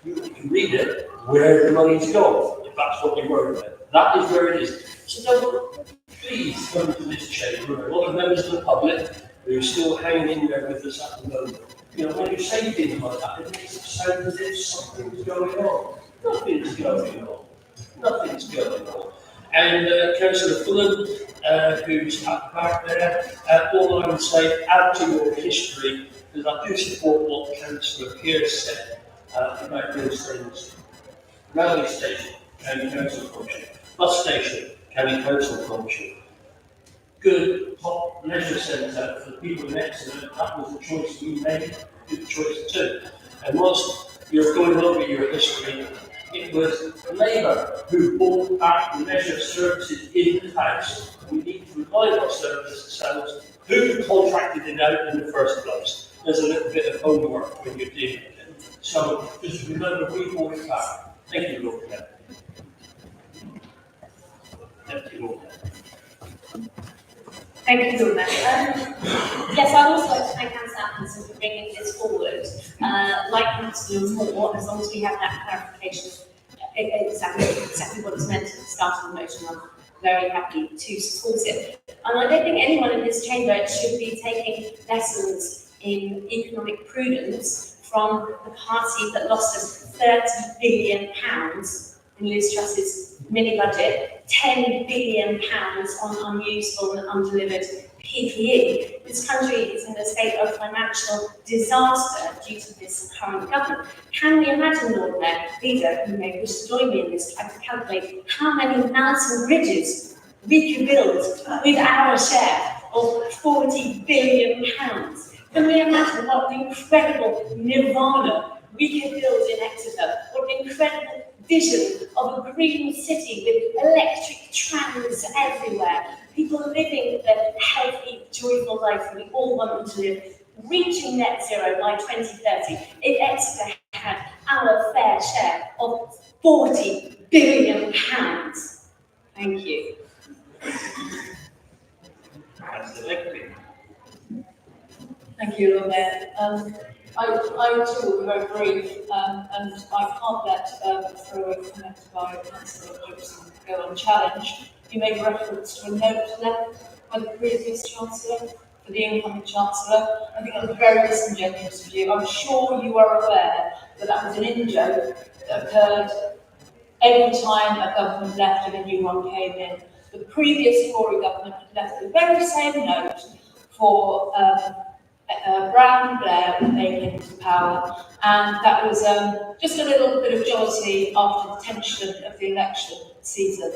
you can read it, where the money's gone, if that's what you're worried about. That is where it is. So don't, please come to this chamber. A lot of members of the public who are still hanging in there with us at the moment. You know, when you say things like that, it makes it sound as if something's going on. Nothing's going on. Nothing's going on. And Councillor Fulham, who's at the back there, all I would say, add to your history, because I do support what Councillor Pearce said about those things. Railway station, county council function. Bus station, county council function. Good top leisure centre for the people in Exeter. That was the choice we made. Good choice too. And whilst you're going over your history, it was Labour who brought back the leisure services in the house. We need to remind ourselves who contracted it out in the first place. There's a little bit of homework when you're dealing with it. So just remember, we brought it back. Thank you, Lord Mayor. Thank you, Lord Mayor. Thank you, Lord Mayor. Yes, I'd also like to thank Councillor Atkinson for bringing this forward. Like Councillor Moore, as long as we have that clarification, exactly what it's meant at the start of the motion, I'm very happy to support it. And I don't think anyone in this chamber should be taking lessons in economic prudence from the party that lost us £30 billion in Liz Truss's mini budget, £10 billion on unuseful and undelivered PPE. This country is in a state of financial disaster due to this current government. Can we imagine, Lord Mayor, leader, who may wish to join me in this, try to calculate how many mountain bridges we could build with our share of £40 billion? Can we imagine what an incredible nirvana we could build in Exeter? What an incredible vision of a green city with electric trams everywhere, people living the healthy, joyful life that we all want them to live, reaching net zero by 2030. If Exeter had our fair share of £40 billion. Thank you. Thank you, Lord Mayor. I too will be very brief, and I can't let throwaway comment by Councillor Johnson go unchallenged. You made reference to a note left by the previous Chancellor for the incoming Chancellor. I think that was very disingenuous of you. I'm sure you are aware that that was an in-joke that occurred every time a government left and a new one came in. The previous Tory government had left the very same note for Brown and Blair when they came to power, and that was just a little bit of jollity after the tension of the election season.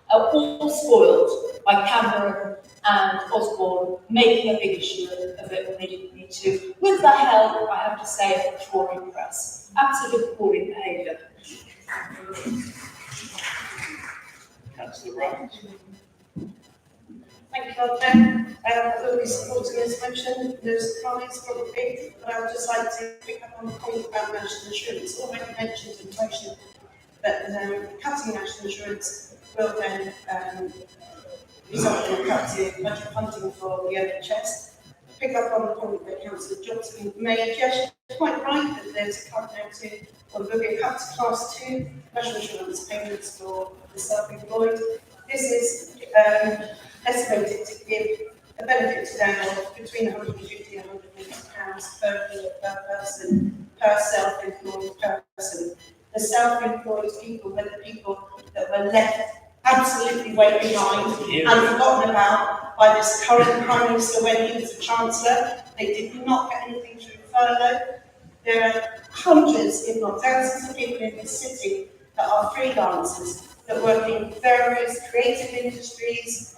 All spoiled by Cameron and Osborne making a big issue of it when they didn't need to, with the help, I have to say, of the Tory press. Absolute appalling behaviour. Councillor Brown. Thank you, Lord Mayor. I will be supporting this motion. There's comments probably, but I would just like to pick up on the point about national insurance. Already mentioned in the motion that cutting national insurance will then result in a cut in budget funding for the NHS. Pick up on the point that Councillor Johnson made. Yes, you're quite right that there's a cut now to, or there'll be a cut to Class 2 national insurance payments for the self-employed. This is estimated to give a benefit to them of between £150 and £180 per year per person, per self-employed person. The self-employed people were the people that were left absolutely way behind and forgotten about by this current Prime Minister when he was the Chancellor. They did not get anything through furlough. There are hundreds, if not thousands of people in this city that are freelancers that work in various creative industries,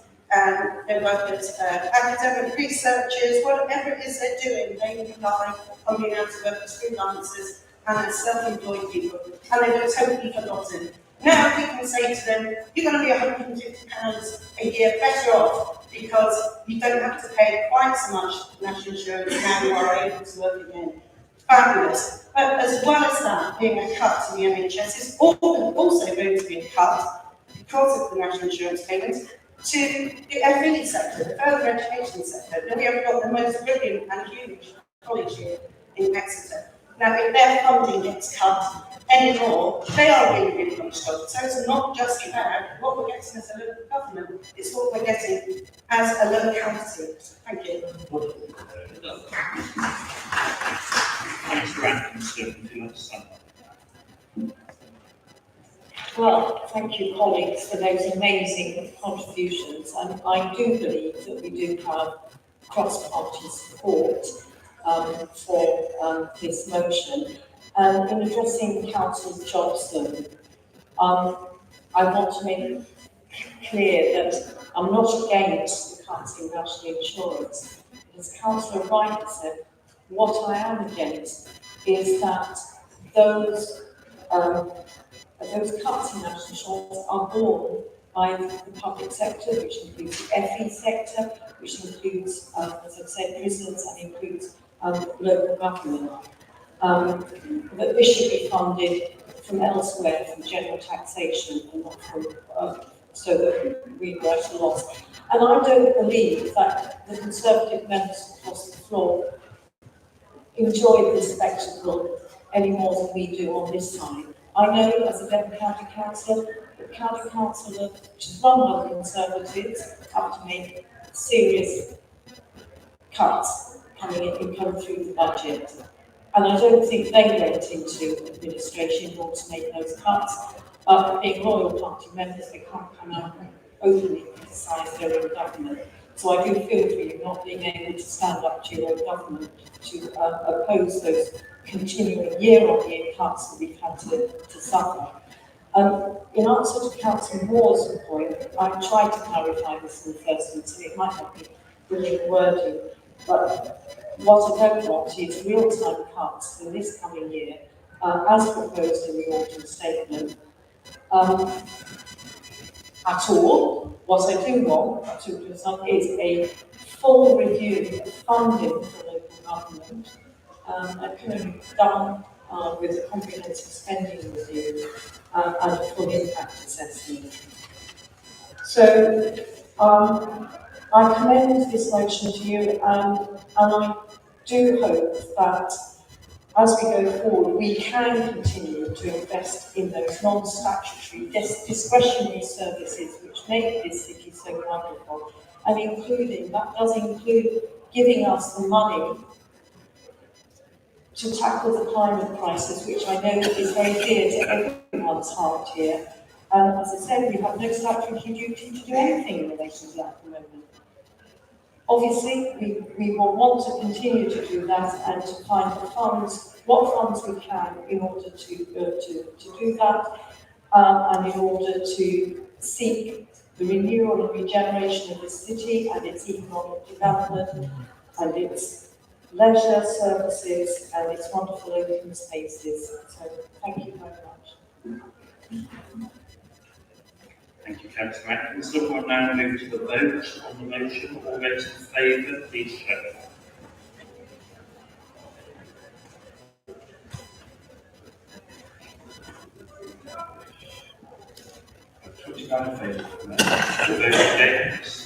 they work as academic researchers, whatever it is they're doing, they rely on being able to work as freelancers and as self-employed people, and they were totally forgotten. Now we can say to them, you're going to be £150 a year better off because you don't have to pay quite so much national insurance now you are able to work again. Fabulous. But as well as that being a cut to the NHS, it's also going to be a cut because of the national insurance payments to the FE sector, the further education sector. Now we have got the most brilliant and huge college here in Exeter. Now if their funding gets cut anymore, they are really punished off. So it's not just about what we're getting as a local government, it's what we're getting as a locality. Thank you. Councillor Atkinson, would you like to sum up? Well, thank you, colleagues, for those amazing contributions. And I do believe that we do have cross-party support for this motion. In addressing Councillor Johnson, I want to make clear that I'm not against the cuts in national insurance. As Councillor Wright said, what I am against is that those cuts in national insurance are borne by the public sector, which includes the FE sector, which includes, as I've said, prisons and includes local government. That this should be funded from elsewhere, from general taxation, and not from, so that we were at a loss. And I don't believe that the Conservative members across the floor enjoy this spectacle any more than we do on this side. I know as a Devon County Councillor, that County Councillor, which is run by the Conservatives, have to make serious cuts coming through the budget. And I don't think they went into administration in order to make those cuts. Being Royal Party members, they can't come out and openly criticise their own government. So I do feel for you not being able to stand up to your own government to oppose those continuing year-on-year cuts that we've had to suffer. In answer to Councillor Moore's point, I tried to clarify this in the first meeting. It might not be brilliant wording, but what I don't want is real-time cuts in this coming year, as proposed in the autumn statement, at all. What I do want to present is a full review of funding for local government. That can only be done with a comprehensive spending review and a full impact assessment. So I commend this motion to you, and I do hope that as we go forward, we can continue to invest in those non-statutory, discretionary services which make this city so wonderful, and that does include giving us the money to tackle the climate crisis, which I know is very dear to everyone's heart here. As I said, we have no statutory duty to do anything in relation to that at the moment. Obviously, we will want to continue to do that and to find the funds, what funds we can in order to do that, and in order to seek the renewal and regeneration of the city and its economic development and its leisure services and its wonderful open spaces. So thank you very much. Thank you, Councillor Atkinson. We'll now move to the vote on the motion. All those in favour, please show. In favour. All those against?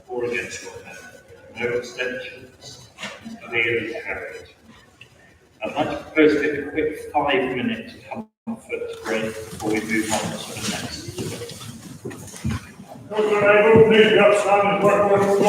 Or against your vote? No abstentions? Clearly carried. I'd like to propose to take a quick 5-minute comfort break before we move on to the next. Please be upstanding.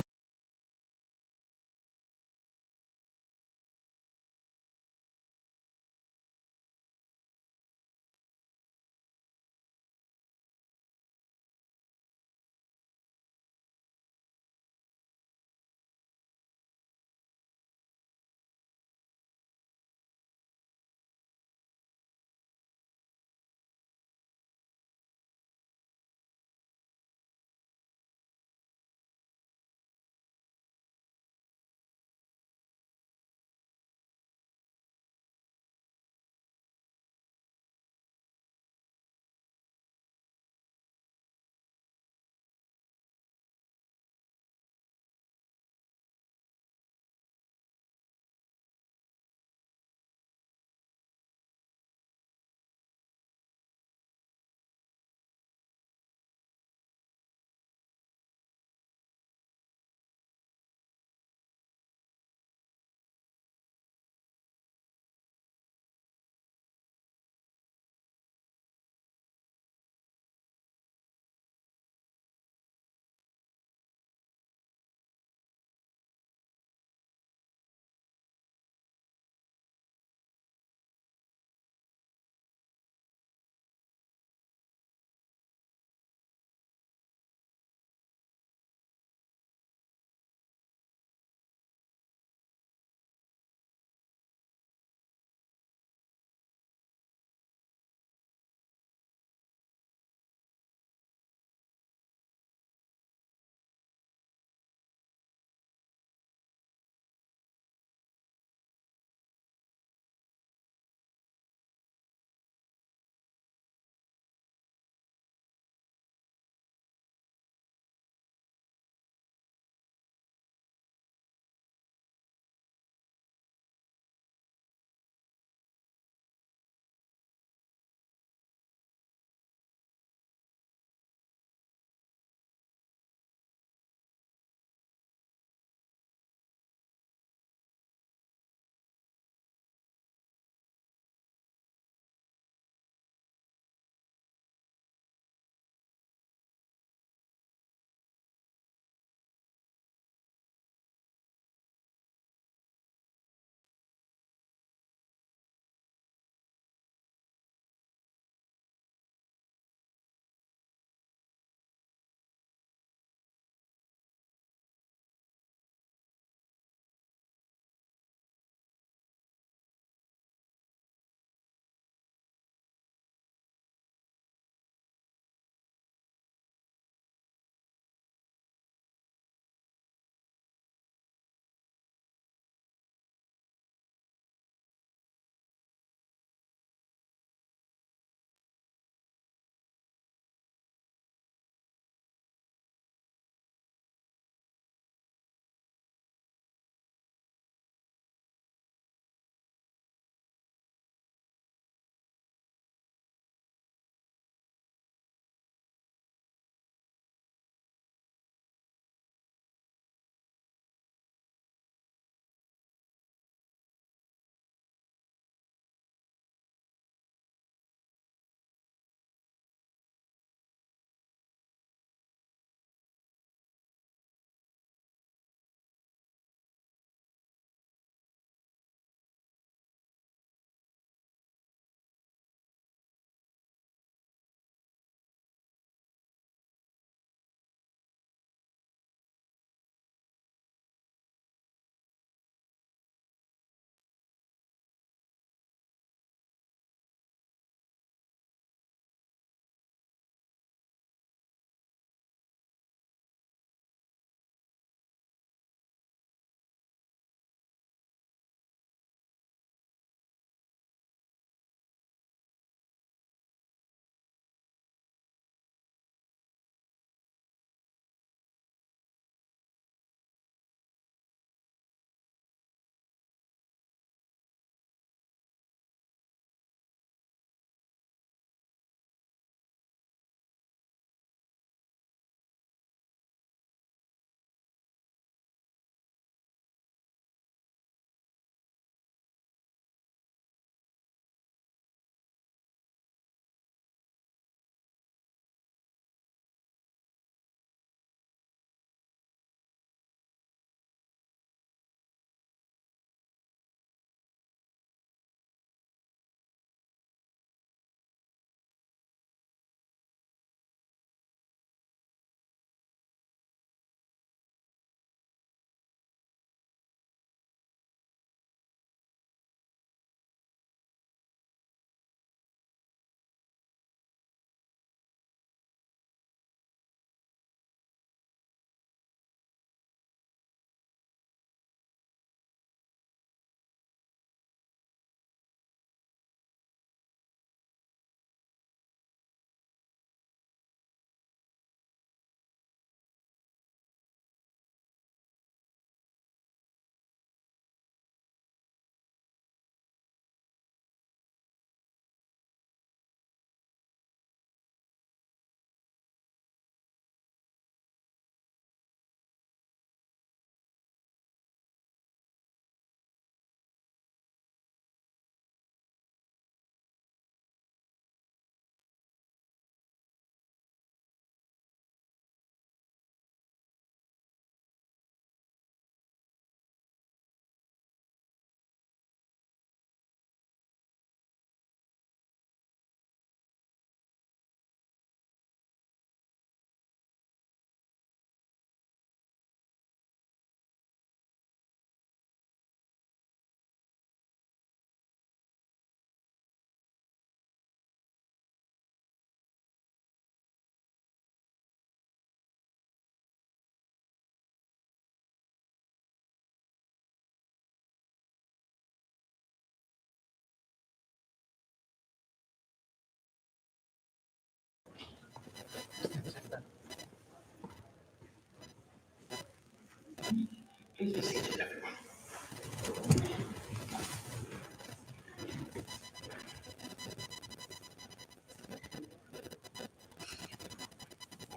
Please be seated, everyone.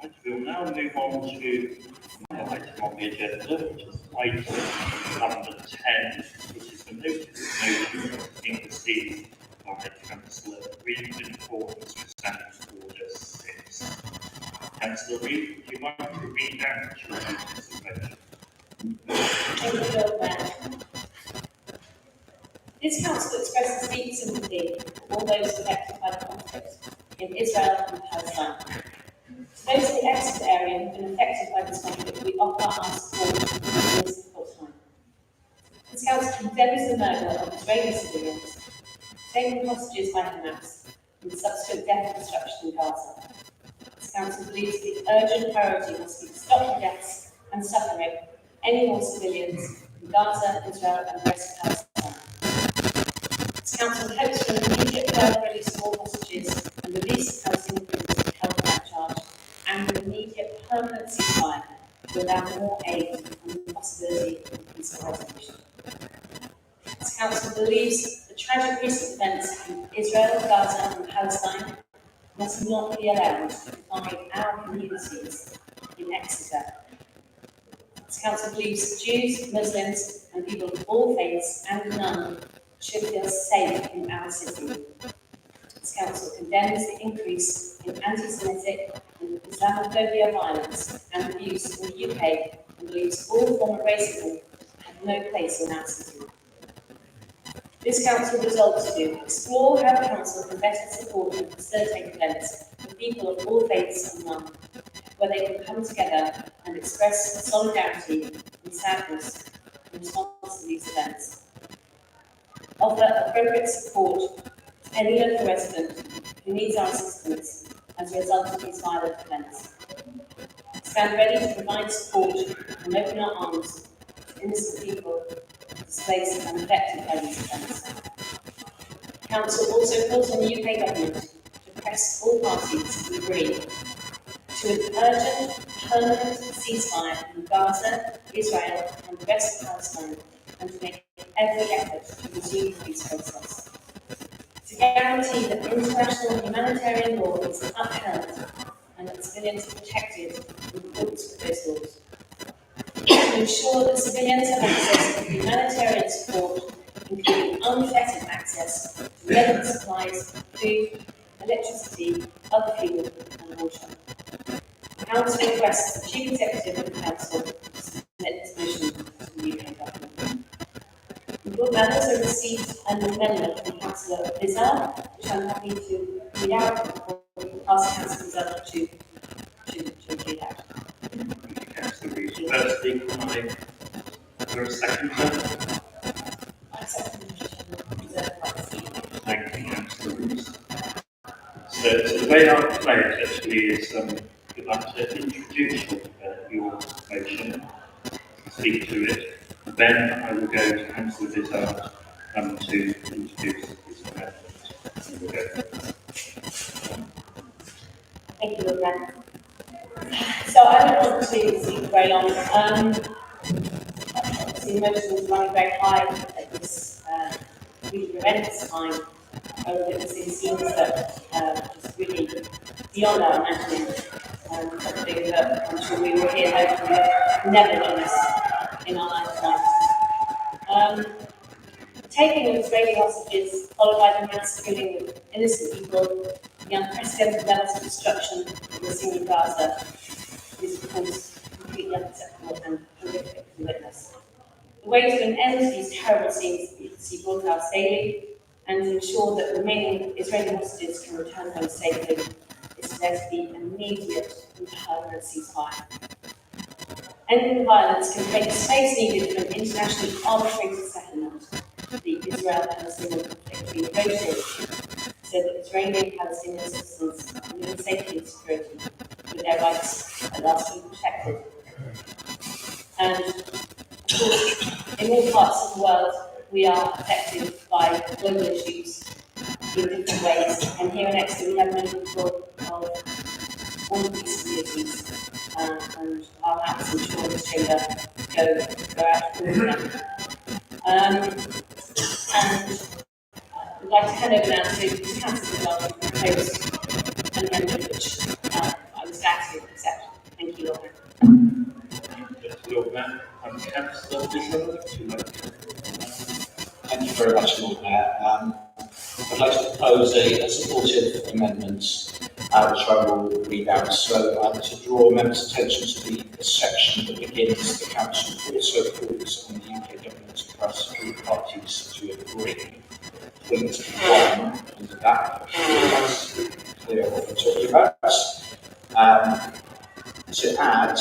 Right, we'll now move on to another item on the agenda, which is item number 10, which is the notice of motion being received by Councillor Reid in accordance with Standing Order 6. Councillor Reid, would you mind to read out your notice of motion? Thank you, Lord Mayor. This council expresses deep sympathy for all those affected by the conflict in Israel and Palestine. To those in the Exeter area who have been affected by this conflict, we offer our support in this difficult time. This council condemns the murder of Israeli civilians, taken hostages by Hamas, and the subsequent death and destruction in Gaza. This council believes the urgent priority must be to stop the deaths and suffering any more civilians in Gaza, Israel, and the rest of Palestine. This council hopes for an immediate further release of all hostages and release of Palestinian prisoners held without charge, and an immediate permanent ceasefire to allow more aid and the possibility of peaceful resolution. This council believes the tragic recent events in Israel, Gaza, and Palestine must not be allowed to divide our communities in Exeter. This council believes Jews, Muslims, and people of all faiths and none should feel safe in our city. This council condemns the increase in anti-Semitic and Islamophobia violence and abuse in the UK and believes all form of racism have no place in our city. This council resolves to explore how the council can better support and facilitate events for people of all faiths and none, where they can come together and express solidarity and sadness in response to these events. Offer appropriate support to any local resident who needs our assistance as a result of these violent events. Stand ready to provide support and open our arms to innocent people displaced and affected by these events. Council also calls on the UK Government to press all parties to agree to an urgent, permanent ceasefire in Gaza, Israel, and the rest of Palestine, and to make every effort to resume the peace process. To guarantee that international humanitarian law is upheld and that civilians are protected in accordance with those laws. To ensure that civilians have access to humanitarian support, including unfettered access to medical supplies, food, electricity, other fuel, and water. The Council requests the Chief Executive of the Council to submit this motion to the UK Government. The Lord Mayor also received an amendment from Councillor Bizarre, which I'm happy to read out before we ask Councillor Bizarre to read out. Firstly, can I for a second? I second the motion. Thank you, Councillor Rees. So the way I'll play it actually is you'd like to introduce your motion, speak to it, and then I will go to Councillor Bizarre to introduce his amendment. So we'll go. Thank you, Lord Mayor. So I don't want to speak very long. Obviously, emotions are running very high at this really horrendous time. We're witnessing scenes that just really beyond our imagining. Something that I'm sure we were here hoping we would never witness in our lifetime. Taking of Israeli hostages, followed by the mass killing of innocent people, the unprecedented levels of destruction we're seeing in Gaza is, of course, completely unacceptable and horrific to witness. The way to an end to these terrible scenes is to see broadcast daily and to ensure that remaining Israeli hostages can return home safely is for there to be an immediate and permanent ceasefire. Ending the violence can create the space needed for an internationally arbitrated settlement of the Israel-Palestinian conflict being negotiated so that Israeli and Palestinian citizens live in safety and security with their rights at last being protected. And of course, in all parts of the world, we are affected by global issues in different ways. And here in Exeter, we have many people of all of these communities, and our hats, I'm sure, in this chamber go out for them. And I'd like to hand over now to Councillor Bell to propose an amendment which I was asked to accept. Thank you, Lord Mayor. Lord Mayor, Councillor Bishop, would you like to? Thank you very much, Lord Mayor. I'd like to propose a supportive amendment, which I will read out. So, to draw members' attention to the section that begins, the Council also calls on the UK Government to press all parties to agree. Point 1 under that, that's clear what we're talking about. To add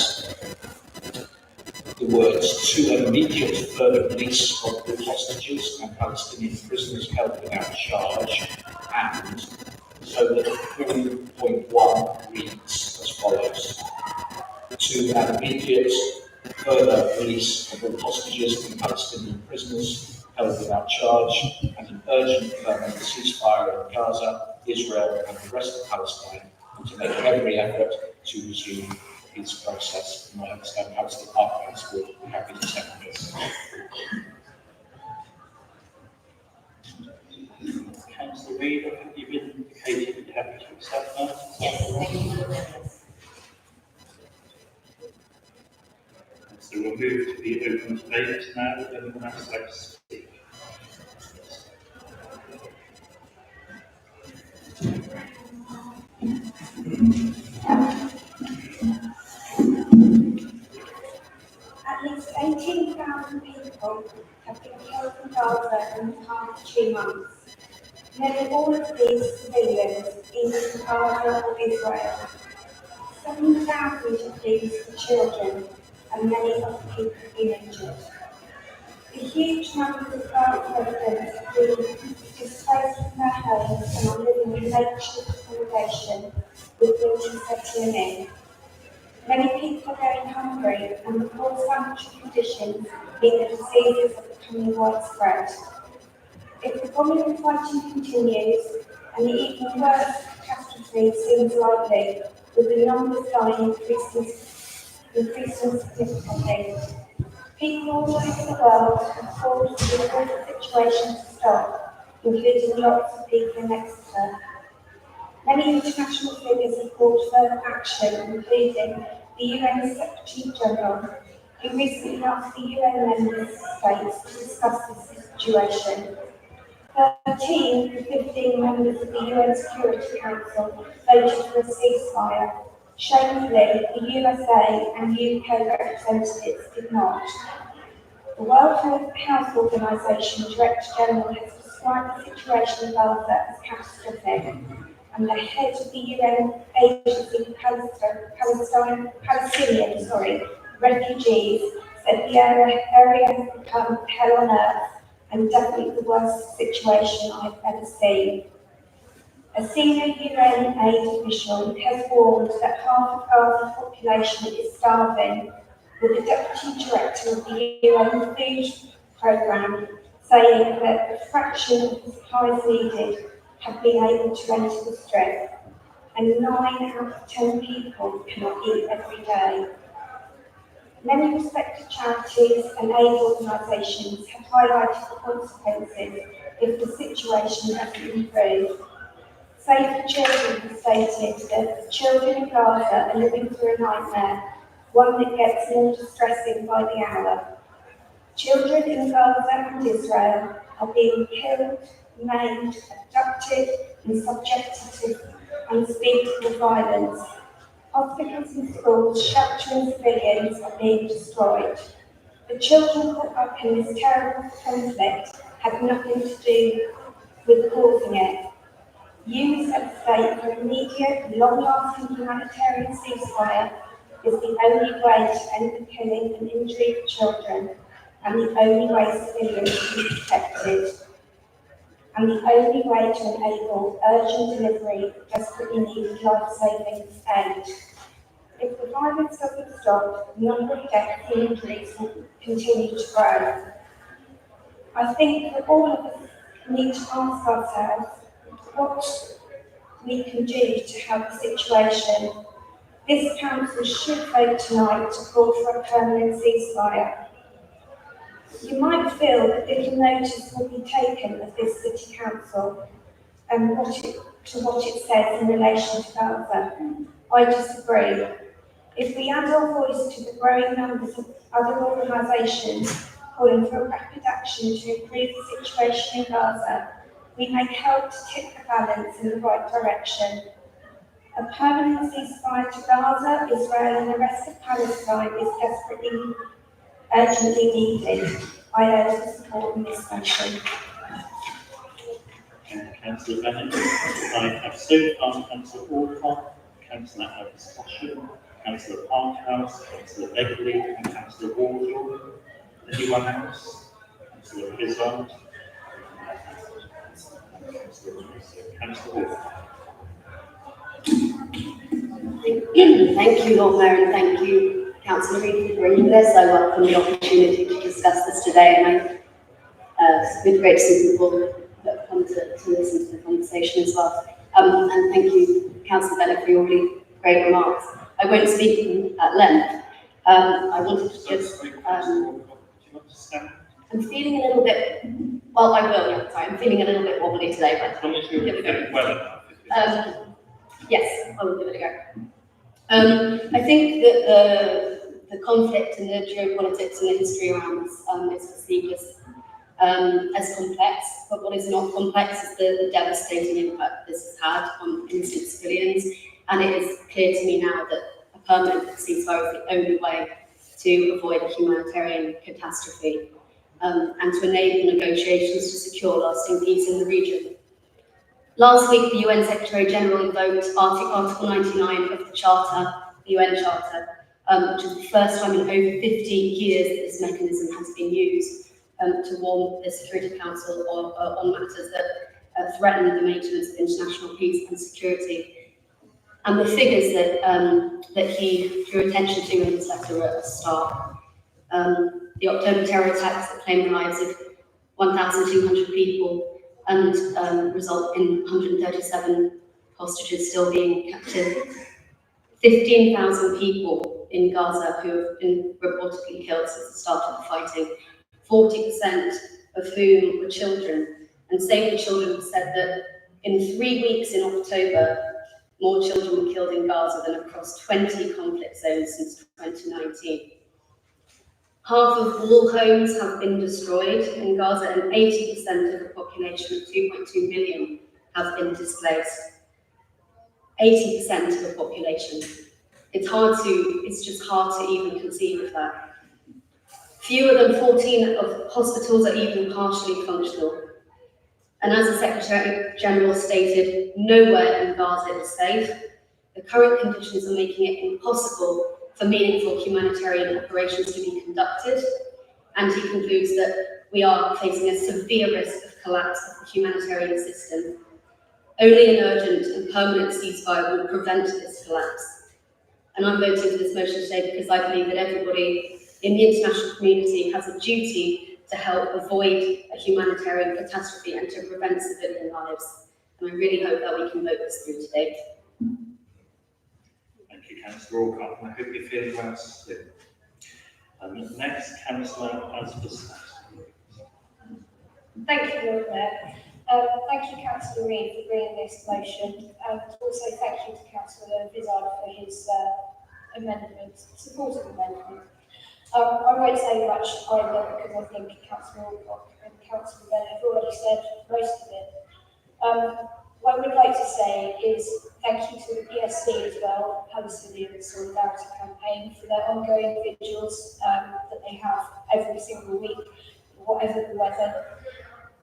the words to immediate further release of all hostages and Palestinian prisoners held without charge, and so that 3.1 reads as follows: to an immediate further release of all hostages and Palestinian prisoners held without charge, and an urgent permanent ceasefire in Gaza, Israel and the rest of Palestine, and to make every effort to resume peace process. And I understand Councillor Parkhouse will be happy to second this. Councillor Reid, have you indicated that you happy to accept that? Yes, thank you. So we'll move to the open debate now. Would anyone else like to speak? At least 18,000 people have been killed in Gaza in the past 2 months. Nearly all of these civilians in Gaza or Israel. 7,000 of these are children, and many of the people have been injured. A huge number of Gaza residents have been displaced from their homes and are living in makeshift accommodation with winter setting in. Many people are going hungry, and the poor sanitary conditions mean that diseases are becoming widespread. If the bombing and fighting continues, and the even worse catastrophe seems likely, with the numbers dying increasing significantly, people all over the world have called for the awful situation to stop, including lots of people in Exeter. Many international figures have called for action, including the UN Secretary General, who recently asked the UN member states to discuss this situation. 13 of the 15 members of the UN Security Council voted for a ceasefire. Shamefully, the USA and UK representatives did not. The World Health Organization Director General has described the situation in Gaza as catastrophic, and the head of the UN Agency for Palestinian refugees said the area has become hell on earth and definitely the worst situation I've ever seen. A senior UN aid official has warned that half of Gaza's population is starving, with the Deputy Director of the UN Food Programme saying that a fraction of the supplies needed have been able to enter the Strip, and 9 out of 10 people cannot eat every day. Many respected charities and aid organisations have highlighted the consequences if the situation doesn't improve. Save for Children has stated that children in Gaza are living through a nightmare, one that gets more distressing by the hour. Children in Gaza and Israel are being killed, maimed, abducted and subjected to unspeakable violence. Hospitals and schools sheltering civilians are being destroyed. The children caught up in this terrible conflict had nothing to do with causing it. UNICEF state that immediate, long-lasting humanitarian ceasefire is the only way to end the killing and injury of children, and the only way civilians can be protected, and the only way to enable urgent delivery of desperately needed life-saving aid. If the violence doesn't stop, the number of deaths and injuries will continue to grow. I think that all of us need to ask ourselves what we can do to help the situation. This council should vote tonight to call for a permanent ceasefire. You might feel that little notice will be taken of this city council and what it says in relation to Gaza. I disagree. If we add our voice to the growing numbers of other organisations calling for rapid action to improve the situation in Gaza, we may help to tip the balance in the right direction. A permanent ceasefire to Gaza, Israel and the rest of Palestine is desperately, urgently needed. I urge for support in this motion. Councillor Bennett. I have so far Councillor Alcott, Councillor Alex Caution, Councillor Parkhouse, Councillor Begley and Councillor Wardle. Anyone else? Councillor Izzard. Councillor Wolf. Thank you, Lord Mayor, and thank you, Councillor Reid, for bringing this. I welcome the opportunity to discuss this today, and it's been great to see people that have come to listen to the conversation as well. And thank you, Councillor Bennett, for your really great remarks. I won't speak at length. I wanted to just, I'm feeling a little bit, well, I will, yeah, sorry, I'm feeling a little bit wobbly today, but as long as you're feeling well enough. yes, I will give it a go. I think that the conflict and the geopolitics and the history around this is perceived as complex, but what is not complex is the devastating impact this has had on innocent civilians, and it is clear to me now that a permanent ceasefire is the only way to avoid a humanitarian catastrophe and to enable negotiations to secure lasting peace in the region. Last week, the UN Secretary General invoked Article 99 of the Charter, the UN Charter, which is the first time in over 50 years that this mechanism has been used to warn the Security Council on matters that threaten the maintenance of international peace and security. And the figures that he drew attention to in his letter are stark. The October terror attacks that claimed the lives of 1,200 people and result in 137 hostages still being captive. 15,000 people in Gaza who have been reportedly killed since the start of the fighting, 40% of whom were children. And Save the Children have said that in 3 weeks in October, more children were killed in Gaza than across 20 conflict zones since 2019. Half of all homes have been destroyed in Gaza, and 80% of the population of 2.2 million have been displaced. 80% of the population. It's just hard to even conceive of that. Fewer than 14 of hospitals are even partially functional. And as the Secretary General stated, nowhere in Gaza is safe. The current conditions are making it impossible for meaningful humanitarian operations to be conducted. And he concludes that we are facing a severe risk of collapse of the humanitarian system. Only an urgent and permanent ceasefire will prevent this collapse. And I'm voting for this motion today because I believe that everybody in the international community has a duty to help avoid a humanitarian catastrophe and to prevent civilian lives. And I really hope that we can vote this through today. Thank you, Councillor Alcott, and I hope you feel well soon. Next, Councillor Asbestos. Thank you, Lord Mayor. Thank you, Councillor Reid, for bringing this motion, and also thank you to Councillor Vizard for his supportive amendment. I won't say much either because I think Councillor Alcott and Councillor Bennett have already said most of it. What I would like to say is thank you to the PSC as well, Palestinian Solidarity Campaign, for their ongoing vigils that they have every single week, whatever the weather.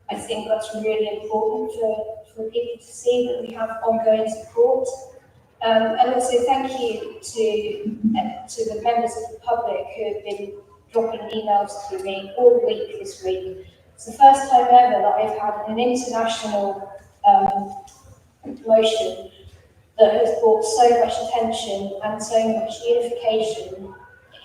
I think that's really important for people to see that we have ongoing support. And also thank you to the members of the public who have been dropping emails to me all week this week. It's the first time ever that I've had an international motion that has brought so much attention and so much unification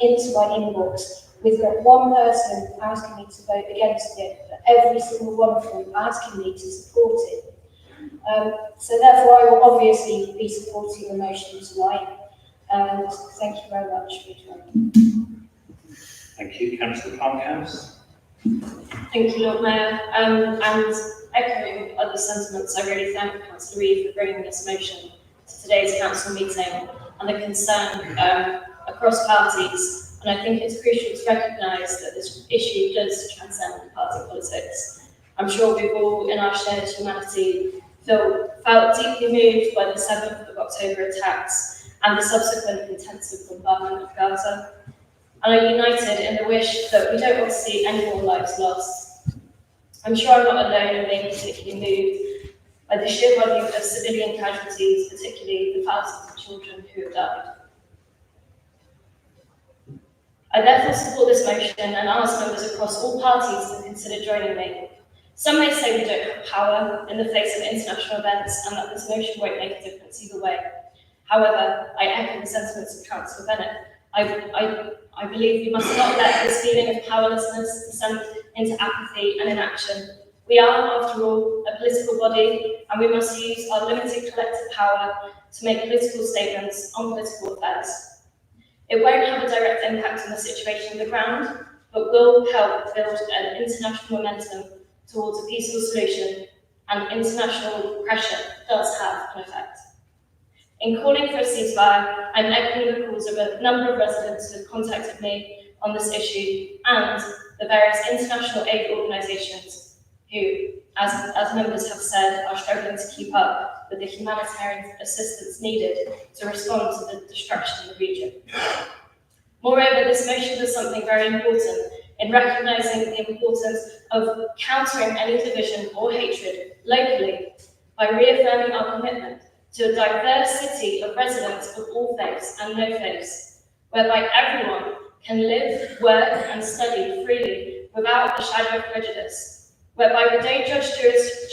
into my inbox, with not one person asking me to vote against it, but every single one of them asking me to support it. So therefore I will obviously be supporting the motion tonight. And thank you very much for your time. Thank you, Councillor Parkhouse. Thank you, Lord Mayor. And echoing other sentiments, I really thank Councillor Reid for bringing this motion to today's council meeting and the concern across parties. And I think it's crucial to recognise that this issue does transcend party politics. I'm sure we've all, in our shared humanity, felt deeply moved by the 7th of October attacks and the subsequent intensive bombardment of Gaza, and are united in the wish that we don't want to see any more lives lost. I'm sure I'm not alone in being particularly moved by the sheer volume of civilian casualties, particularly the thousands of children who have died. I therefore support this motion and ask members across all parties to consider joining me. Some may say we don't have power in the face of international events and that this motion won't make a difference either way. However, I echo the sentiments of Councillor Bennett. I believe we must not let this feeling of powerlessness descend into apathy and inaction. We are, after all, a political body, and we must use our limited collective power to make political statements on political affairs. It won't have a direct impact on the situation on the ground, but will help build an international momentum towards a peaceful solution, and international pressure does have an effect. In calling for a ceasefire, I'm echoing the calls of a number of residents who have contacted me on this issue and the various international aid organisations who, as members have said, are struggling to keep up with the humanitarian assistance needed to respond to the destruction in the region. Moreover, this motion does something very important in recognising the importance of countering any division or hatred locally by reaffirming our commitment to a diversity of residents of all faiths and no faiths, whereby everyone can live, work and study freely without a shadow of prejudice, whereby we don't judge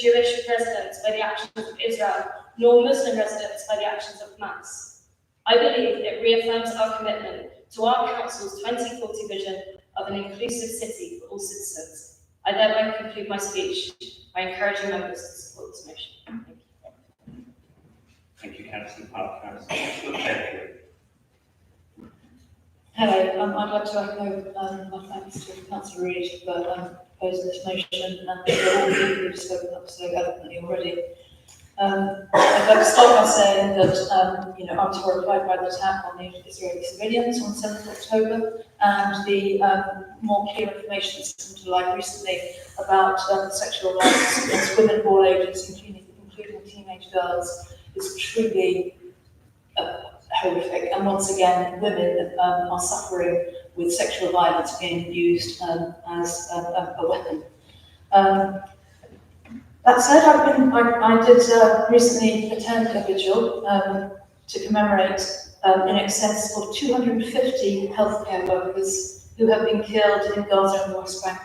Jewish residents by the actions of Israel, nor Muslim residents by the actions of Hamas. I believe it reaffirms our commitment to our Council's 2040 vision of an inclusive city for all citizens. I thereby conclude my speech by encouraging members to support this motion. Thank you. Thank you, Councillor Parkhouse. Councillor Pedro. Hello, I'd like to echo my thanks to Councillor Reid for proposing this motion and for all the people who've spoken up so eloquently already. I'd like to start by saying that I was horrified by the attack on the Israeli civilians on 7th October and the more clear information that's come to light recently about sexual violence against women of all ages, including teenage girls, is truly horrific. And once again, women are suffering with sexual violence being used as a weapon. That said, I did recently attend a vigil to commemorate in excess of 250 healthcare workers who have been killed in Gaza and the West Bank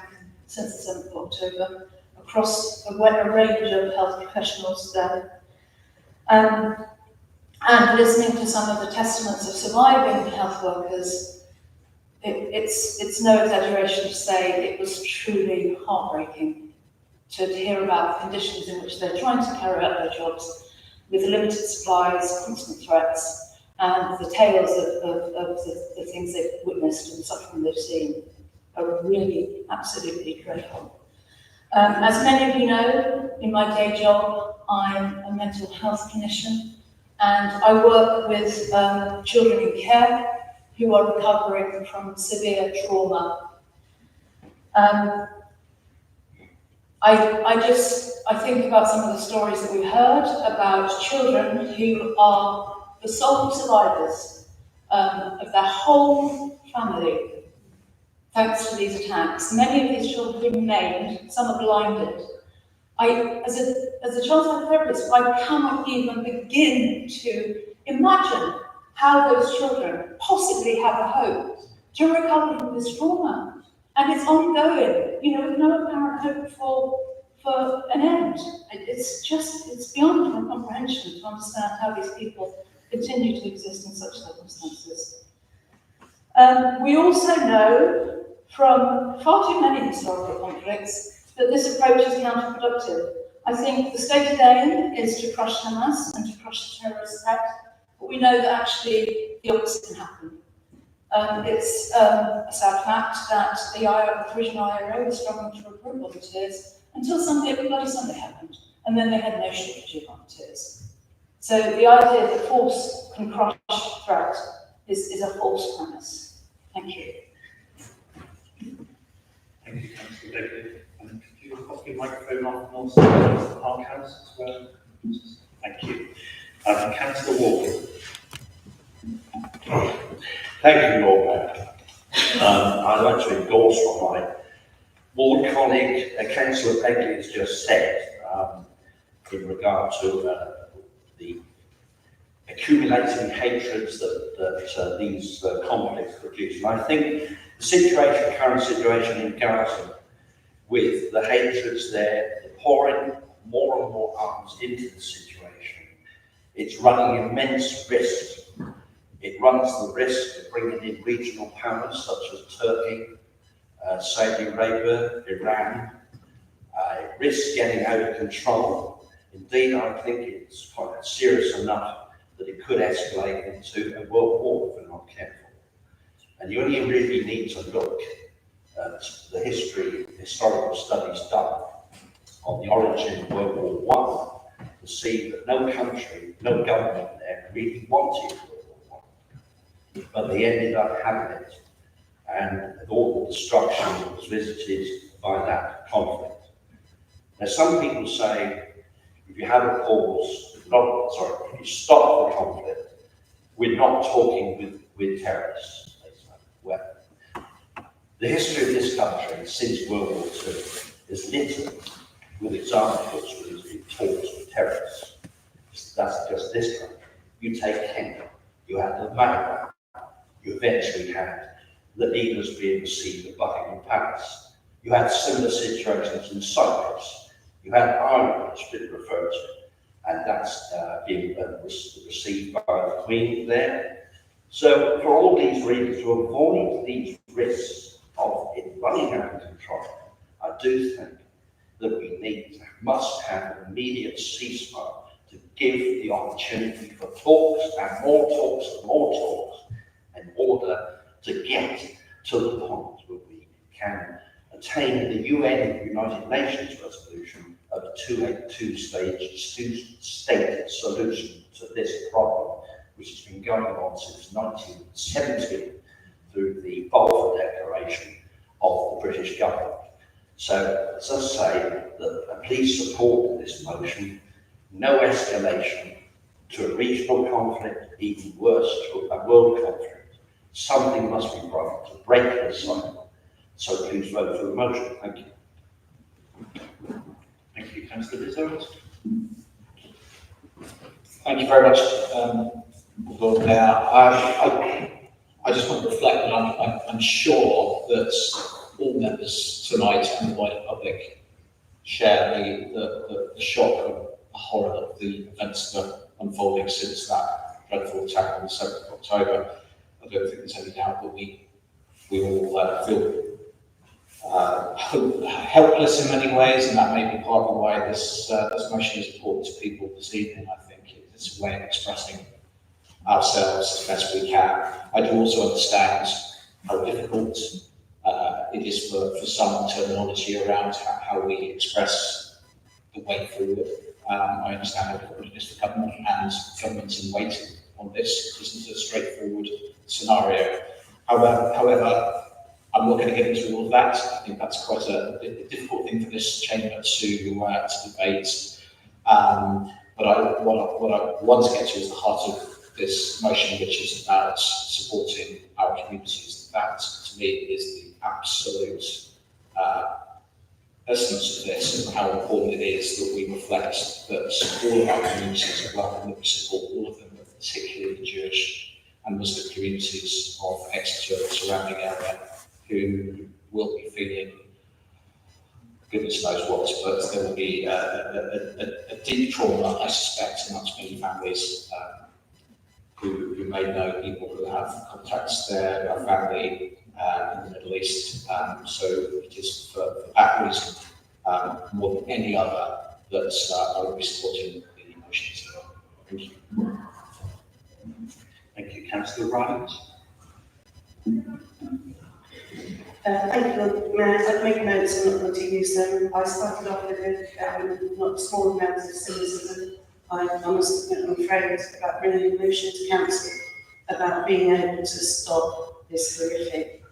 since the 7th of October, across a range of health professionals there. And listening to some of the testaments of surviving health workers, it's no exaggeration to say it was truly heartbreaking to hear about the conditions in which they're trying to carry out their jobs with limited supplies, constant threats, and the tales of the things they've witnessed and the suffering they've seen are really absolutely dreadful. As many of you know, in my day job, I'm a mental health clinician, and I work with children in care who are recovering from severe trauma. I think about some of the stories that we've heard about children who are the sole survivors of their whole family, thanks to these attacks. Many of these children have been maimed, some are blinded. As a child psychotherapist, I cannot even begin to imagine how those children possibly have a hope to recover from this trauma. And it's ongoing, with no apparent hope for an end. It's beyond my comprehension to understand how these people continue to exist in such circumstances. We also know from far too many historical conflicts that this approach is counterproductive. I think the stated aim is to crush Hamas and to crush the terrorist act, but we know that actually the opposite can happen. It's a sad fact that the original IRA was struggling to recruit volunteers until bloody Sunday happened, and then they had no shortage of volunteers. So the idea that force can crush threat is a false premise. Thank you. Thank you, Councillor David. And could you pop your microphone on and also the Park House as well? Thank you. Councillor Walker. Thank you, Lord Mayor. I'd like to endorse what my ward colleague, Councillor Begley, has just said in regard to the accumulating hatreds that these conflicts produce. And I think the current situation in Gaza, with the hatreds there, the pouring more and more arms into the situation, it's running immense risks. It runs the risk of bringing in regional powers such as Turkey, Saudi Arabia, Iran. It risks getting out of control. Indeed, I think it's quite serious enough that it could escalate into a world war if we're not careful. And you only really need to look at the historical studies done on the origin of World War I to see that no country, no government there really wanted World War I. But they ended up having it, and all the destruction was visited by that conflict. Now, some people say if you have a pause, if you stop the conflict, we're not talking with terrorists. Well, the history of this country since World War II is littered with examples where there's been talks with terrorists. That's just this country. You take Kenya, you had the Malibu, you eventually had the leaders being received at Buckingham Palace. You had similar situations in Cyprus. You had Ireland, which has been referred to, and that's being received by the Queen there. So for all these reasons, to avoid these risks of it running out of control, I do think that we must have an immediate ceasefire to give the opportunity for talks and more talks and more talks in order to get to the point where we can attain the UN United Nations resolution of a two-state solution to this problem, which has been going on since 1970 through the Balfour Declaration of the British government. So, as I say, please support this motion. No escalation to a regional conflict, even worse, to a world conflict. Something must be done to break this cycle. So please vote for the motion. Thank you. Thank you, Councillor Bizzard. Thank you very much, Lord Mayor. I just want to reflect that I'm sure that all members tonight and the wider public share the shock and the horror of the events that are unfolding since that dreadful attack on the 7th of October. I don't think there's any doubt that we all feel helpless in many ways, and that may be partly why this motion is important to people this evening. I think it's a way of expressing ourselves as best we can. I do also understand how difficult it is for some terminology around how we express the way forward. I understand how difficult it is for government and governments in waiting on this. It isn't a straightforward scenario. However, I'm not going to get into all of that. I think that's quite a difficult thing for this chamber to debate. But what I want to get to is the heart of this motion, which is about supporting our communities. That, to me, is the absolute essence of this, and how important it is that we reflect that all of our communities are welcome, that we support all of them, but particularly the Jewish and Muslim communities of Exeter and the surrounding area, who will be feeling goodness knows what, but there will be a deep trauma, I suspect, amongst many families who may know people who have contacts there, who have family in the Middle East. So it is for that reason, more than any other, that I will be supporting the motion. Thank you. Thank you, Councillor Wright. Thank you, Mayor. I've made notes, I'm not going to use them. I started off with not small amounts of cynicism. I'm afraid about bringing a motion to council about being able to stop this horrific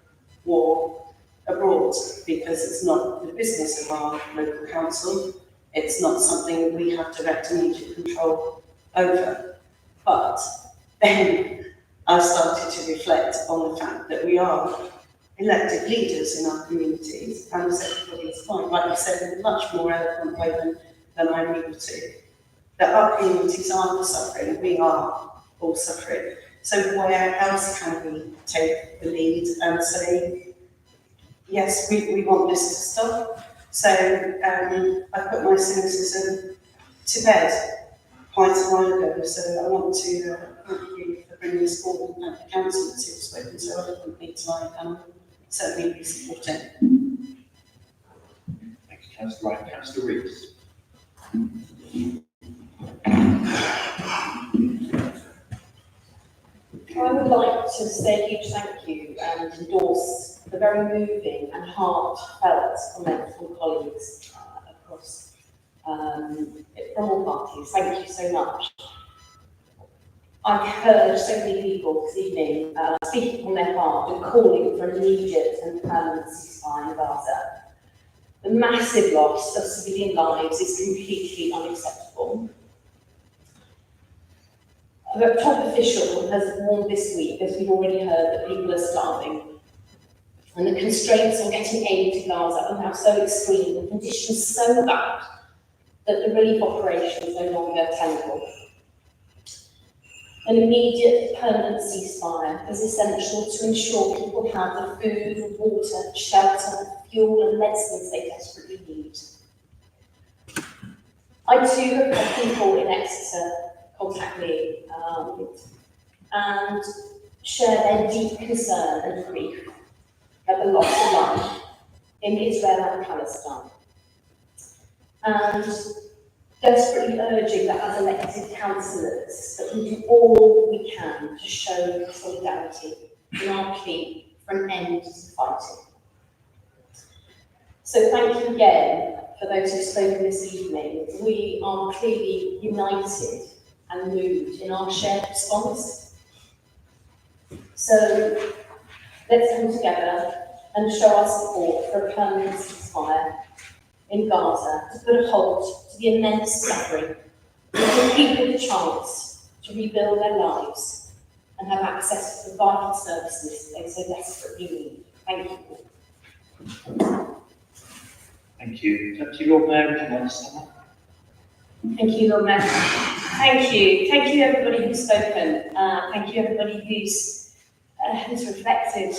war abroad, because it's not the business of our local council. It's not something we have direct immediate control over. But then I started to reflect on the fact that we are elected leaders in our communities, and as everybody's fine, like you said, in a much more eloquent way than I'm able to, that our communities aren't suffering, we are all suffering. So where else can we take the lead and say, yes, we want this to stop? So I put my cynicism to bed quite a while ago, so I want to thank you for bringing this forward and thank the council that's spoken so eloquently tonight, and certainly be supporting. Thank you, Councillor Wright. Councillor Rees. I would like to say a huge thank you and endorse the very moving and heartfelt comments from colleagues across from all parties. Thank you so much. I've heard so many people this evening speaking from their heart and calling for an immediate and permanent ceasefire in Gaza. The massive loss of civilian lives is completely unacceptable. The top official has warned this week, as we've already heard, that people are starving. And the constraints on getting aid to Gaza are now so extreme and conditions so bad that the relief operation is no longer tenable. An immediate permanent ceasefire is essential to ensure people have the food, water, shelter, fuel and medicines they desperately need. I too have had people in Exeter contact me and share their deep concern and grief at the loss of life in Israel and Palestine, and desperately urging that as elected councillors that we do all we can to show solidarity in our plea for an end to fighting. So thank you again for those who've spoken this evening. We are clearly united and moved in our shared response. So let's come together and show our support for a permanent ceasefire in Gaza to put a halt to the immense suffering and give people the chance to rebuild their lives and have access to the vital services they so desperately need. Thank you. Thank you. Deputy Lord Mayor, would you like to sum up? Thank you, Lord Mayor. Thank you. Thank you, everybody who's spoken. Thank you, everybody who's reflected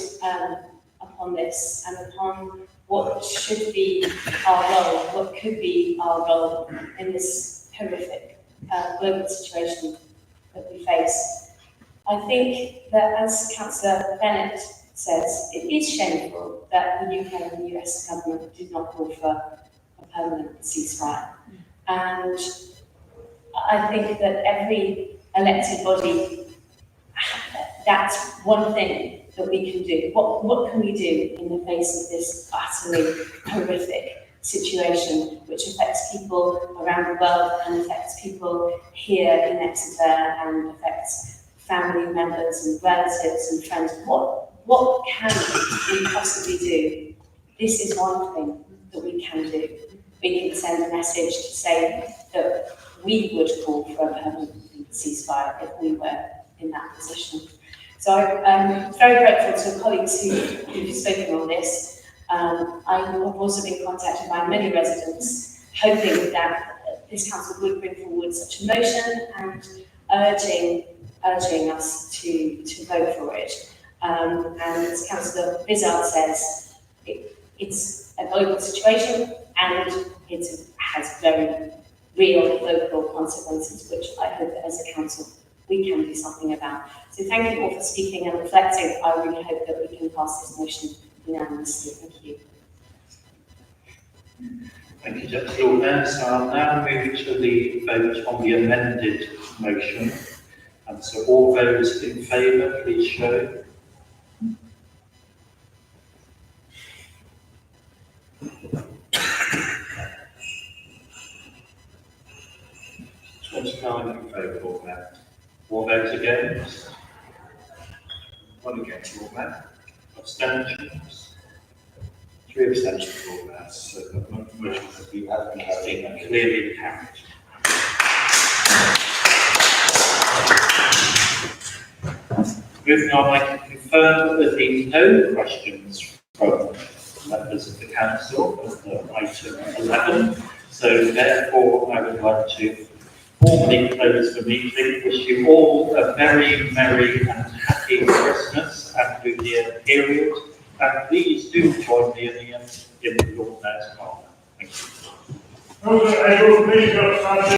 upon this and upon what should be our role, what could be our role in this horrific global situation that we face. I think that, as Councillor Bennett says, it is shameful that the UK and the US government did not call for a permanent ceasefire. And I think that every elected body, that's one thing that we can do. What can we do in the face of this utterly horrific situation, which affects people around the world and affects people here in Exeter and affects family members and relatives and friends? What can we possibly do? This is one thing that we can do. We can send a message to say that we would call for a permanent ceasefire if we were in that position. So I'm very grateful to colleagues who've spoken on this. I have also been contacted by many residents, hoping that this council would bring forward such a motion and urging us to vote for it. And as Councillor Vizard says, it's a global situation and it has very real local consequences, which I hope that as a council we can do something about. So thank you all for speaking and reflecting. I really hope that we can pass this motion unanimously. Thank you. Thank you, Deputy Lord Mayor. So I'll now move to the vote on the amended motion. And so all those in favour, please show. Twenty-nine in favour, Lord Mayor. All those against? One against, Lord Mayor. Abstentions? 3 abstentions, Lord Mayor. So the motion has been clearly carried. Moving on, I can confirm that there's been no questions from members of the council under item 11. So therefore, I would like to formally close the meeting. Wish you all a very merry and happy Christmas and New Year period. And please do join me in the Lord Mayor's Park. Thank you.